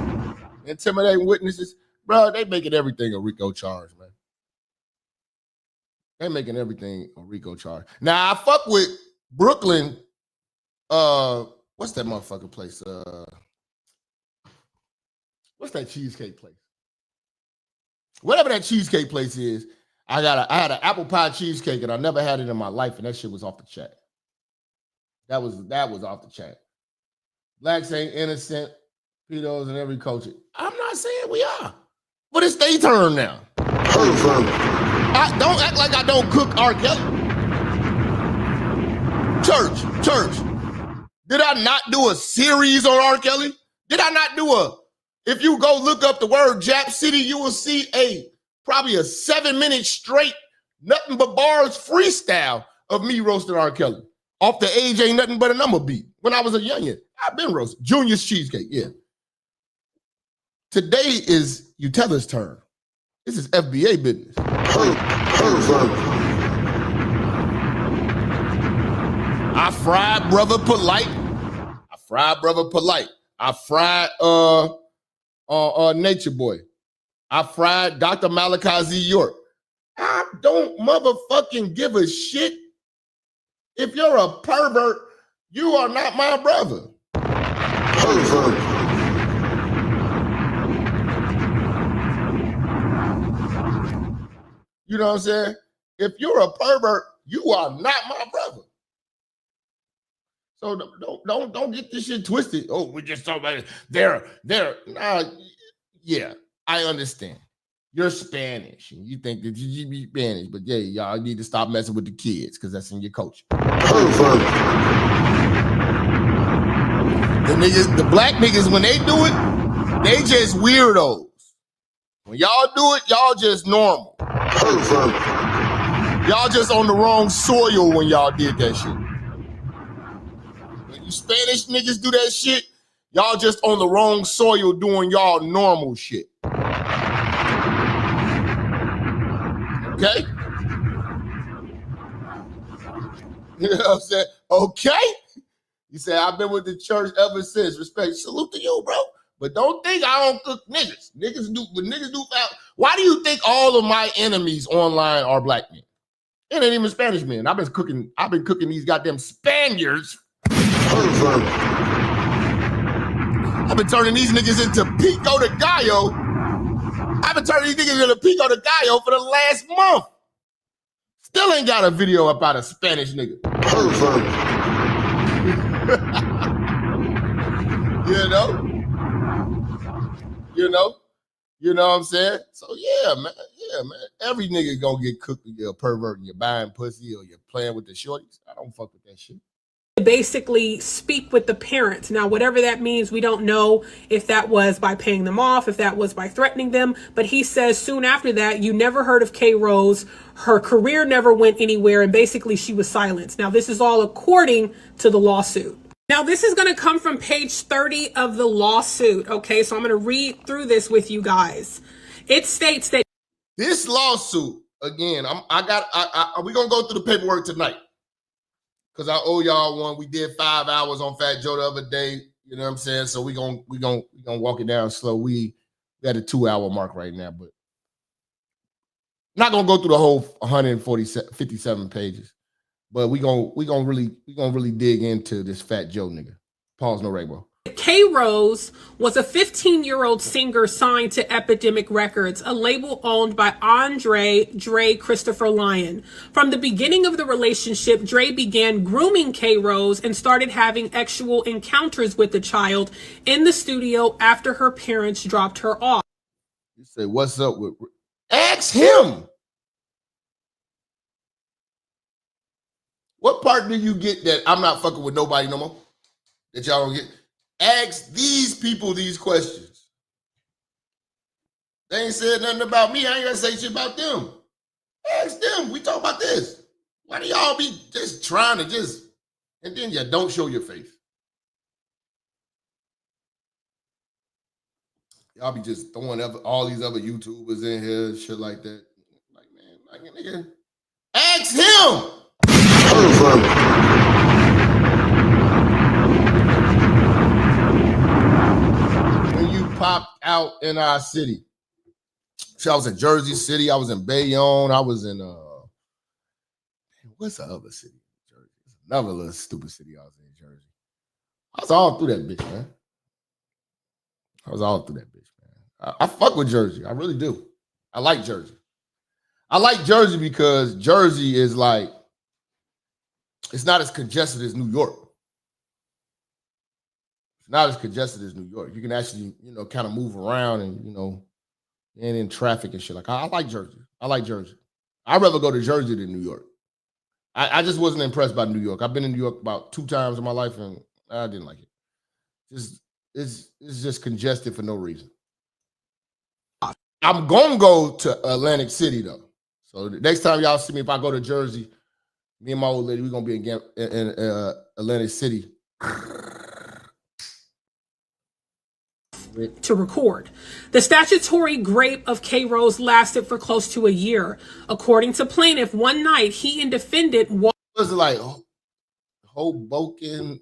F: Intimidating witnesses? Bro, they making everything a RICO charge, man. They making everything a RICO charge. Now, I fuck with Brooklyn. What's that motherfucking place? What's that cheesecake place? Whatever that cheesecake place is, I had an apple pie cheesecake, and I never had it in my life, and that shit was off the chat. That was off the chat. Blacks ain't innocent, pedos in every culture. I'm not saying we are, but it's their turn now. Don't act like I don't cook R. Kelly. Church. Did I not do a series on R. Kelly? Did I not do If you go look up the word Jap City, you will see probably a 7-minute straight, nothing but bars freestyle of me roasting R. Kelly. Off the age ain't nothing but a number beat. When I was a youngin', I've been roasting. Junior's Cheesecake, yeah. Today is Utella's turn. This is FBA business. I fried Brother Polite. I fried Nature Boy. I fried Dr. Malachi Z. York. I don't motherfucking give a shit. If you're a pervert, you are not my brother. Pervert. You know what I'm saying? If you're a pervert, you are not my brother. So don't get this shit twisted. Oh, we're just talking about it. They're nah, yeah, I understand. You're Spanish and you think that you be Spanish, but yeah, y'all need to stop messing with the kids because that's in your culture. Pervert. The black niggas, when they do it, they just weirdos. When y'all do it, y'all just normal. Pervert. Y'all just on the wrong soil when y'all did that shit. When you Spanish niggas do that shit, y'all just on the wrong soil doing y'all normal shit. Okay? You know what I'm saying? Okay? You say, I've been with the church ever since. Respect. Salute to you, bro. But don't think I don't cook niggas. Niggas do. Why do you think all of my enemies online are black men? It ain't even Spanish men. I've been cooking these goddamn Spaniards. I've been turning these niggas into pico de gallo. I've been turning these niggas into pico de gallo for the last month. Still ain't got a video about a Spanish nigga. You know what I'm saying? So yeah, man. Every nigga gonna get cooked if you're a pervert and you're buying pussy or you're playing with the shorties. I don't fuck with that shit.
O: Basically speak with the parents. Now, whatever that means, we don't know if that was by paying them off, if that was by threatening them. But he says soon after that, you never heard of K. Rose. Her career never went anywhere. And basically she was silenced. Now, this is all according to the lawsuit. Now, this is going to come from page 30 of the lawsuit. Okay, so I'm going to read through this with you guys. It states that
F: this lawsuit, again, we're going to go through the paperwork tonight. Because I owe y'all one. We did 5 hours on Fat Joe the other day. You know what I'm saying? So we gonna walk it down slow. We got a 2-hour mark right now, but not gonna go through the whole 57 pages. But we gonna really dig into this Fat Joe nigga. Pause, no rainbow.
O: K. Rose was a 15-year-old singer signed to Epidemic Records, a label owned by Andre Dre Christopher Lyon. From the beginning of the relationship, Dre began grooming K. Rose and started having sexual encounters with the child in the studio after her parents dropped her off.
F: You say, what's up with... Ask him! What part do you get that I'm not fucking with nobody no more? That y'all don't get? Ask these people these questions. They ain't said nothing about me. I ain't gonna say shit about them. Ask them. We talk about this. Why do y'all be just trying to and then you don't show your face? Y'all be just throwing all these other YouTubers in here, shit like that. Like, man, like a nigga. Ask him. When you popped out in our city. So I was in Jersey City. I was in Bayonne. I was in what's the other city? Jersey. Another little stupid city I was in Jersey. I was all through that bitch, man. I fuck with Jersey. I really do. I like Jersey. I like Jersey because Jersey is like, it's not as congested as New York. It's not as congested as New York. You can actually, kind of move around and, and in traffic and shit. Like, I like Jersey. I'd rather go to Jersey than New York. I just wasn't impressed by New York. I've been in New York about 2 times in my life and I didn't like it. It's just congested for no reason. I'm gonna go to Atlantic City though. So the next time y'all see me, if I go to Jersey, me and my old lady, we're gonna be in Atlantic City.
O: To record. The statutory grape of K. Rose lasted for close to a year. According to plaintiff, one night he and defendant
F: was it like Hoboken?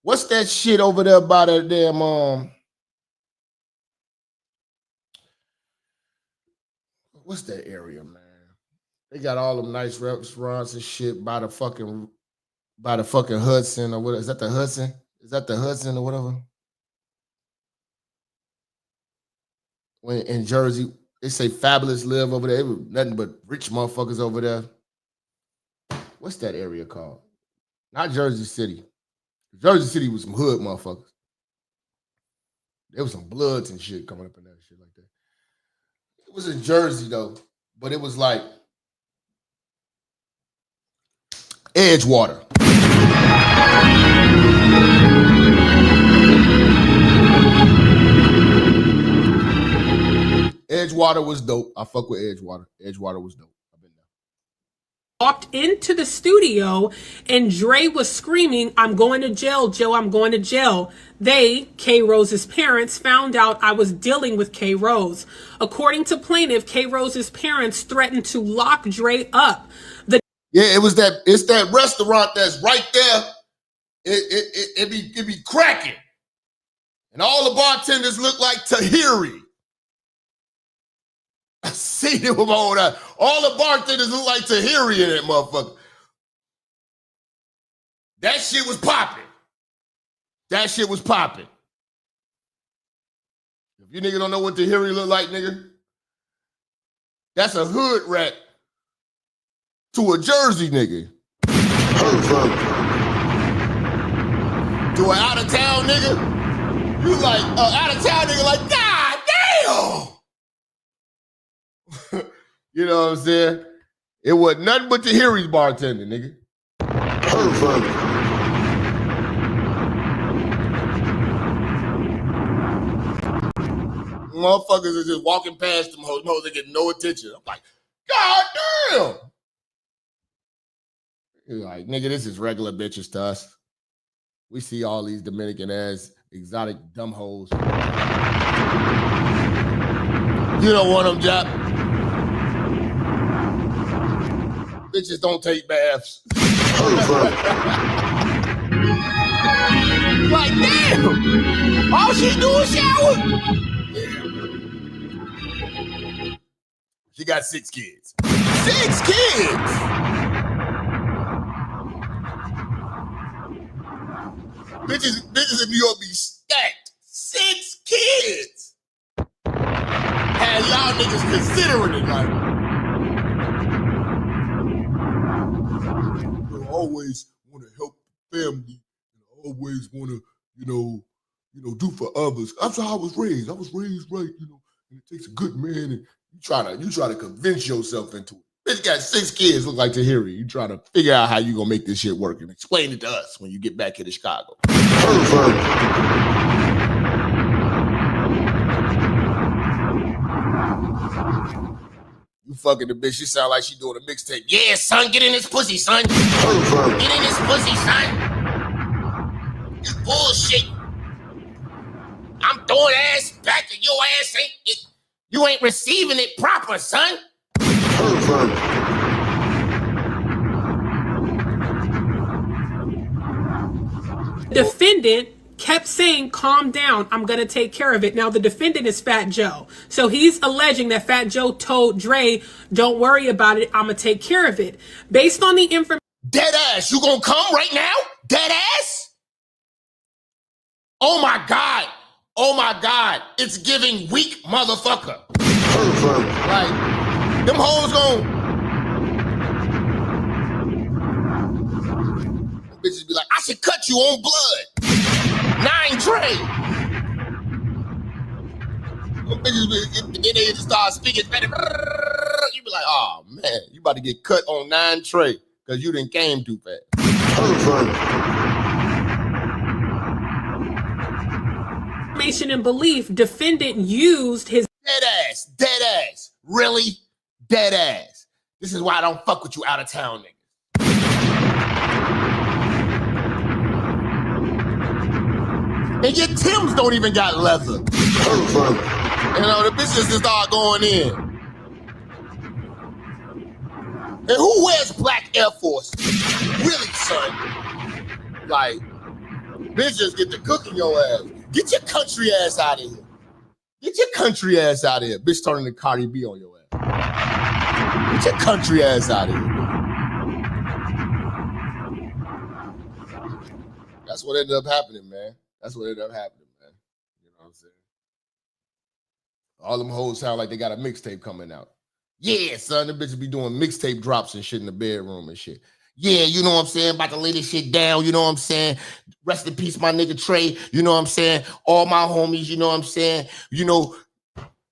F: What's that shit over there by that damn what's that area, man? They got all them nice restaurants and shit by the fucking Hudson or what? Is that the Hudson? Is that the Hudson or whatever? When in Jersey, they say Fabulous live over there. It was nothing but rich motherfuckers over there. What's that area called? Not Jersey City. Jersey City was some hood motherfuckers. There was some bloods and shit coming up in that shit like that. It was in Jersey though, but it was like Edgewater. Edgewater was dope. I fuck with Edgewater. Edgewater was dope. I've been there.
O: Walked into the studio and Dre was screaming, "I'm going to jail, Joe, I'm going to jail." They, K. Rose's parents, found out I was dealing with K. Rose. According to plaintiff, K. Rose's parents threatened to lock Dre up.
F: It's that restaurant that's right there. It be cracking. And all the bartenders look like Tahiri. I seen it with my own eyes. All the bartenders look like Tahiri in that motherfucker. That shit was popping. That shit was popping. If you nigga don't know what Tahiri look like, nigga, that's a hood rat to a Jersey nigga. To an out of town nigga, you like out of town nigga like, God damn. You know what I'm saying? It was nothing but Tahiri's bartender, nigga. Motherfuckers are just walking past them hoes. They get no attention. I'm like, God damn. You're like, nigga, this is regular bitches to us. We see all these Dominican ass exotic dumb hoes. You don't want them, Jap. Bitches don't take baths. Like, damn. All she do is shower. She got 6 kids. 6 kids. Bitches in New York be stacked. 6 kids. And y'all niggas considering it like. You always want to help the family. You always want to, do for others. That's how I was raised. I was raised right, and it takes a good man, and you try to convince yourself into it. Bitch got 6 kids, look like Tahiri. You try to figure out how you gonna make this shit work and explain it to us when you get back here to Chicago. You fucking the bitch, she sound like she doing a mixtape. Yeah, son, get in this pussy, son. Get in this pussy, son. You bullshit. I'm throwing ass back and your ass you ain't receiving it proper, son.
O: Defendant kept saying, "Calm down, I'm gonna take care of it." Now the defendant is Fat Joe. So he's alleging that Fat Joe told Dre, "Don't worry about it, I'm gonna take care of it." Based on the information.
F: Dead ass, you gonna come right now? Dead ass? Oh my God. Oh my God. It's giving weak motherfucker. Like, them hoes bitches be like, I should cut you on blood. 9 tray. Them bitches then they just start speaking better. You be like, oh man, you about to get cut on 9 tray because you done came too fast.
O: And belief, defendant used his
F: dead ass. Dead ass. Really? Dead ass. This is why I don't fuck with you out of town niggas. And your Timbs don't even got leather. You know, the bitches just start going in. And who wears black Air Force? Really, son? Like, bitches get to cooking your ass. Get your country ass out of here. Get your country ass out of here. Bitch turning to Cardi B on your ass. Get your country ass out of here. That's what ended up happening, man. That's what ended up happening, man. You know what I'm saying? All them hoes sound like they got a mixtape coming out. Yeah, son, the bitches be doing mixtape drops and shit in the bedroom and shit. Yeah, you know what I'm saying? About to lay this shit down, you know what I'm saying? Rest in peace, my nigga Trey, you know what I'm saying? All my homies, you know what I'm saying? You know,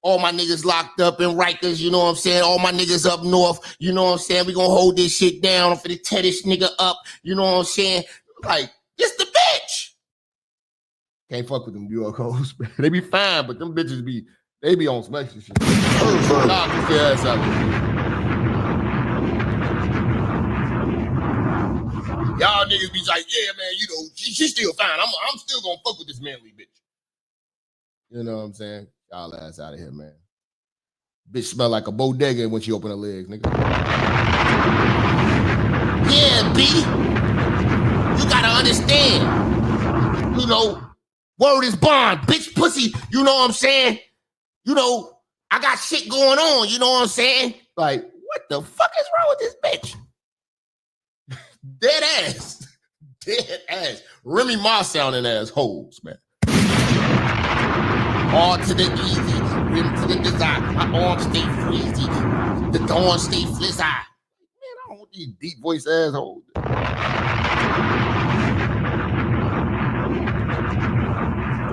F: all my niggas locked up in Rikers, you know what I'm saying? All my niggas up north, you know what I'm saying? We gonna hold this shit down for the tear this nigga up, you know what I'm saying? Like, it's the bitch. Can't fuck with them New York hoes, man. They be fine, but them bitches be, they be on some extra shit. Nah, get your ass out here. Y'all niggas be like, yeah, man, you know, she's still fine. I'm still gonna fuck with this manly bitch. You know what I'm saying? Y'all ass out of here, man. Bitch smell like a bodega when she open her legs, nigga. Yeah, B. You gotta understand. You know, word is bond, bitch, pussy. You know what I'm saying? You know, I got shit going on. You know what I'm saying? Like, what the fuck is wrong with this bitch? Dead ass. Dead ass. Remy Ma sounding ass hoes, man. All to the easy, rim to the design. My arms stay freezy. The dawn stay flizzy. Man, I don't want these deep voice assholes.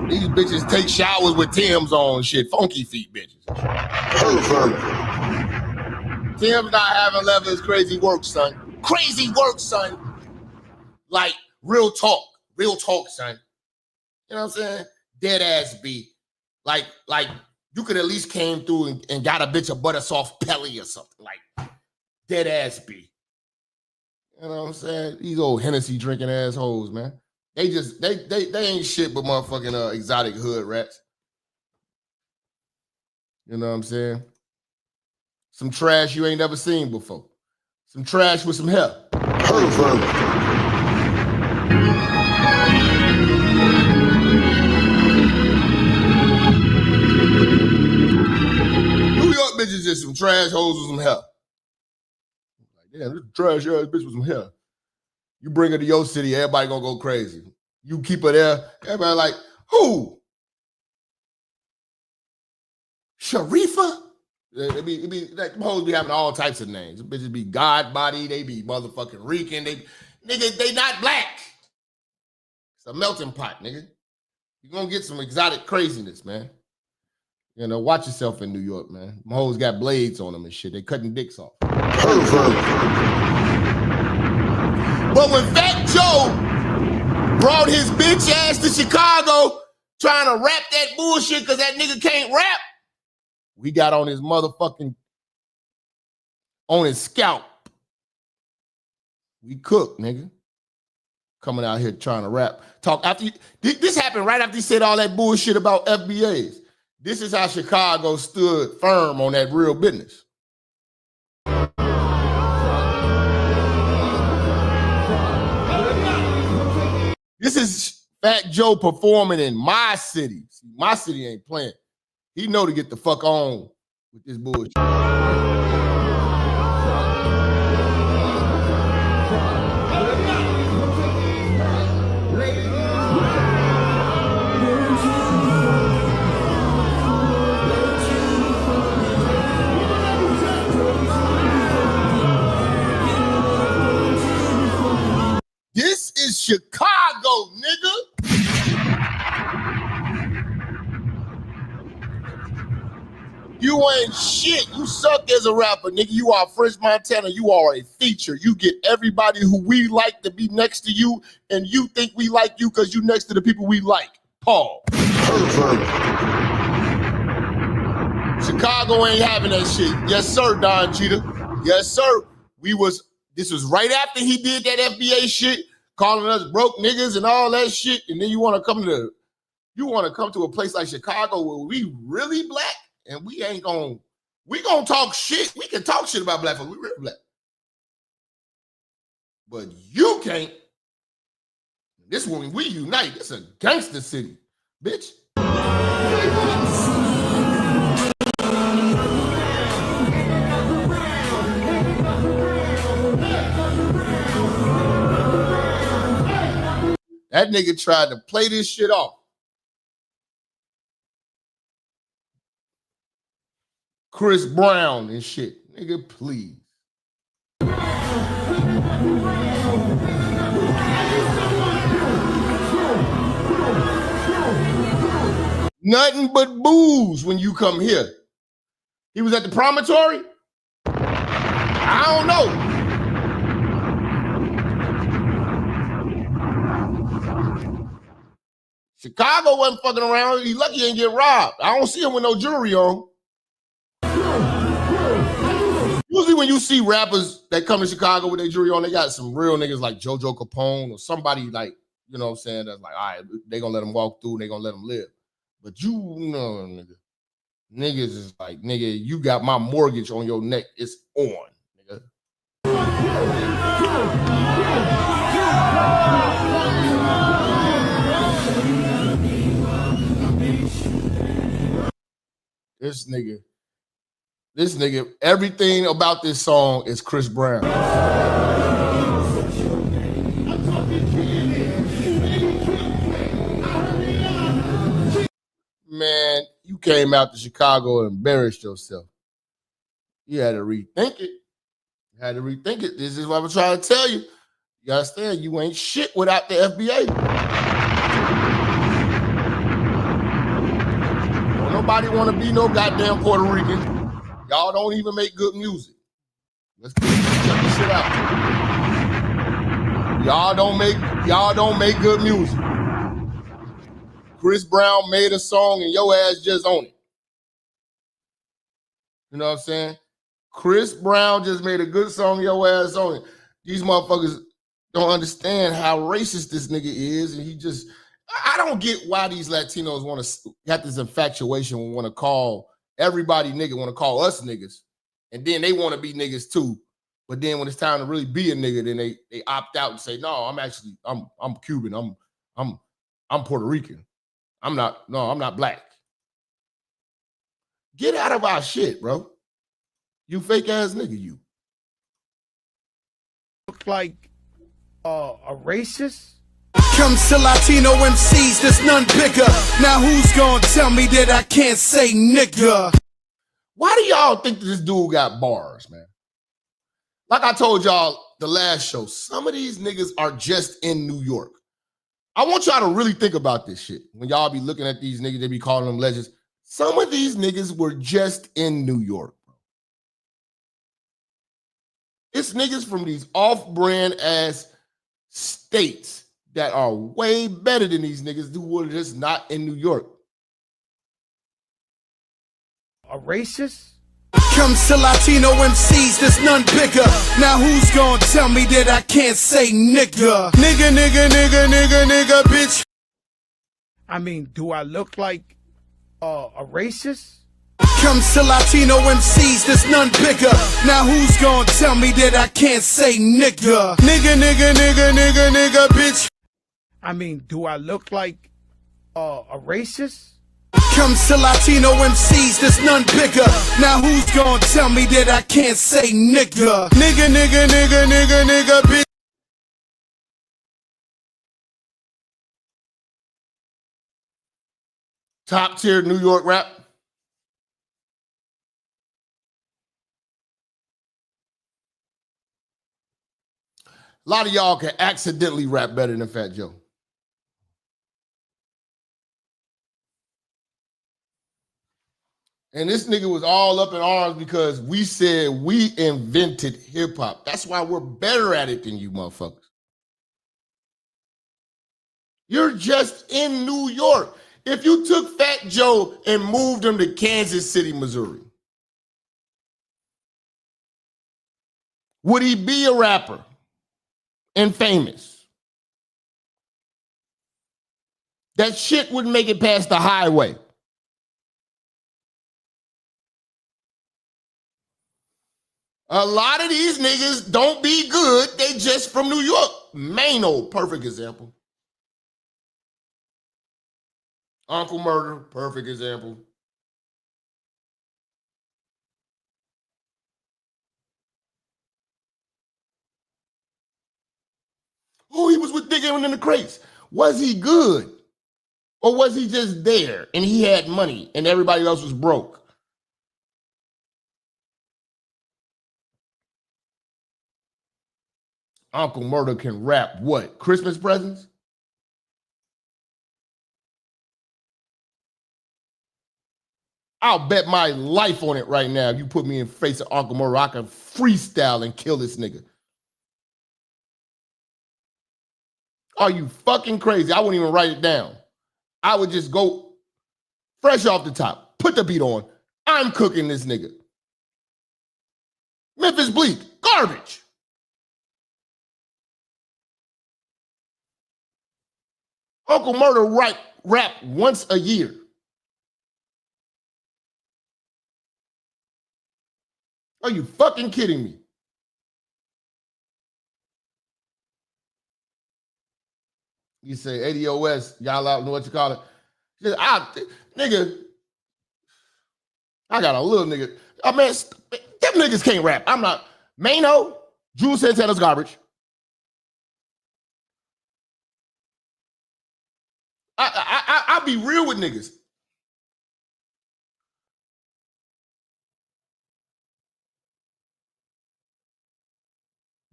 F: These bitches take showers with Tim's on shit. Funky feet bitches. Tim's not having leather is crazy work, son. Crazy work, son. Like, real talk, son. You know what I'm saying? Dead ass B. Like you could at least came through and got a bitch a butter soft pelly or something. Like, dead ass B. You know what I'm saying? These old Hennessy drinking assholes, man. They ain't shit but motherfucking exotic hood rats. You know what I'm saying? Some trash you ain't never seen before. Some trash with some hair. New York bitches just some trash hoes with some hair. Like, damn, this trash ass bitch with some hair. You bring her to your city, everybody gonna go crazy. You keep her there, everybody like, who? Sharifa? It be like, hoes be having all types of names. Bitches be God body, they be motherfucking Rican, nigga, they not black. It's a melting pot, nigga. You're gonna get some exotic craziness, man. You know, watch yourself in New York, man. My hoes got blades on them and shit. They cutting dicks off. But when Fat Joe brought his bitch ass to Chicago trying to rap that bullshit because that nigga can't rap, we got on his motherfucking, on his scalp. We cooked, nigga. Coming out here trying to rap. Talk after this happened right after he said all that bullshit about FBAs. This is how Chicago stood firm on that real business. This is Fat Joe performing in my city. See, my city ain't playing. He know to get the fuck on with this bullshit. This is Chicago, nigga. You ain't shit. You suck as a rapper, nigga. You are French Montana. You are a feature. You get everybody who we like to be next to you, and you think we like you because you next to the people we like. Paul. Chicago ain't having that shit. Yes, sir, Don Cheetah. Yes, sir. This was right after he did that FBA shit, calling us broke niggas and all that shit. And then you want to come to a place like Chicago where we really black and we gonna talk shit. We can talk shit about black folks. We really black. But you can't. This when we unite. It's a gangster city, bitch. That nigga tried to play this shit off. Chris Brown and shit. Nigga, please. Nothing but booze when you come here. He was at the promontory? I don't know. Chicago wasn't fucking around. He lucky he didn't get robbed. I don't see him with no jewelry on. Usually when you see rappers that come to Chicago with their jewelry on, they got some real niggas like JoJo Capone or somebody like, you know what I'm saying, that's like, all right, they gonna let them walk through, they gonna let them live. But you know, nigga. Niggas is like, nigga, you got my mortgage on your neck. It's on, nigga. This nigga, everything about this song is Chris Brown. Man, you came out to Chicago and embarrassed yourself. You had to rethink it. This is what I'm trying to tell you. You understand? You ain't shit without the FBA. Don't nobody want to be no goddamn Puerto Rican. Y'all don't even make good music. Let's check this shit out. Y'all don't make good music. Chris Brown made a song and your ass just own it. You know what I'm saying? Chris Brown just made a good song, your ass on it. These motherfuckers don't understand how racist this nigga is, and I don't get why these Latinos want to have this infatuation and want to call everybody nigga, want to call us niggas, and then they want to be niggas too. But then when it's time to really be a nigga, then they opt out and say, no, I'm Cuban, I'm Puerto Rican. I'm not black. Get out of our shit, bro. You fake ass nigga, you.
M: Look like a racist?
P: Comes to Latino MCs, there's none bigger. Now who's gonna tell me that I can't say nigga?
F: Why do y'all think this dude got bars, man? Like I told y'all the last show, some of these niggas are just in New York. I want y'all to really think about this shit. When y'all be looking at these niggas, they be calling them legends. Some of these niggas were just in New York, bro. It's niggas from these off-brand ass states that are way better than these niggas who were just not in New York.
M: A racist?
P: Comes to Latino MCs, there's none bigger. Now who's gonna tell me that I can't say nigga? Nigga, bitch.
M: I mean, do I look like a racist?
P: Comes to Latino MCs, there's none bigger. Now who's gonna tell me that I can't say nigga? Nigga, bitch.
M: I mean, do I look like a racist?
P: Comes to Latino MCs, there's none bigger. Now who's gonna tell me that I can't say nigga? Nigga, bitch.
F: Top tier New York rap. A lot of y'all can accidentally rap better than Fat Joe. And this nigga was all up in arms because we said we invented hip hop. That's why we're better at it than you motherfuckers. You're just in New York. If you took Fat Joe and moved him to Kansas City, Missouri, Would he be a rapper and famous? That shit wouldn't make it past the highway. A lot of these niggas don't be good. They just from New York. Mano, perfect example. Uncle Murder, perfect example. Oh, he was with Dick in the crates. Was he good? Or was he just there and he had money and everybody else was broke? Uncle Murder can rap what? Christmas presents? I'll bet my life on it right now. If you put me in face of Uncle Murder, I can freestyle and kill this nigga. Are you fucking crazy? I wouldn't even write it down. I would just go fresh off the top. Put the beat on. I'm cooking this nigga. Memphis Bleak, garbage. Uncle Murder rap once a year. Are you fucking kidding me? You say ADOS, y'all out know what you call it. Nigga, I got a little nigga. I mean, them niggas can't rap. I'm not. Mano, Jules Santana's garbage. I'll be real with niggas.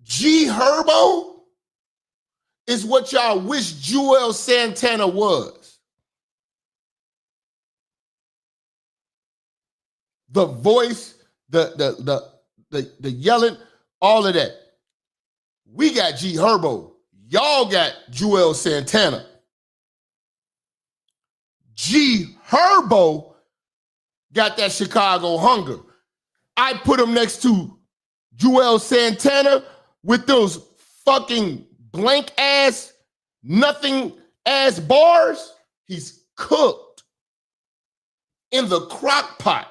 F: G Herbo is what y'all wish Joel Santana was. The voice, the yelling, all of that. We got G Herbo. Y'all got Joel Santana. G Herbo got that Chicago hunger. I put him next to Joel Santana with those fucking blank ass, nothing ass bars. He's cooked in the crock pot.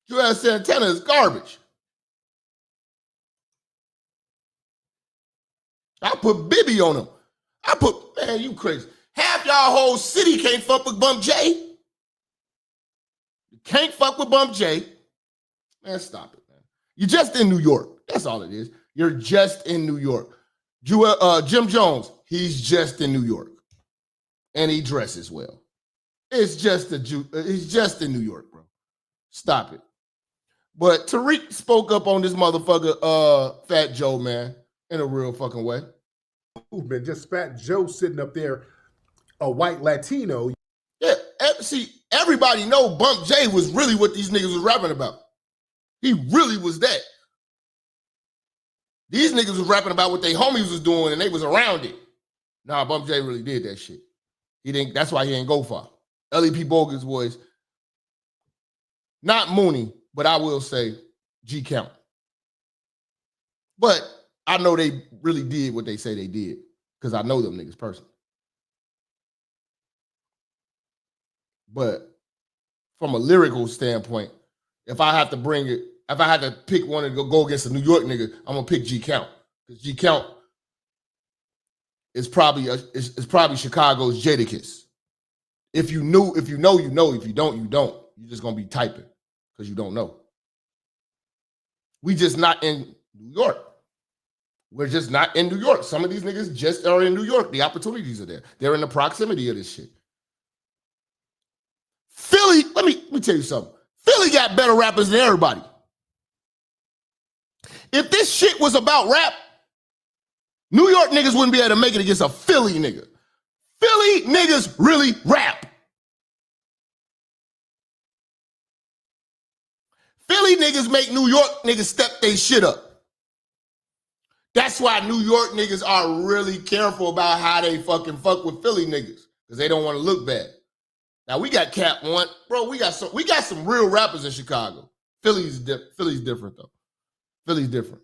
F: Joel Santana is garbage. I put Bibby on him. Man, you crazy. Half y'all whole city can't fuck with Bump J. You can't fuck with Bump J. Man, stop it, man. You're just in New York. That's all it is. You're just in New York. Jim Jones, he's just in New York. And he dresses well. He's just in New York, bro. Stop it. But Tariq spoke up on this motherfucker, Fat Joe, man, in a real fucking way.
Q: Movement, just Fat Joe sitting up there, a white Latino.
F: Yeah, see, everybody know Bump J was really what these niggas was rapping about. He really was that. These niggas was rapping about what they homies was doing and they was around it. Nah, Bump J really did that shit. He didn't. That's why he ain't go far. LEP Bogus voice, not Mooney, but I will say G Count. But I know they really did what they say they did because I know them niggas personally. But from a lyrical standpoint, if I have to bring it, if I had to pick one and go against a New York nigga, I'm gonna pick G Count because G Count is probably Chicago's Jadakiss. If you know, you know. If you don't, you don't. You're just gonna be typing because you don't know. We just not in New York. We're just not in New York. Some of these niggas just are in New York. The opportunities are there. They're in the proximity of this shit. Philly, let me tell you something. Philly got better rappers than everybody. If this shit was about rap, New York niggas wouldn't be able to make it against a Philly nigga. Philly niggas really rap. Philly niggas make New York niggas step they shit up. That's why New York niggas are really careful about how they fucking fuck with Philly niggas because they don't want to look bad. Now we got Cap One, bro. We got some real rappers in Chicago. Philly's different though. Philly's different.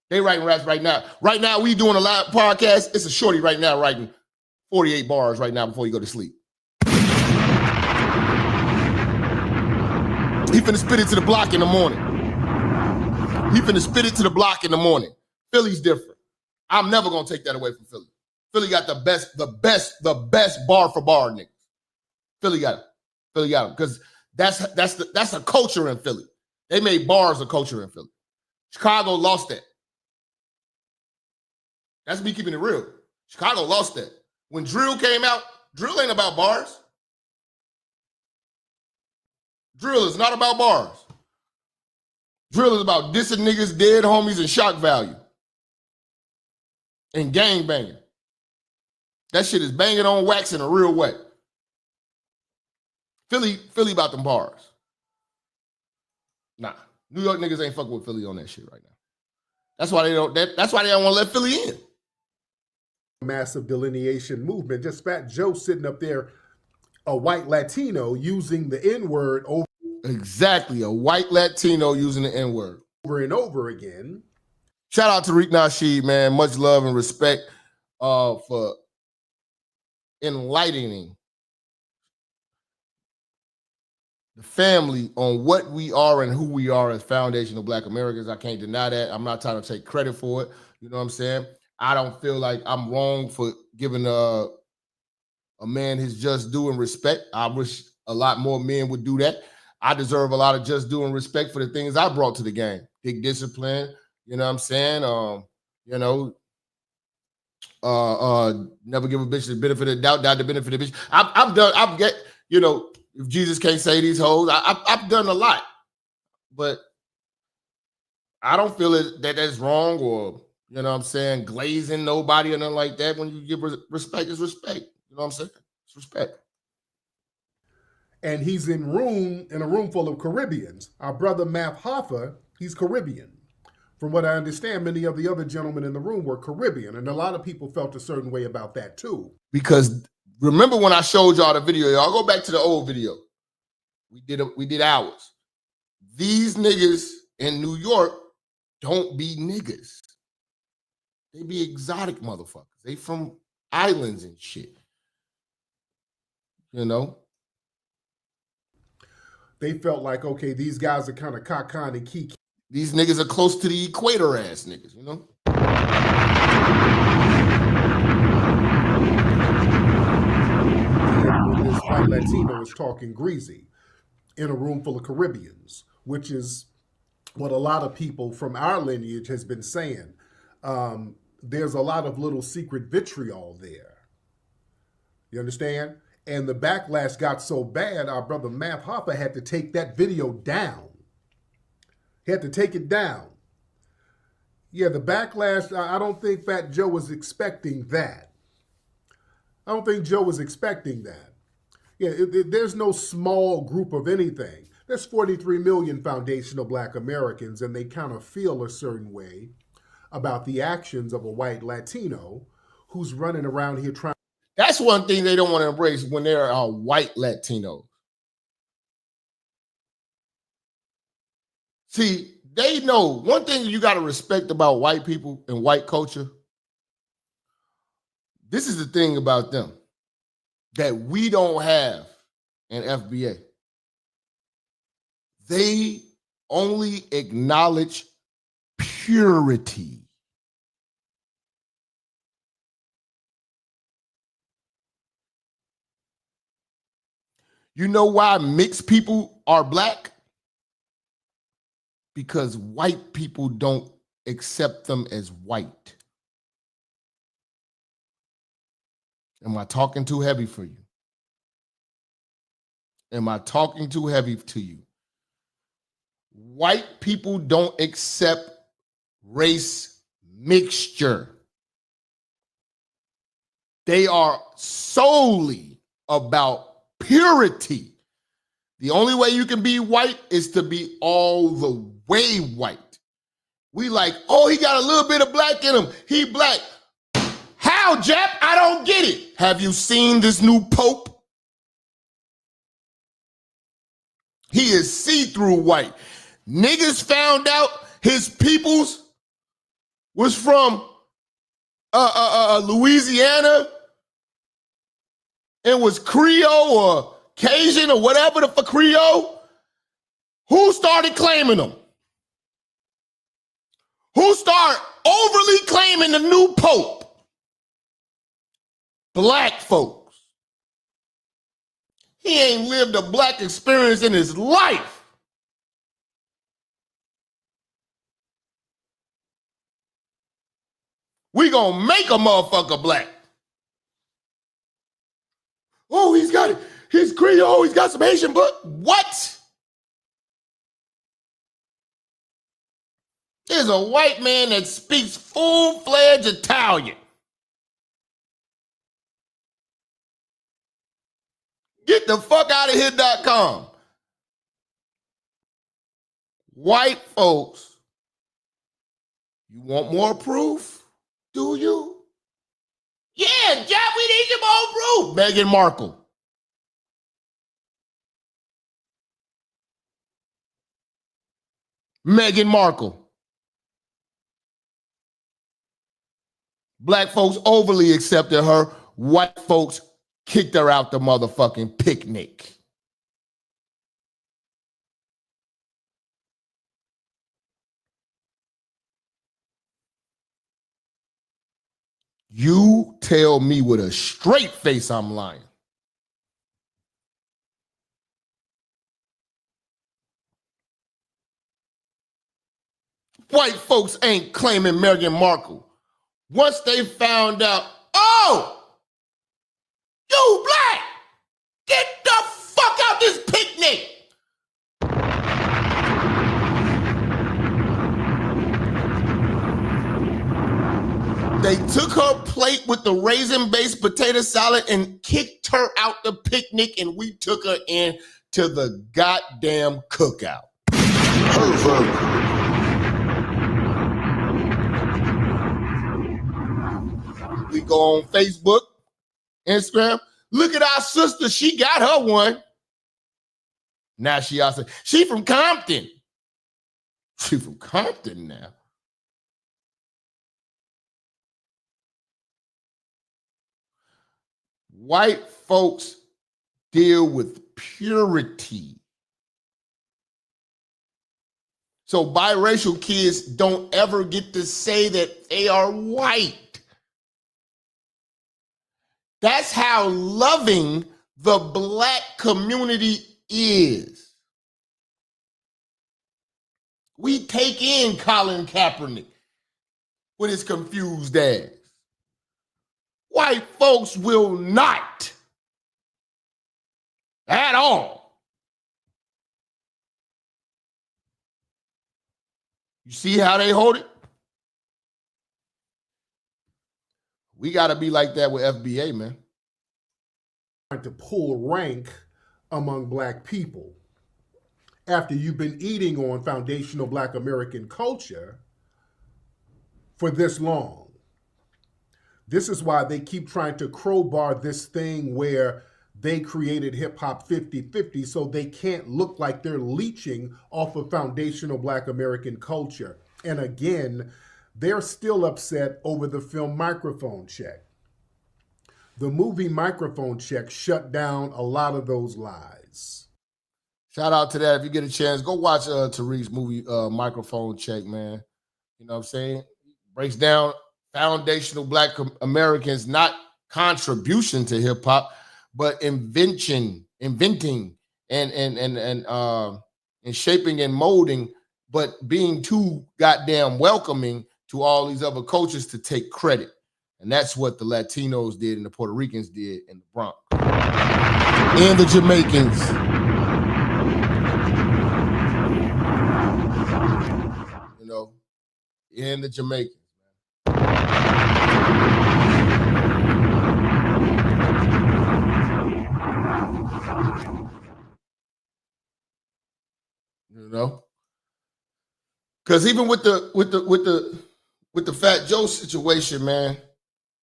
F: They writing raps right now. Right now, we doing a live podcast. It's a shorty right now writing 48 bars right now before you go to sleep. He finna spit it to the block in the morning. Philly's different. I'm never gonna take that away from Philly. Philly got the best bar for bar niggas. Philly got them. Because that's a culture in Philly. They made bars a culture in Philly. Chicago lost that. That's me keeping it real. Chicago lost that. When drill came out, drill ain't about bars. Drill is not about bars. Drill is about dissing niggas, dead homies, and shock value. And gang banging. That shit is banging on wax in a real way. Philly about them bars. Nah. New York niggas ain't fucking with Philly on that shit right now. That's why they don't want to let Philly in.
Q: Massive delineation movement. Just Fat Joe sitting up there, a white Latino using the N-word over.
F: Exactly, a white Latino using the N-word.
Q: Over and over again.
F: Shout out to Tariq Nasheed, man. Much love and respect for enlightening the family on what we are and who we are as foundational Black Americans. I can't deny that. I'm not trying to take credit for it. You know what I'm saying? I don't feel like I'm wrong for giving a man his just due and respect. I wish a lot more men would do that. I deserve a lot of just due and respect for the things I brought to the game. Big discipline, you know what I'm saying? Never give a bitch the benefit of the doubt the benefit of the bitch. If Jesus can't say these hoes, I've done a lot. But I don't feel that's wrong or, you know what I'm saying, glazing nobody or nothing like that. When you give respect, is respect. You know what I'm saying? It's respect.
Q: And he's in a room full of Caribbeans. Our brother Math Hoffa, he's Caribbean. From what I understand, many of the other gentlemen in the room were Caribbean, and a lot of people felt a certain way about that too.
F: Because remember when I showed y'all the video, y'all go back to the old video. We did ours. These niggas in New York don't be niggas. They be exotic motherfuckers. They from islands and shit. You know?
Q: They felt like, okay, these guys are kind of cock-con and kiki.
F: These niggas are close to the equator ass niggas, you know?
Q: When this white Latino is talking greasy in a room full of Caribbeans, which is what a lot of people from our lineage has been saying. There's a lot of little secret vitriol there. You understand? And the backlash got so bad, our brother Math Hoffa had to take that video down. He had to take it down. Yeah, the backlash, I don't think Fat Joe was expecting that. I don't think Joe was expecting that. Yeah, there's no small group of anything. There's 43 million foundational Black Americans, and they kind of feel a certain way about the actions of a white Latino who's running around here trying.
F: That's one thing they don't want to embrace when they're a white Latino. See, they know one thing you got to respect about white people and white culture. This is the thing about them that we don't have in FBA. They only acknowledge purity. You know why mixed people are Black? Because white people don't accept them as white. Am I talking too heavy for you? Am I talking too heavy to you? White people don't accept race mixture. They are solely about purity. The only way you can be white is to be all the way white. We like, oh, he got a little bit of Black in him. He Black. How, Jap? I don't get it. Have you seen this new Pope? He he is see-through white. Niggas found out his peoples was from Louisiana and was Creole or Cajun or whatever the fuck Creole. Who started claiming them? Who started overly claiming the new pope? Black folks. He ain't lived a black experience in his life. We gonna make a motherfucker black. Oh, he's got it. He's Creole. He's got some Haitian blood. What? There's a white man that speaks full-fledged Italian. Get the fuck out of here.com. White folks, you want more proof? Do you? Yeah, Jap, we need some more proof. Meghan Markle. Meghan Markle. Black folks overly accepted her. White folks kicked her out the motherfucking picnic. You tell me with a straight face I'm lying. White folks ain't claiming Meghan Markle. Once they found out, oh, you black, get the fuck out this picnic. They took her plate with the raisin-based potato salad and kicked her out the picnic, and we took her in to the goddamn cookout. We go on Facebook, Instagram. Look at our sister. She got her one. Now she from Compton. She from Compton now. White folks deal with purity. So biracial kids don't ever get to say that they are white. That's how loving the black community is. We take in Colin Kaepernick with his confused ass. White folks will not at all. You see how they hold it? We got to be like that with FBA, man.
Q: Trying to pull rank among black people. After you've been eating on foundational black American culture for this long. This is why they keep trying to crowbar this thing where they created hip hop 50-50 so they can't look like they're leeching off of foundational black American culture. And again, they're still upset over the film Microphone Check. The movie Microphone Check shut down a lot of those lies.
F: Shout out to that. If you get a chance, go watch Tariq's movie Microphone Check, man. You know what I'm saying? Breaks down foundational black Americans, not contribution to hip hop, but inventing and shaping and molding, but being too goddamn welcoming to all these other cultures to take credit. And that's what the Latinos did and the Puerto Ricans did in the Bronx. And the Jamaicans. You know, and the Jamaicans. You know, because even with the Fat Joe situation, man, a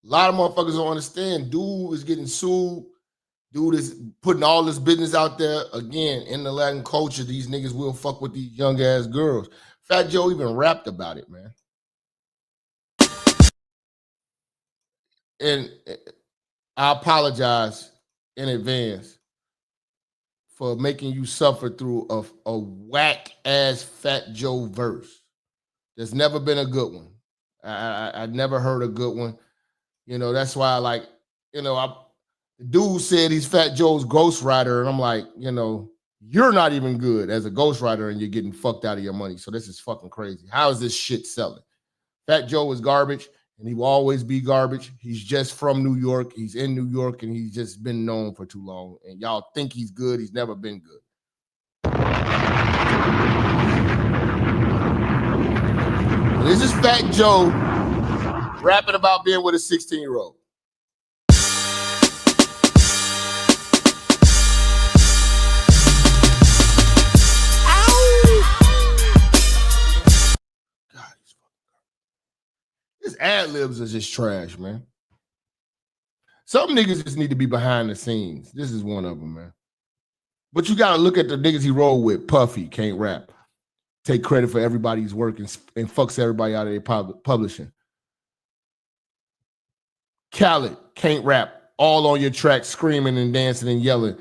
F: lot of motherfuckers don't understand. Dude is getting sued Dude is putting all this business out there. Again, in the Latin culture, these niggas will fuck with these young ass girls. Fat Joe even rapped about it, man. And I apologize in advance for making you suffer through a whack ass Fat Joe verse. There's never been a good one. I never heard a good one. You know, that's why I like, you know, the dude said he's Fat Joe's ghostwriter, and I'm like, you know, you're not even good as a ghostwriter and you're getting fucked out of your money. So this is fucking crazy. How is this shit selling? Fat Joe is garbage, and he will always be garbage. He's just from New York. He's in New York, and he's just been known for too long. And y'all think he's good. He's never been good. This is Fat Joe rapping about being with a 16-year-old. His ad-libs are just trash, man. Some niggas just need to be behind the scenes. This is one of them, man. But you got to look at the niggas he rolled with. Puffy, can't rap. Take credit for everybody's work and fucks everybody out of their publishing. Khaled, can't rap. All on your track, screaming and dancing and yelling.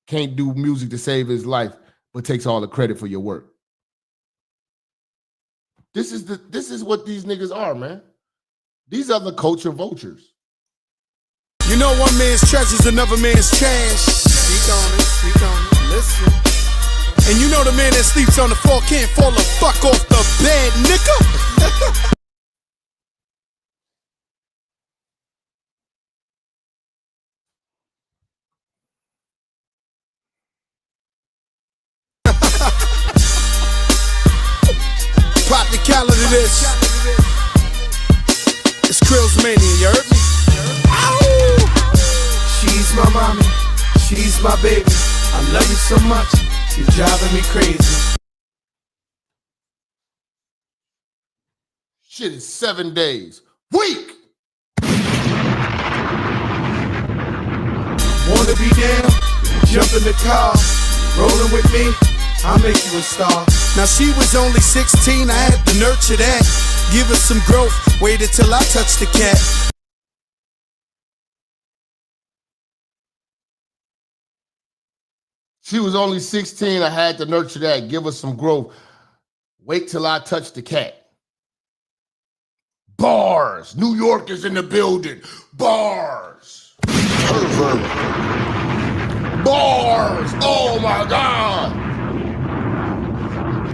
F: Can't do music to save his life, but takes all the credit for your work. This is what these niggas are, man. These are the culture vultures.
P: You know one man's treasure's another man's trash. Speak on it, listen. And you know the man that sleeps on the floor can't fall the fuck off the bed, nigga. Practicality this. It's Krill's Mania, you heard me? Ow!
R: She's my mommy, she's my baby. I love you so much, you're driving me crazy.
F: Shit is 7 days. Week!
R: Wanna be down? Jump in the car, rolling with me, I'll make you a star.
P: Now she was only 16, I had to nurture that. Give her some growth, waited till I touched the cat.
F: She was only 16, I had to nurture that. Give her some growth. Wait till I touch the cat. Bars. New York is in the building. Bars. Pervert. Bars. Oh my God.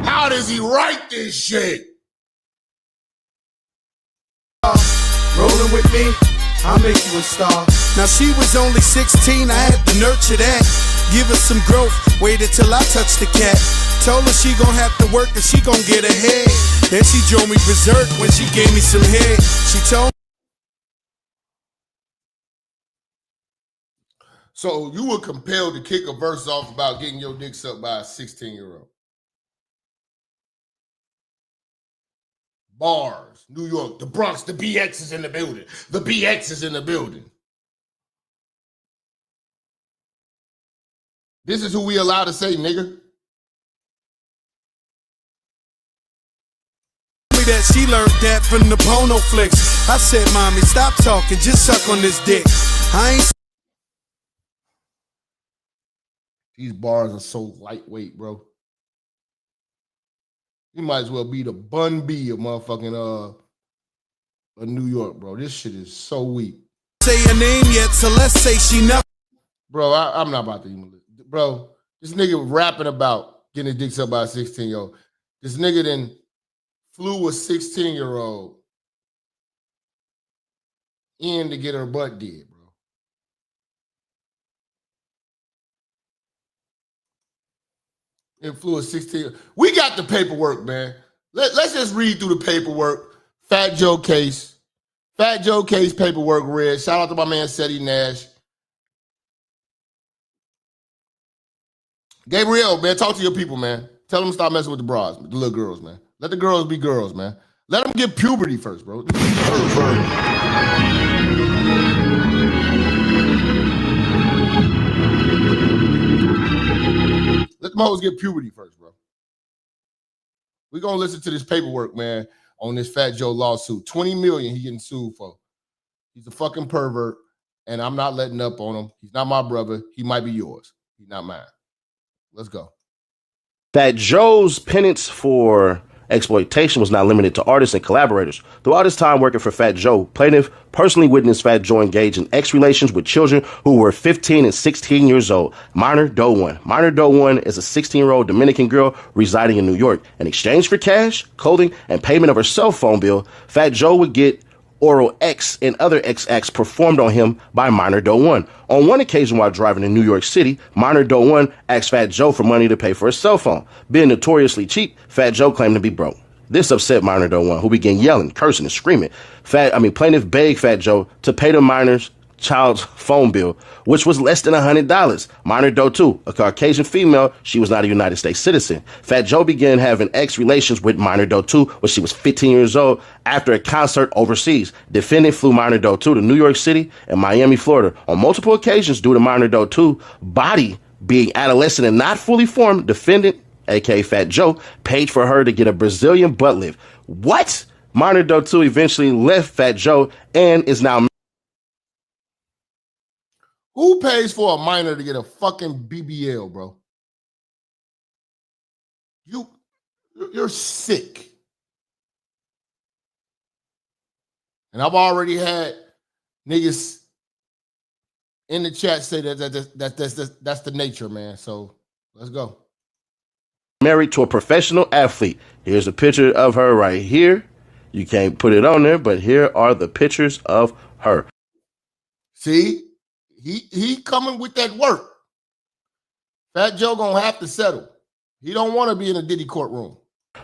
F: How does he write this shit?
R: Rolling with me, I'll make you a star.
P: Now she was only 16, I had to nurture that. Give her some growth, waited till I touched the cat. Told her she gon' have to work and she gon' get ahead. Then she drove me berserk when she gave me some head. She told me.
F: So you were compelled to kick a verse off about getting your dick sucked by a 16-year-old. Bars, New York, the Bronx, the BX is in the building. The BX is in the building. This is who we allowed to say, nigga.
P: That she learned that from the porno flicks. I said, mommy, stop talking, just suck on this dick. I ain't.
F: These bars are so lightweight, bro. You might as well be the Bun B of motherfucking of New York, bro. This shit is so weak.
P: Say her name yet, so let's say she never.
F: Bro, I'm not about to even. Bro, this nigga rapping about getting his dick sucked by a 16-year-old. This nigga then flew a 16-year-old in to get her butt did, bro. And flew a 16. We got the paperwork, man. Let's just read through the paperwork. Fat Joe case. Fat Joe case paperwork read. Shout out to my man, Seti Nash. Gabriel, man, talk to your people, man. Tell them to stop messing with the bras, the little girls, man. Let the girls be girls, man. Let them get puberty first, bro. them hoes get puberty first, bro. We're gonna listen to this paperwork, man, on this Fat Joe lawsuit. 20 million he getting sued for. He's a fucking pervert, and I'm not letting up on him. He's not my brother. He might be yours. He's not mine. Let's go.
S: Fat Joe's penance for exploitation was not limited to artists and collaborators. Throughout his time working for Fat Joe, plaintiff personally witnessed Fat Joe engage in X relations with children who were 15 and 16 years old. Minor Doe 1. Minor Doe 1 is a 16-year-old Dominican girl residing in New York. In exchange for cash, clothing, and payment of her cell phone bill, Fat Joe would get oral X and other X acts performed on him by Minor Doe 1. On one occasion while driving in New York City, Minor Doe 1 asked Fat Joe for money to pay for his cell phone. Being notoriously cheap, Fat Joe claimed to be broke. This upset Minor Doe 1, who began yelling, cursing, and screaming. Plaintiff begged Fat Joe to pay the minor's child's phone bill, which was less than $100. Minor Doe 2, a Caucasian female, she was not a United States citizen. Fat Joe began having X relations with Minor Doe 2 when she was 15 years old after a concert overseas. Defendant flew Minor Doe 2 to New York City and Miami, Florida. On multiple occasions due to Minor Doe 2 body being adolescent and not fully formed, defendant, aka Fat Joe, paid for her to get a Brazilian butt lift. What? Minor Doe 2 eventually left Fat Joe and is now...
F: Who pays for a minor to get a fucking BBL, bro? You're sick. And I've already had niggas in the chat say that's the nature, man. So let's go.
S: Married to a professional athlete. Here's a picture of her right here. You can't put it on there, but here are the pictures of her.
F: See? He coming with that work. Fat Joe gonna have to settle. He don't want to be in a Diddy courtroom.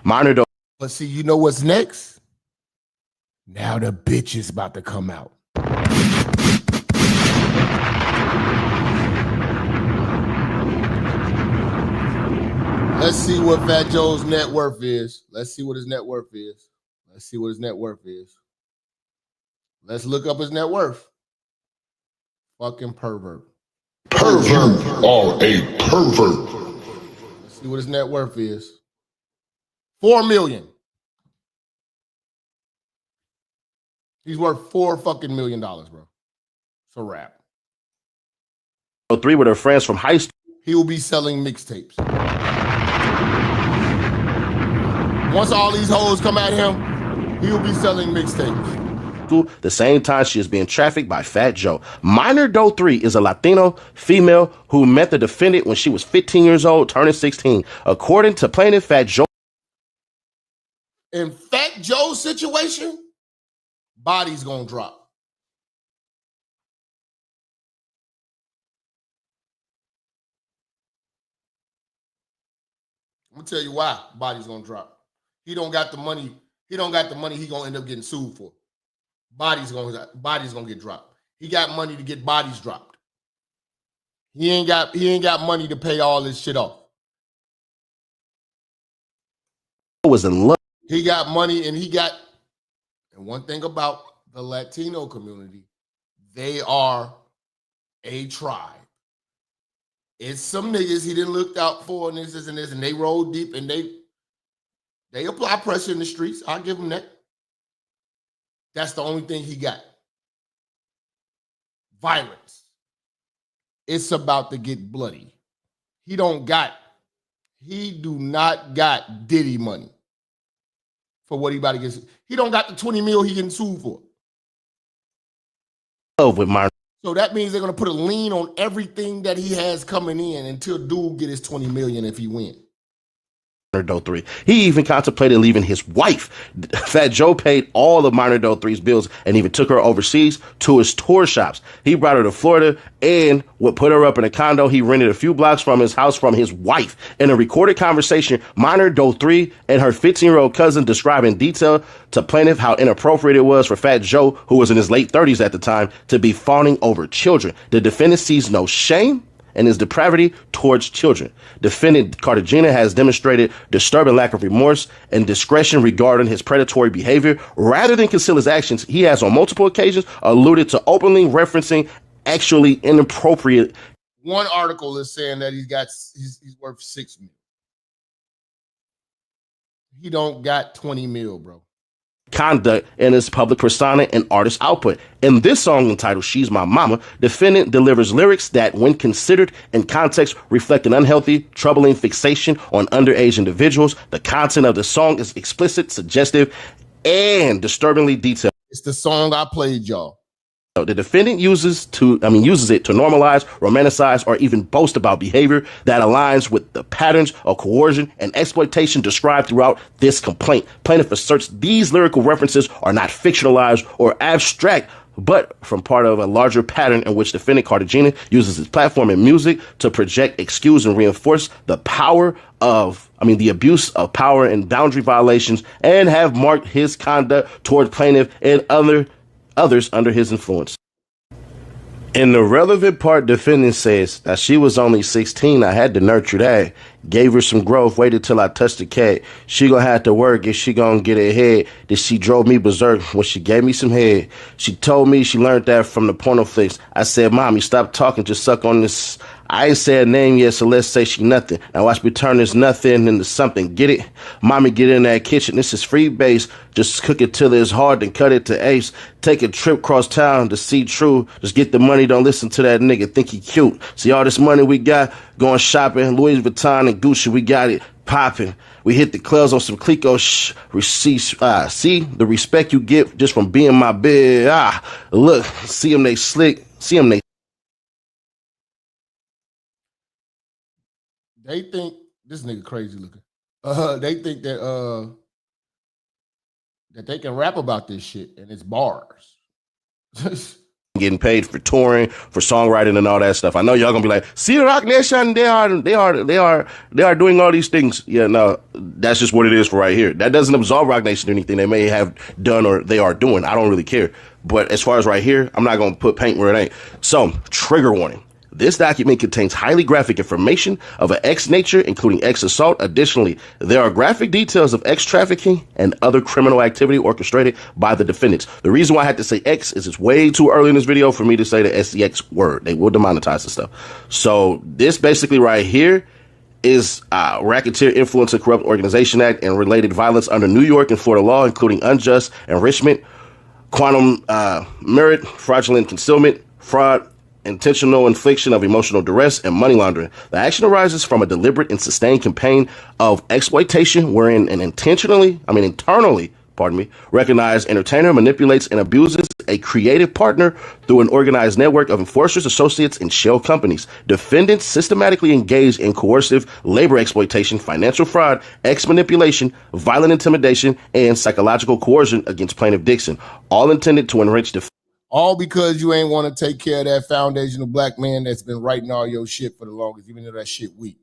S: Minor Doe.
F: But see, you know what's next? Now the bitch is about to come out. Let's see what Fat Joe's net worth is. Let's see what his net worth is. Let's see what his net worth is. Let's look up his net worth. Fucking pervert.
A: Pervert or a pervert.
F: Let's see what his net worth is. $4 million. He's worth $4 fucking million, bro. It's a wrap.
S: 3 with her friends from high school.
F: He will be selling mixtapes. Once all these hoes come at him, he will be selling mixtapes.
S: The same time she is being trafficked by Fat Joe. Minor Doe 3 is a Latino female who met the defendant when she was 15 years old, turning 16. According to plaintiff Fat Joe.
F: In Fat Joe's situation, body's gonna drop. I'm gonna tell you why body's gonna drop. He don't got the money. He don't got the money he gonna end up getting sued for. Body's gonna get dropped. He got money to get bodies dropped. He ain't got money to pay all this shit off.
S: Was in love.
F: He got money and one thing about the Latino community, they are a tribe. It's some niggas he didn't look out for and this and this, and they roll deep and they apply pressure in the streets. I'll give them that. That's the only thing he got. Violence. It's about to get bloody. He do not got Diddy money for what he about to get. He don't got the 20 mil he getting sued for.
S: With my.
F: So that means they're going to put a lien on everything that he has coming in until dude get his 20 million if he wins.
S: Doe 3. He even contemplated leaving his wife. Fat Joe paid all of Minor Doe 3's bills and even took her overseas to his tour shops. He brought her to Florida and would put her up in a condo he rented a few blocks from his house from his wife. In a recorded conversation, Minor Doe 3 and her 15-year-old cousin describe in detail to plaintiff how inappropriate it was for Fat Joe, who was in his late 30s at the time, to be fawning over children. The defendant sees no shame and his depravity towards children. Defendant Cartagena has demonstrated disturbing lack of remorse and discretion regarding his predatory behavior. Rather than conceal his actions, he has on multiple occasions alluded to openly referencing actually inappropriate.
F: One article is saying that he's worth $6 million. He don't got 20 mil, bro.
S: Conduct in his public persona and artist output. In this song entitled She's My Mama, defendant delivers lyrics that, when considered in context, reflect an unhealthy, troubling fixation on underage individuals. The content of the song is explicit, suggestive, and disturbingly detailed.
F: It's the song I played, y'all.
S: The defendant uses it to normalize, romanticize, or even boast about behavior that aligns with the patterns of coercion and exploitation described throughout this complaint. Plaintiff asserts these lyrical references are not fictionalized or abstract, but from part of a larger pattern in which defendant Cartagena uses his platform and music to project, excuse, and reinforce the the abuse of power and boundary violations, and have marked his conduct toward plaintiff and others under his influence. In the relevant part, defendant says that she was only 16. I had to nurture that. Gave her some growth. Waited till I touched the cat. She gonna have to work and she gonna get ahead. That she drove me berserk when she gave me some head. She told me she learned that from the porno flicks. I said, Mommy, stop talking. Just suck on this. I ain't said a name yet, so let's say she nothing. Now watch me turn this nothing into something. Get it? Mommy, get in that kitchen. This is free base. Just cook it till it's hard, then cut it to ace. Take a trip cross town to see true. Just get the money. Don't listen to that nigga. Think he cute. See all this money we got going shopping. Louis Vuitton and Gucci, we got it popping. We hit the clubs on some Clico see the respect you get just from being my bed. Look, see them, they slick. See them,
F: They think this nigga crazy looking. They think that they can rap about this shit and it's bars.
S: Getting paid for touring, for songwriting, and all that stuff. I know y'all gonna be like, see, Rock Nation, they are doing all these things. Yeah, no, that's just what it is for right here. That doesn't absolve Rock Nation or anything they may have done or they are doing. I don't really care. But as far as right here, I'm not gonna put paint where it ain't. So, trigger warning. This document contains highly graphic information of an X nature, including X assault. Additionally, there are graphic details of X trafficking and other criminal activity orchestrated by the defendants. The reason why I had to say X is it's way too early in this video for me to say the SEX word. They will demonetize the stuff. So this basically right here is Racketeer Influence and Corrupt Organization Act and related violence under New York and Florida law, including unjust enrichment, quantum merit, fraudulent concealment, fraud, intentional infliction of emotional duress, and money laundering. The action arises from a deliberate and sustained campaign of exploitation wherein an internally recognized entertainer manipulates and abuses a creative partner through an organized network of enforcers, associates, and shell companies. Defendants systematically engage in coercive labor exploitation, financial fraud, X manipulation, violent intimidation, and psychological coercion against plaintiff Dixon, all intended to enrich the
F: all because you ain't want to take care of that foundational black man that's been writing all your shit for the longest, even though that shit weak.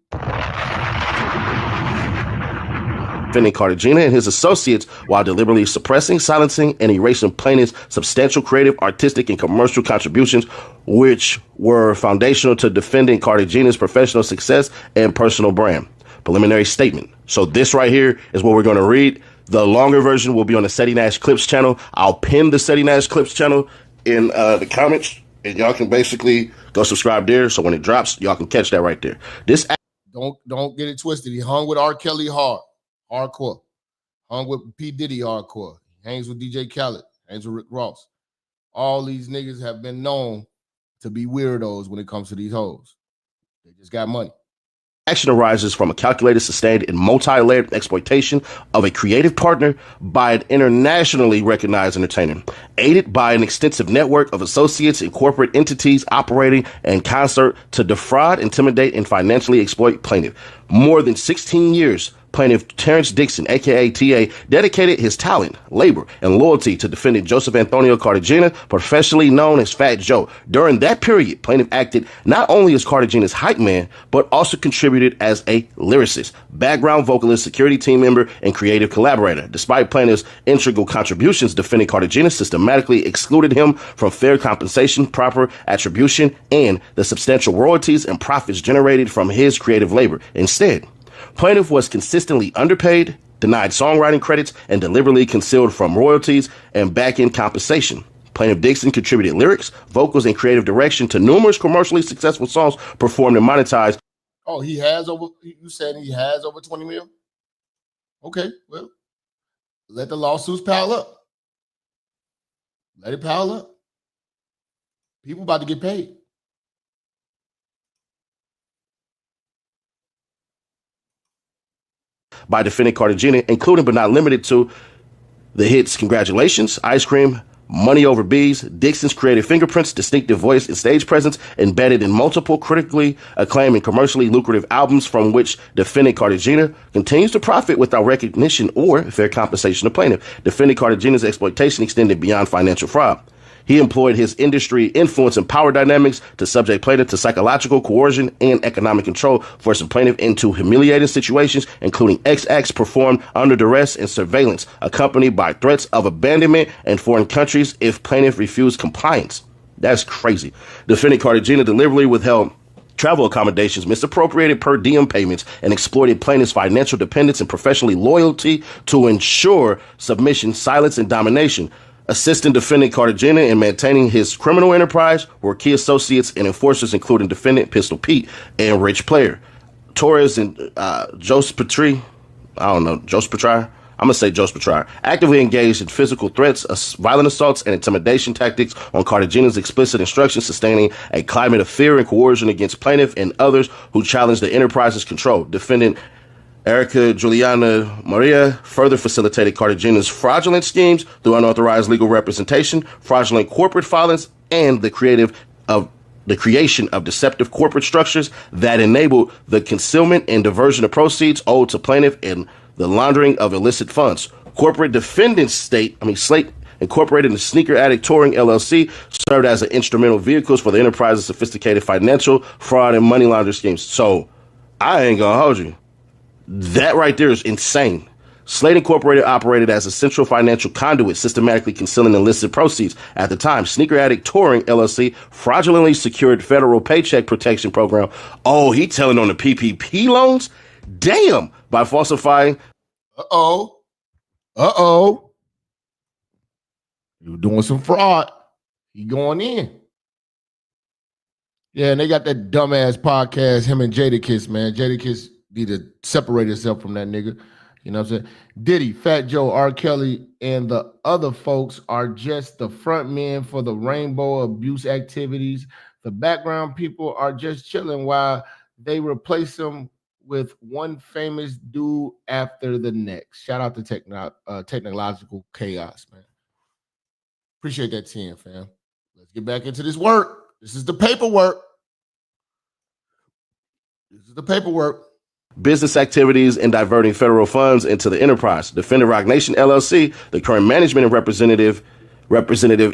S: Defending Cartagena and his associates while deliberately suppressing, silencing, and erasing plaintiff's substantial creative, artistic, and commercial contributions, which were foundational to defending Cartagena's professional success and personal brand. Preliminary statement. So this right here is what we're going to read. The longer version will be on the Seti Nash Clips channel. I'll pin the Seti Nash Clips channel in the comments, and y'all can basically go subscribe there. So when it drops, y'all can catch that right there.
F: Don't get it twisted. He hung with R. Kelly hardcore. Hung with P. Diddy hardcore. Hangs with DJ Khaled. Hangs with Rick Ross. All these niggas have been known to be weirdos when it comes to these hoes. They just got money.
S: Action arises from a calculated, sustained, and multi-layered exploitation of a creative partner by an internationally recognized entertainer, aided by an extensive network of associates and corporate entities operating in concert to defraud, intimidate, and financially exploit plaintiff. More than 16 years, plaintiff Terrence Dixon, aka TA, dedicated his talent, labor, and loyalty to defendant Joseph Antonio Cartagena, professionally known as Fat Joe. During that period, plaintiff acted not only as Cartagena's hype man, but also contributed as a lyricist, background vocalist, security team member, and creative collaborator. Despite plaintiff's integral contributions, defendant Cartagena systematically excluded him from fair compensation, proper attribution, and the substantial royalties and profits generated from his creative labor. Instead, plaintiff was consistently underpaid, denied songwriting credits, and deliberately concealed from royalties and back-end compensation. Plaintiff Dixon contributed lyrics, vocals, and creative direction to numerous commercially successful songs performed and monetized.
F: Oh, he has over, you said he has over 20 mil? Okay, well, let the lawsuits pile up. Let it pile up. People about to get paid.
S: By defendant Cartagena, including but not limited to the hits Congratulations, Ice Cream, Money Over Bees, Dixon's creative fingerprints, distinctive voice, and stage presence embedded in multiple critically acclaimed and commercially lucrative albums from which defendant Cartagena continues to profit without recognition or fair compensation to plaintiff. Defendant Cartagena's exploitation extended beyond financial fraud. He employed his industry influence and power dynamics to subject plaintiff to psychological coercion and economic control, forcing plaintiff into humiliating situations, including acts performed under duress and surveillance, accompanied by threats of abandonment in foreign countries if plaintiff refused compliance. That's crazy. Defendant Cartagena deliberately withheld travel accommodations, misappropriated per diem payments, and exploited plaintiff's financial dependence and professional loyalty to ensure submission, silence, and domination. Assisting defendant Cartagena in maintaining his criminal enterprise were key associates and enforcers, including defendant Pistol Pete and Rich Player. Torres and Joseph Petrie, I'm going to say Joseph Petrie, actively engaged in physical threats, violent assaults, and intimidation tactics on Cartagena's explicit instructions, sustaining a climate of fear and coercion against plaintiff and others who challenged the enterprise's control. Defendant Erica Juliana Maria further facilitated Cartagena's fraudulent schemes through unauthorized legal representation, fraudulent corporate filings, and the creation of deceptive corporate structures that enabled the concealment and diversion of proceeds owed to plaintiff and the laundering of illicit funds. Corporate defendants Slate Incorporated and Sneaker Addict Touring LLC served as an instrumental vehicles for the enterprise's sophisticated financial fraud and money laundering schemes. So I ain't gonna hold you. That right there is insane. Slate Incorporated operated as a central financial conduit, systematically concealing illicit proceeds. At the time, Sneaker Addict Touring LLC fraudulently secured federal paycheck protection program. Oh, he telling on the PPP loans? Damn! By falsifying.
F: You doing some fraud. You going in. Yeah, and they got that dumbass podcast, him and Jadakiss, man. Jadakiss need to separate himself from that nigga. You know what I'm saying? Diddy, Fat Joe, R. Kelly, and the other folks are just the front men for the rainbow abuse activities. The background people are just chilling while they replace them with one famous dude after the next. Shout out to technological chaos, man. Appreciate that 10, fam. Let's get back into this work. This is the paperwork.
S: Business activities and diverting federal funds into the enterprise. Defendant Rock Nation LLC, the current management and representative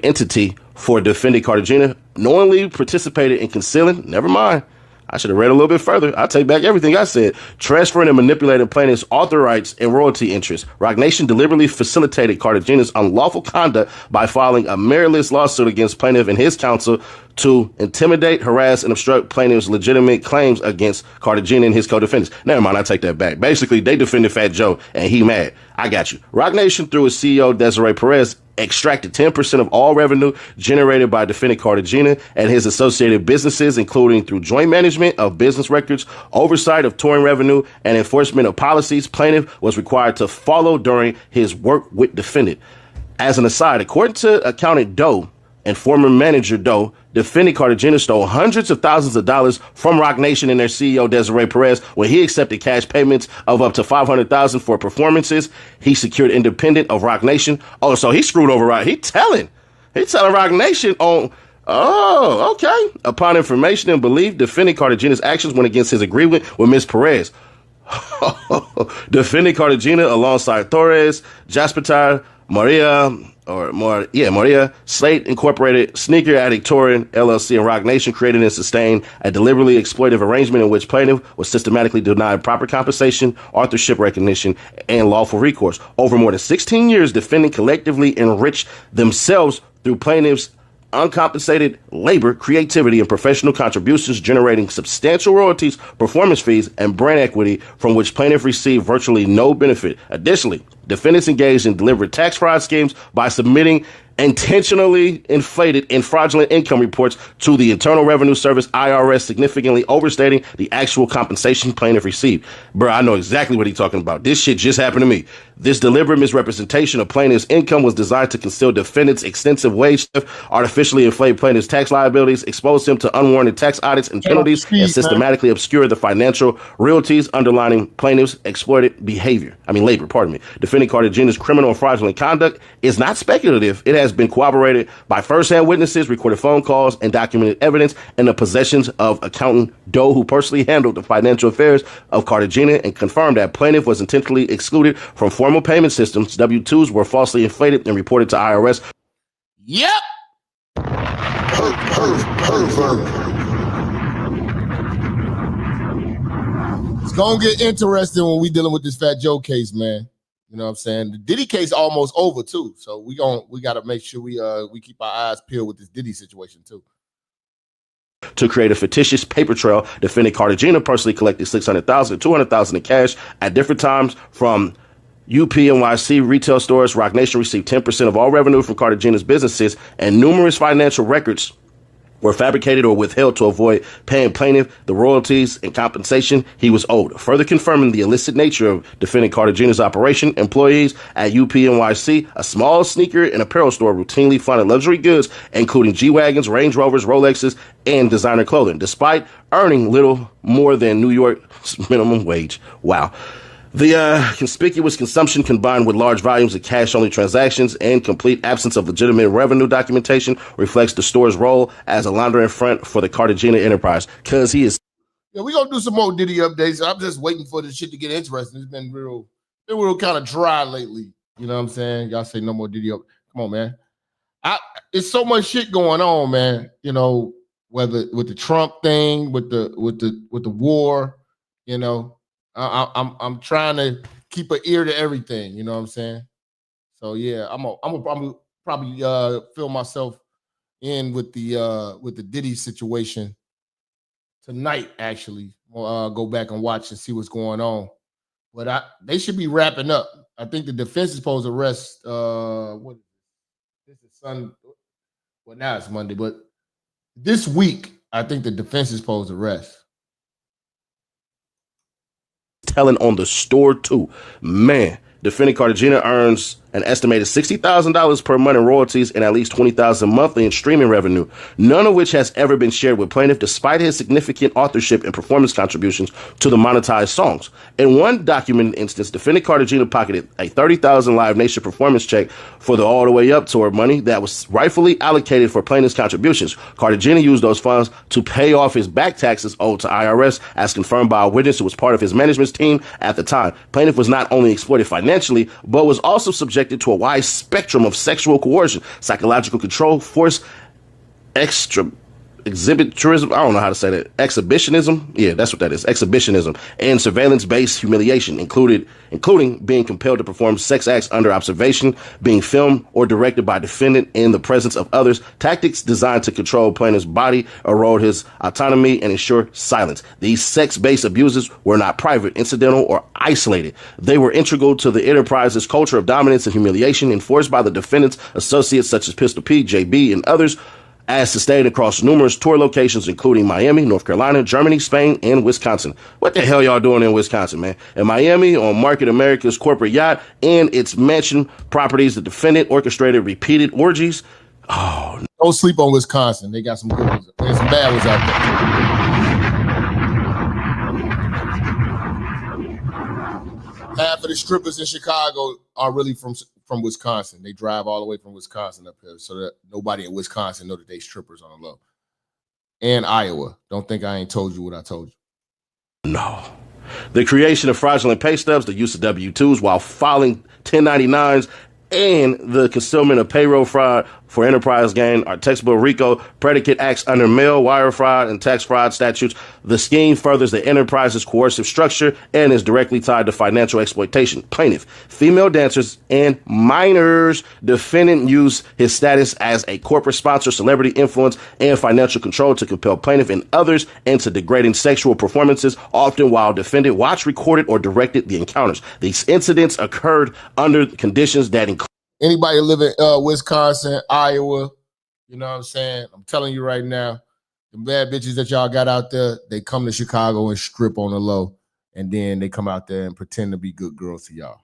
S: entity for defendant Cartagena, knowingly participated in concealing. Never mind. I should have read a little bit further. I take back everything I said. Transferring and manipulating plaintiffs' author rights and royalty interests. Rock Nation deliberately facilitated Cartagena's unlawful conduct by filing a meritless lawsuit against plaintiff and his counsel to intimidate, harass, and obstruct plaintiff's legitimate claims against Cartagena and his co-defendants. Never mind, I take that back. Basically, they defended Fat Joe, and he mad. I got you. Rock Nation, through its CEO, Desiree Perez, extracted 10% of all revenue generated by defendant Cartagena and his associated businesses, including through joint management of business records, oversight of touring revenue, and enforcement of policies plaintiff was required to follow during his work with defendant. As an aside, according to accountant Doe and former manager Doe, defendant Cartagena stole hundreds of thousands of dollars from Rock Nation and their CEO Desiree Perez when he accepted cash payments of up to $500,000 for performances he secured independent of Rock Nation. Oh, so he screwed over Rock. He telling Rock Nation on. Oh, okay. Upon information and belief, defendant Cartagena's actions went against his agreement with Ms. Perez. Defendant Cartagena alongside Torres, Jasper, Maria, Slate Incorporated, Sneaker Addict Touring LLC, and Rock Nation created and sustained a deliberately exploitive arrangement in which plaintiff was systematically denied proper compensation, authorship recognition, and lawful recourse. Over more than 16 years, defendant collectively enriched themselves through plaintiff's uncompensated labor, creativity, and professional contributions, generating substantial royalties, performance fees, and brand equity from which plaintiff received virtually no benefit. Additionally, defendants engaged in deliberate tax fraud schemes by submitting intentionally inflated in fraudulent income reports to the Internal Revenue Service, IRS, significantly overstating the actual compensation plaintiff received. Bro, I know exactly what he's talking about. This shit just happened to me. This deliberate misrepresentation of plaintiff's income was designed to conceal defendant's extensive wage theft, artificially inflate plaintiff's tax liabilities, expose him to unwarranted tax audits and penalties, and systematically obscure the financial realities underlying plaintiff's exploited labor. Defendant Cartagena's criminal and fraudulent conduct is not speculative. It has been corroborated by first-hand witnesses, recorded phone calls, and documented evidence in the possessions of accountant Doe, who personally handled the financial affairs of Cartagena, and confirmed that plaintiff was intentionally excluded from formal payment systems. W-2s were falsely inflated and reported to IRS.
F: Yep. It's gonna get interesting when we dealing with this Fat Joe case, man. You know what I'm saying? The Diddy case almost over too, so we got to make sure we keep our eyes peeled with this Diddy situation too.
S: To create a fictitious paper trail, defendant Cartagena personally collected $600,000 and $200,000 in cash at different times from UPNYC retail stores. Roc Nation received 10% of all revenue from Cartagena's businesses, and numerous financial records were fabricated or withheld to avoid paying plaintiff the royalties and compensation he was owed. Further confirming the illicit nature of defendant Cartagena's operation, employees at UPNYC, a small sneaker and apparel store, routinely funded luxury goods, including G-Wagons, Range Rovers, Rolexes, and designer clothing, despite earning little more than New York's minimum wage. Wow. The conspicuous consumption, combined with large volumes of cash-only transactions and complete absence of legitimate revenue documentation, reflects the store's role as a laundering front for the Cartagena enterprise. Because he is.
F: Yeah, we're gonna do some more Diddy updates. I'm just waiting for this shit to get interesting. It's been real kind of dry lately. You know what I'm saying? Y'all say no more Diddy up. Come on, man. It's so much shit going on, man. You know, whether with the Trump thing, with the war, you know. I'm trying to keep an ear to everything, you know what I'm saying? So yeah, I'm probably fill myself in with the Diddy situation tonight. Actually, go back and watch and see what's going on. But they should be wrapping up. I think the defense is supposed to arrest. This is Sunday. Well, now it's Monday, but this week I think the defense is supposed to arrest.
S: Telling on the store too. Man, defendant Cartagena earns an estimated $60,000 per month in royalties and at least $20,000 monthly in streaming revenue, none of which has ever been shared with plaintiff, despite his significant authorship and performance contributions to the monetized songs. In one documented instance, defendant Cartagena pocketed a $30,000 Live Nation performance check for the All the Way Up tour money that was rightfully allocated for plaintiff's contributions. Cartagena used those funds to pay off his back taxes owed to IRS, as confirmed by a witness who was part of his management team at the time. Plaintiff was not only exploited financially, but was also subjected to a wide spectrum of sexual coercion, psychological control, force, exhibitionism. I don't know how to say that. Exhibitionism. Yeah, that's what that is. Exhibitionism and surveillance-based humiliation, including being compelled to perform sex acts under observation, being filmed or directed by defendant in the presence of others. Tactics designed to control plaintiff's body, erode his autonomy, and ensure silence. These sex-based abuses were not private, incidental, or isolated. They were integral to the enterprise's culture of dominance and humiliation, enforced by the defendant's associates such as Pistol P, JB, and others, as sustained across numerous tour locations, including Miami, North Carolina, Germany, Spain, and Wisconsin. What the hell y'all doing in Wisconsin, man? In Miami, on Market America's corporate yacht and its mansion properties, the defendant orchestrated repeated orgies. Oh,
F: don't sleep on Wisconsin. They got some good ones. There's some bad ones out there. Half of the strippers in Chicago are really from Wisconsin. They drive all the way from Wisconsin up here so that nobody in Wisconsin know that they strippers on the low. And Iowa. Don't think I ain't told you what I told you.
S: No. The creation of fraudulent pay stubs, the use of W-2s while filing 1099s, and the concealment of payroll fraud for enterprise gain are textbook RICO predicate acts under mail, wire fraud, and tax fraud statutes. The scheme furthers the enterprise's coercive structure and is directly tied to financial exploitation. Plaintiff, female dancers, and minors. Defendant used his status as a corporate sponsor, celebrity influence, and financial control to compel plaintiff and others into degrading sexual performances, often while defendant watched, recorded, or directed the encounters. These incidents occurred under conditions that include
F: Anybody live in Wisconsin, Iowa, you know what I'm saying? I'm telling you right now, the bad bitches that y'all got out there, they come to Chicago and strip on the low, and then they come out there and pretend to be good girls to y'all.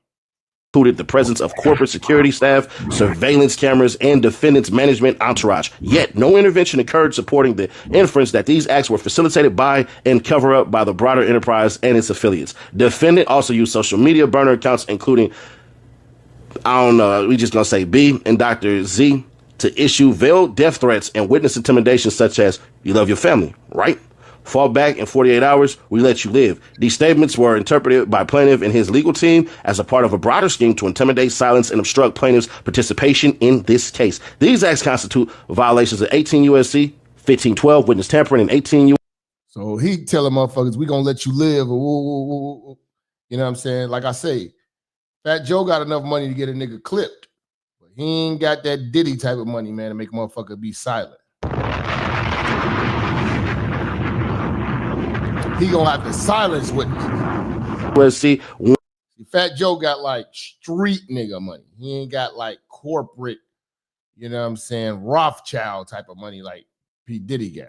S: Included the presence of corporate security staff, surveillance cameras, and defendants' management entourage. Yet, no intervention occurred supporting the inference that these acts were facilitated by and cover up by the broader enterprise and its affiliates. Defendant also used social media burner accounts, including, we just gonna say B and Dr. Z, to issue veiled death threats and witness intimidation such as, "You love your family, right? Fall back in 48 hours, we let you live." These statements were interpreted by plaintiff and his legal team as a part of a broader scheme to intimidate, silence, and obstruct plaintiff's participation in this case. These acts constitute violations of 18 U.S.C. 1512, witness tampering, and 18 U.S.
F: So he telling motherfuckers, we gonna let you live. You know what I'm saying? Like I say, Fat Joe got enough money to get a nigga clipped, but he ain't got that Diddy type of money, man, to make a motherfucker be silent. He gonna have to silence witnesses.
S: See,
F: Fat Joe got like street nigga money. He ain't got like corporate, you know what I'm saying, Rothschild type of money like P. Diddy got.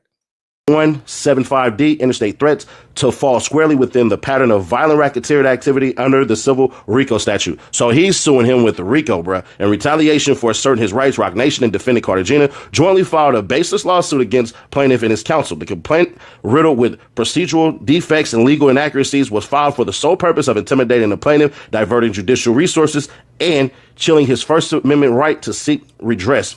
S: 175D, interstate threats, to fall squarely within the pattern of violent racketeering activity under the civil RICO statute. So he's suing him with the RICO, bruh. In retaliation for asserting his rights, Roc Nation and defendant Cartagena jointly filed a baseless lawsuit against plaintiff and his counsel. The complaint, riddled with procedural defects and legal inaccuracies, was filed for the sole purpose of intimidating the plaintiff, diverting judicial resources, and chilling his First Amendment right to seek redress.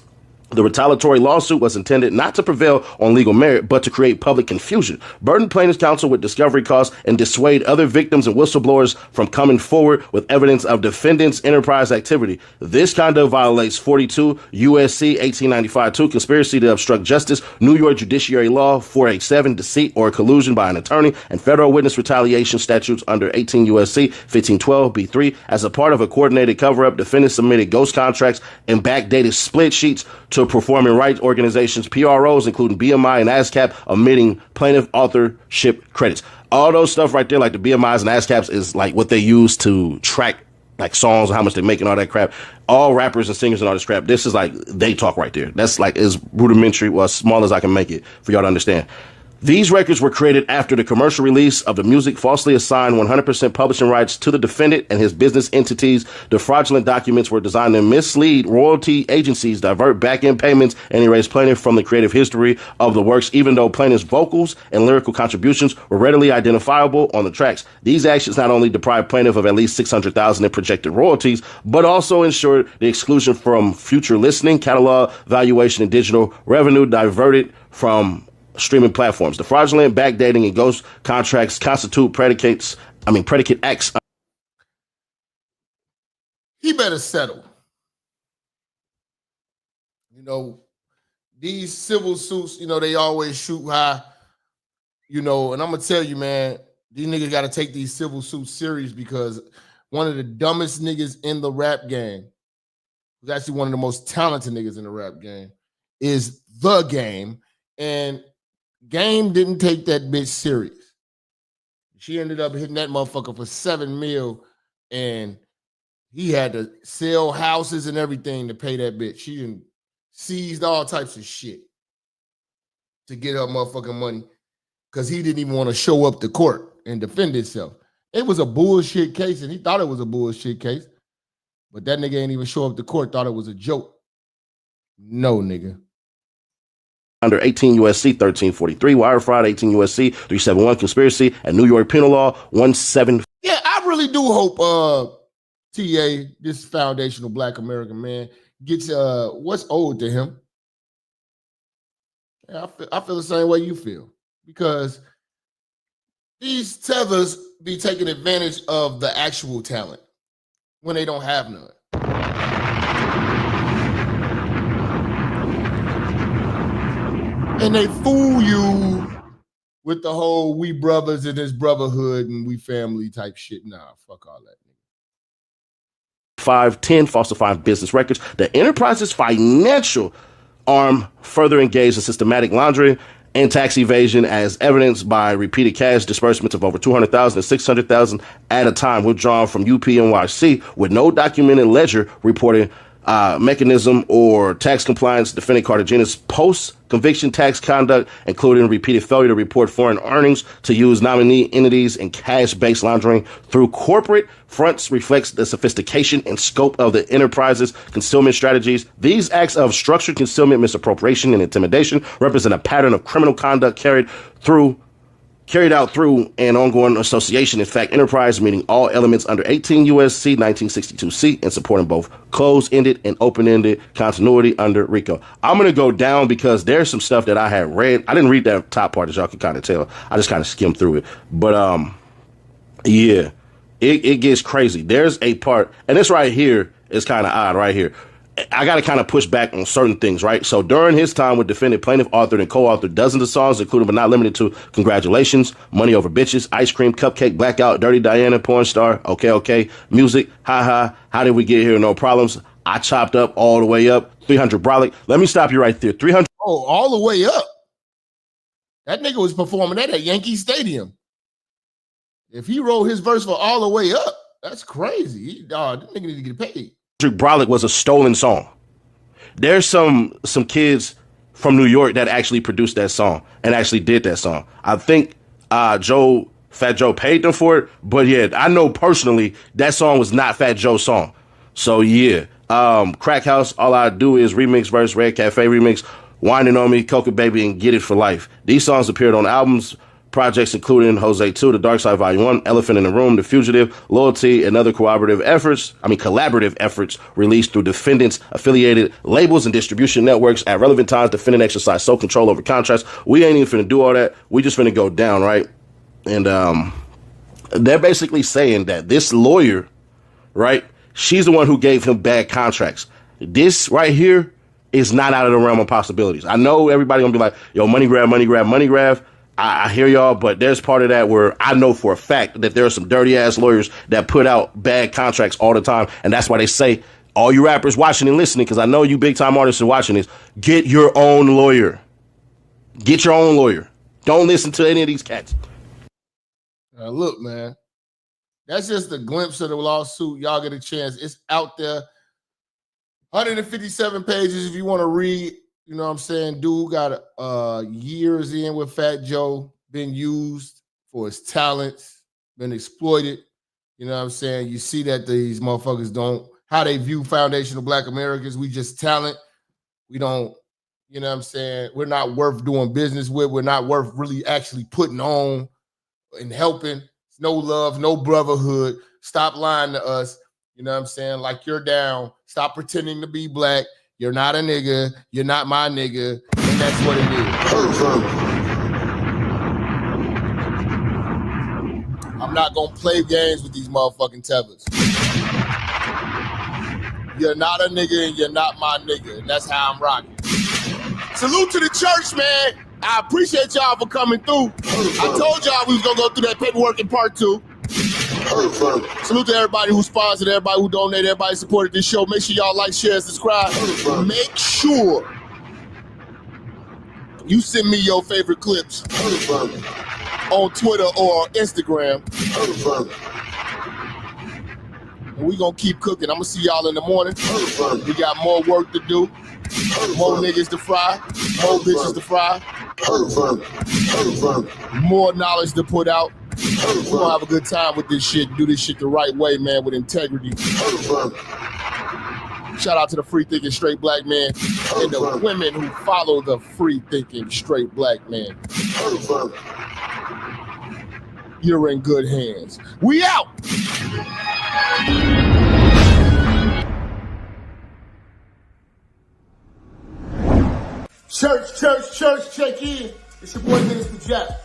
S: The retaliatory lawsuit was intended not to prevail on legal merit, but to create public confusion, burden plaintiff's counsel with discovery costs, and dissuade other victims and whistleblowers from coming forward with evidence of defendants' enterprise activity. This conduct violates 42 U.S.C. 1895-2, conspiracy to obstruct justice, New York Judiciary Law 487, deceit or collusion by an attorney, and federal witness retaliation statutes under 18 U.S.C. 1512b3. As a part of a coordinated cover-up, defendants submitted ghost contracts and backdated split sheets to performing rights organizations, PROs, including BMI and ASCAP, omitting plaintiff authorship credits. All those stuff right there, like the BMIs and ASCAPs, is like what they use to track like songs and how much they make and all that crap. All rappers and singers and all this crap, this is like they talk right there. That's like as rudimentary or as small as I can make it for y'all to understand. These records were created after the commercial release of the music, falsely assigned 100% publishing rights to the defendant and his business entities. The fraudulent documents were designed to mislead royalty agencies, divert back-end payments, and erase plaintiff from the creative history of the works, even though plaintiff's vocals and lyrical contributions were readily identifiable on the tracks. These actions not only deprived plaintiff of at least $600,000 in projected royalties, but also ensured the exclusion from future listening, catalog valuation, and digital revenue diverted from streaming platforms. The fraudulent backdating and ghost contracts constitute predicate acts.
F: He better settle. You know, these civil suits, you know, they always shoot high, you know, and I'm gonna tell you, man, these niggas gotta take these civil suits serious, because one of the dumbest niggas in the rap game, who's actually one of the most talented niggas in the rap game, is The Game. And Game didn't take that bitch serious. She ended up hitting that motherfucker for $7 million, and he had to sell houses and everything to pay that bitch. She done seized all types of shit to get her motherfucking money, because he didn't even want to show up to court and defend himself. It was a bullshit case, and he thought it was a bullshit case, but that nigga ain't even show up to court, thought it was a joke. No, nigga.
S: Under 18 U.S.C. 1343, wire fraud, 18 U.S.C. 371, conspiracy, and New York Penal Law 17.
F: Yeah, I really do hope TA, this foundational Black American man, gets what's owed to him. Yeah, I feel the same way you feel, because these tethers be taking advantage of the actual talent when they don't have none. And they fool you with the whole we brothers in this brotherhood and we family type shit. Nah, fuck all that.
S: 510, falsifying business records. The enterprise's financial arm further engaged in systematic laundering and tax evasion, as evidenced by repeated cash disbursements of over $200,000 and $600,000 at a time withdrawn from UPNYC, with no documented ledger reporting mechanism or tax compliance, defendant Cartagena's post-conviction tax conduct, including repeated failure to report foreign earnings, to use nominee entities and cash-based laundering through corporate fronts, reflects the sophistication and scope of the enterprise's concealment strategies. These acts of structured concealment, misappropriation, and intimidation represent a pattern of criminal conduct carried out through an ongoing association. In fact, enterprise meaning all elements under 18 U.S.C. 1962C and supporting both closed-ended and open-ended continuity under RICO. I'm going to go down because there's some stuff that I had read. I didn't read that top part, as y'all can kind of tell. I just kind of skimmed through it. But, yeah, it gets crazy. There's a part, and this right here is kind of odd right here. I got to kind of push back on certain things, right? So during his time with defendant, plaintiff authored and co-authored dozens of songs, including but not limited to Congratulations, Money Over Bitches, Ice Cream, Cupcake, Blackout, Dirty Diana, Porn Star, Okay, Music, How Did We Get Here, No Problems, I Chopped Up, All the Way Up, 300 Brolic. Let me stop you right there. 300.
F: Oh, All the Way Up. That nigga was performing that at Yankee Stadium. If he wrote his verse for All the Way Up, that's crazy. That nigga need to get paid.
S: Brolic was a stolen song. There's some kids from New York that actually produced that song and actually did that song. I think Fat Joe paid them for it, but yeah, I know personally that song was not Fat Joe's song. So yeah, Crack House, All I Do Is Remix verse, Red Cafe remix, Winding on Me, Coca Baby, and Get It for Life. These songs appeared on albums, projects including Jose 2, The Dark Side Volume 1, Elephant in the Room, The Fugitive, Loyalty, and other collaborative efforts released through defendants' affiliated labels and distribution networks. At relevant times, defendant exercised sole control over contracts. We ain't even finna do all that. We just finna go down, right? And they're basically saying that this lawyer, right, she's the one who gave him bad contracts. This right here is not out of the realm of possibilities. I know everybody gonna be like, yo, money grab. I hear y'all, but there's part of that where I know for a fact that there are some dirty ass lawyers that put out bad contracts all the time. And that's why they say, all you rappers watching and listening, because I know you big time artists are watching this, get your own lawyer. Get your own lawyer. Don't listen to any of these cats.
F: Look, man, that's just a glimpse of the lawsuit. Y'all get a chance. It's out there. 157 pages if you want to read. You know what I'm saying? Dude got years in with Fat Joe, been used for his talents, been exploited. You know what I'm saying? You see that these motherfuckers don't, how they view foundational Black Americans. We just talent. We don't, you know what I'm saying? We're not worth doing business with. We're not worth really actually putting on and helping. No love, no brotherhood. Stop lying to us. You know what I'm saying? Like you're down. Stop pretending to be Black. You're not a nigga. You're not my nigga. And that's what it is. I'm not going to play games with these motherfucking tethers. You're not a nigga and you're not my nigga. And that's how I'm rocking. Salute to the church, man. I appreciate y'all for coming through. I told y'all we was going to go through that paperwork in part 2. Salute to everybody who sponsored, everybody who donated, everybody who supported this show. Make sure y'all like, share, and subscribe. Make sure you send me your favorite clips on Twitter or Instagram. And we gonna keep cooking. I'm gonna see y'all in the morning. We got more work to do. More niggas to fry. More bitches to fry. More knowledge to put out. We're gonna have a good time with this shit. Do this shit the right way, man, with integrity. Shout out to the free thinking straight Black man and the women who follow the free thinking straight Black man. You're in good hands. We out. Church, check in. It's your boy Minister Jap.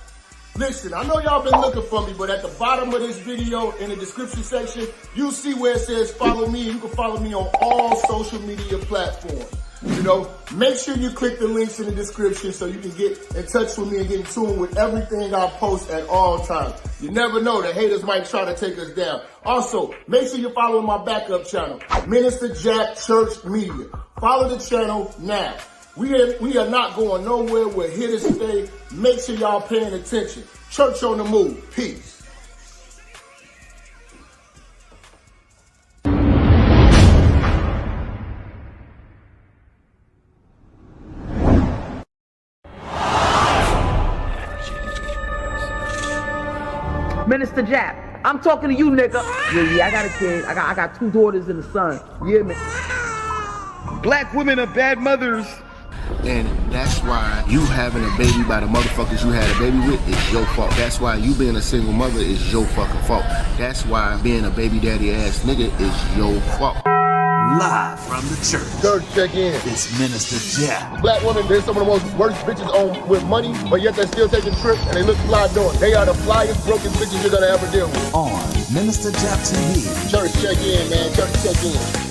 F: Listen, I know y'all been looking for me, but at the bottom of this video, in the description section, you'll see where it says follow me. You can follow me on all social media platforms. You know, make sure you click the links in the description so you can get in touch with me and get in tune with everything I post at all times. You never know, the haters might try to take us down. Also, make sure you're following my backup channel, Minister Jap Church Media. Follow the channel now. We are not going nowhere. We're here to stay. Make sure y'all paying attention. Church on the move. Peace.
B: Minister Jap, I'm talking to you, nigga. Yeah, I got a kid. I got 2 daughters and a son. Yeah, man.
C: Black women are bad mothers.
F: And that's why you having a baby by the motherfuckers you had a baby with is your fault. That's why you being a single mother is your fucking fault. That's why being a baby daddy ass nigga is your fault.
D: Live from the church.
F: Church check in.
D: It's Minister Jap.
F: Black women, they're some of the most worst bitches on with money, but yet they're still taking trips and they look fly doing. They are the flyest, broken bitches you're gonna ever deal with.
D: On Minister Jap TV.
F: Church check in, man. Church check in.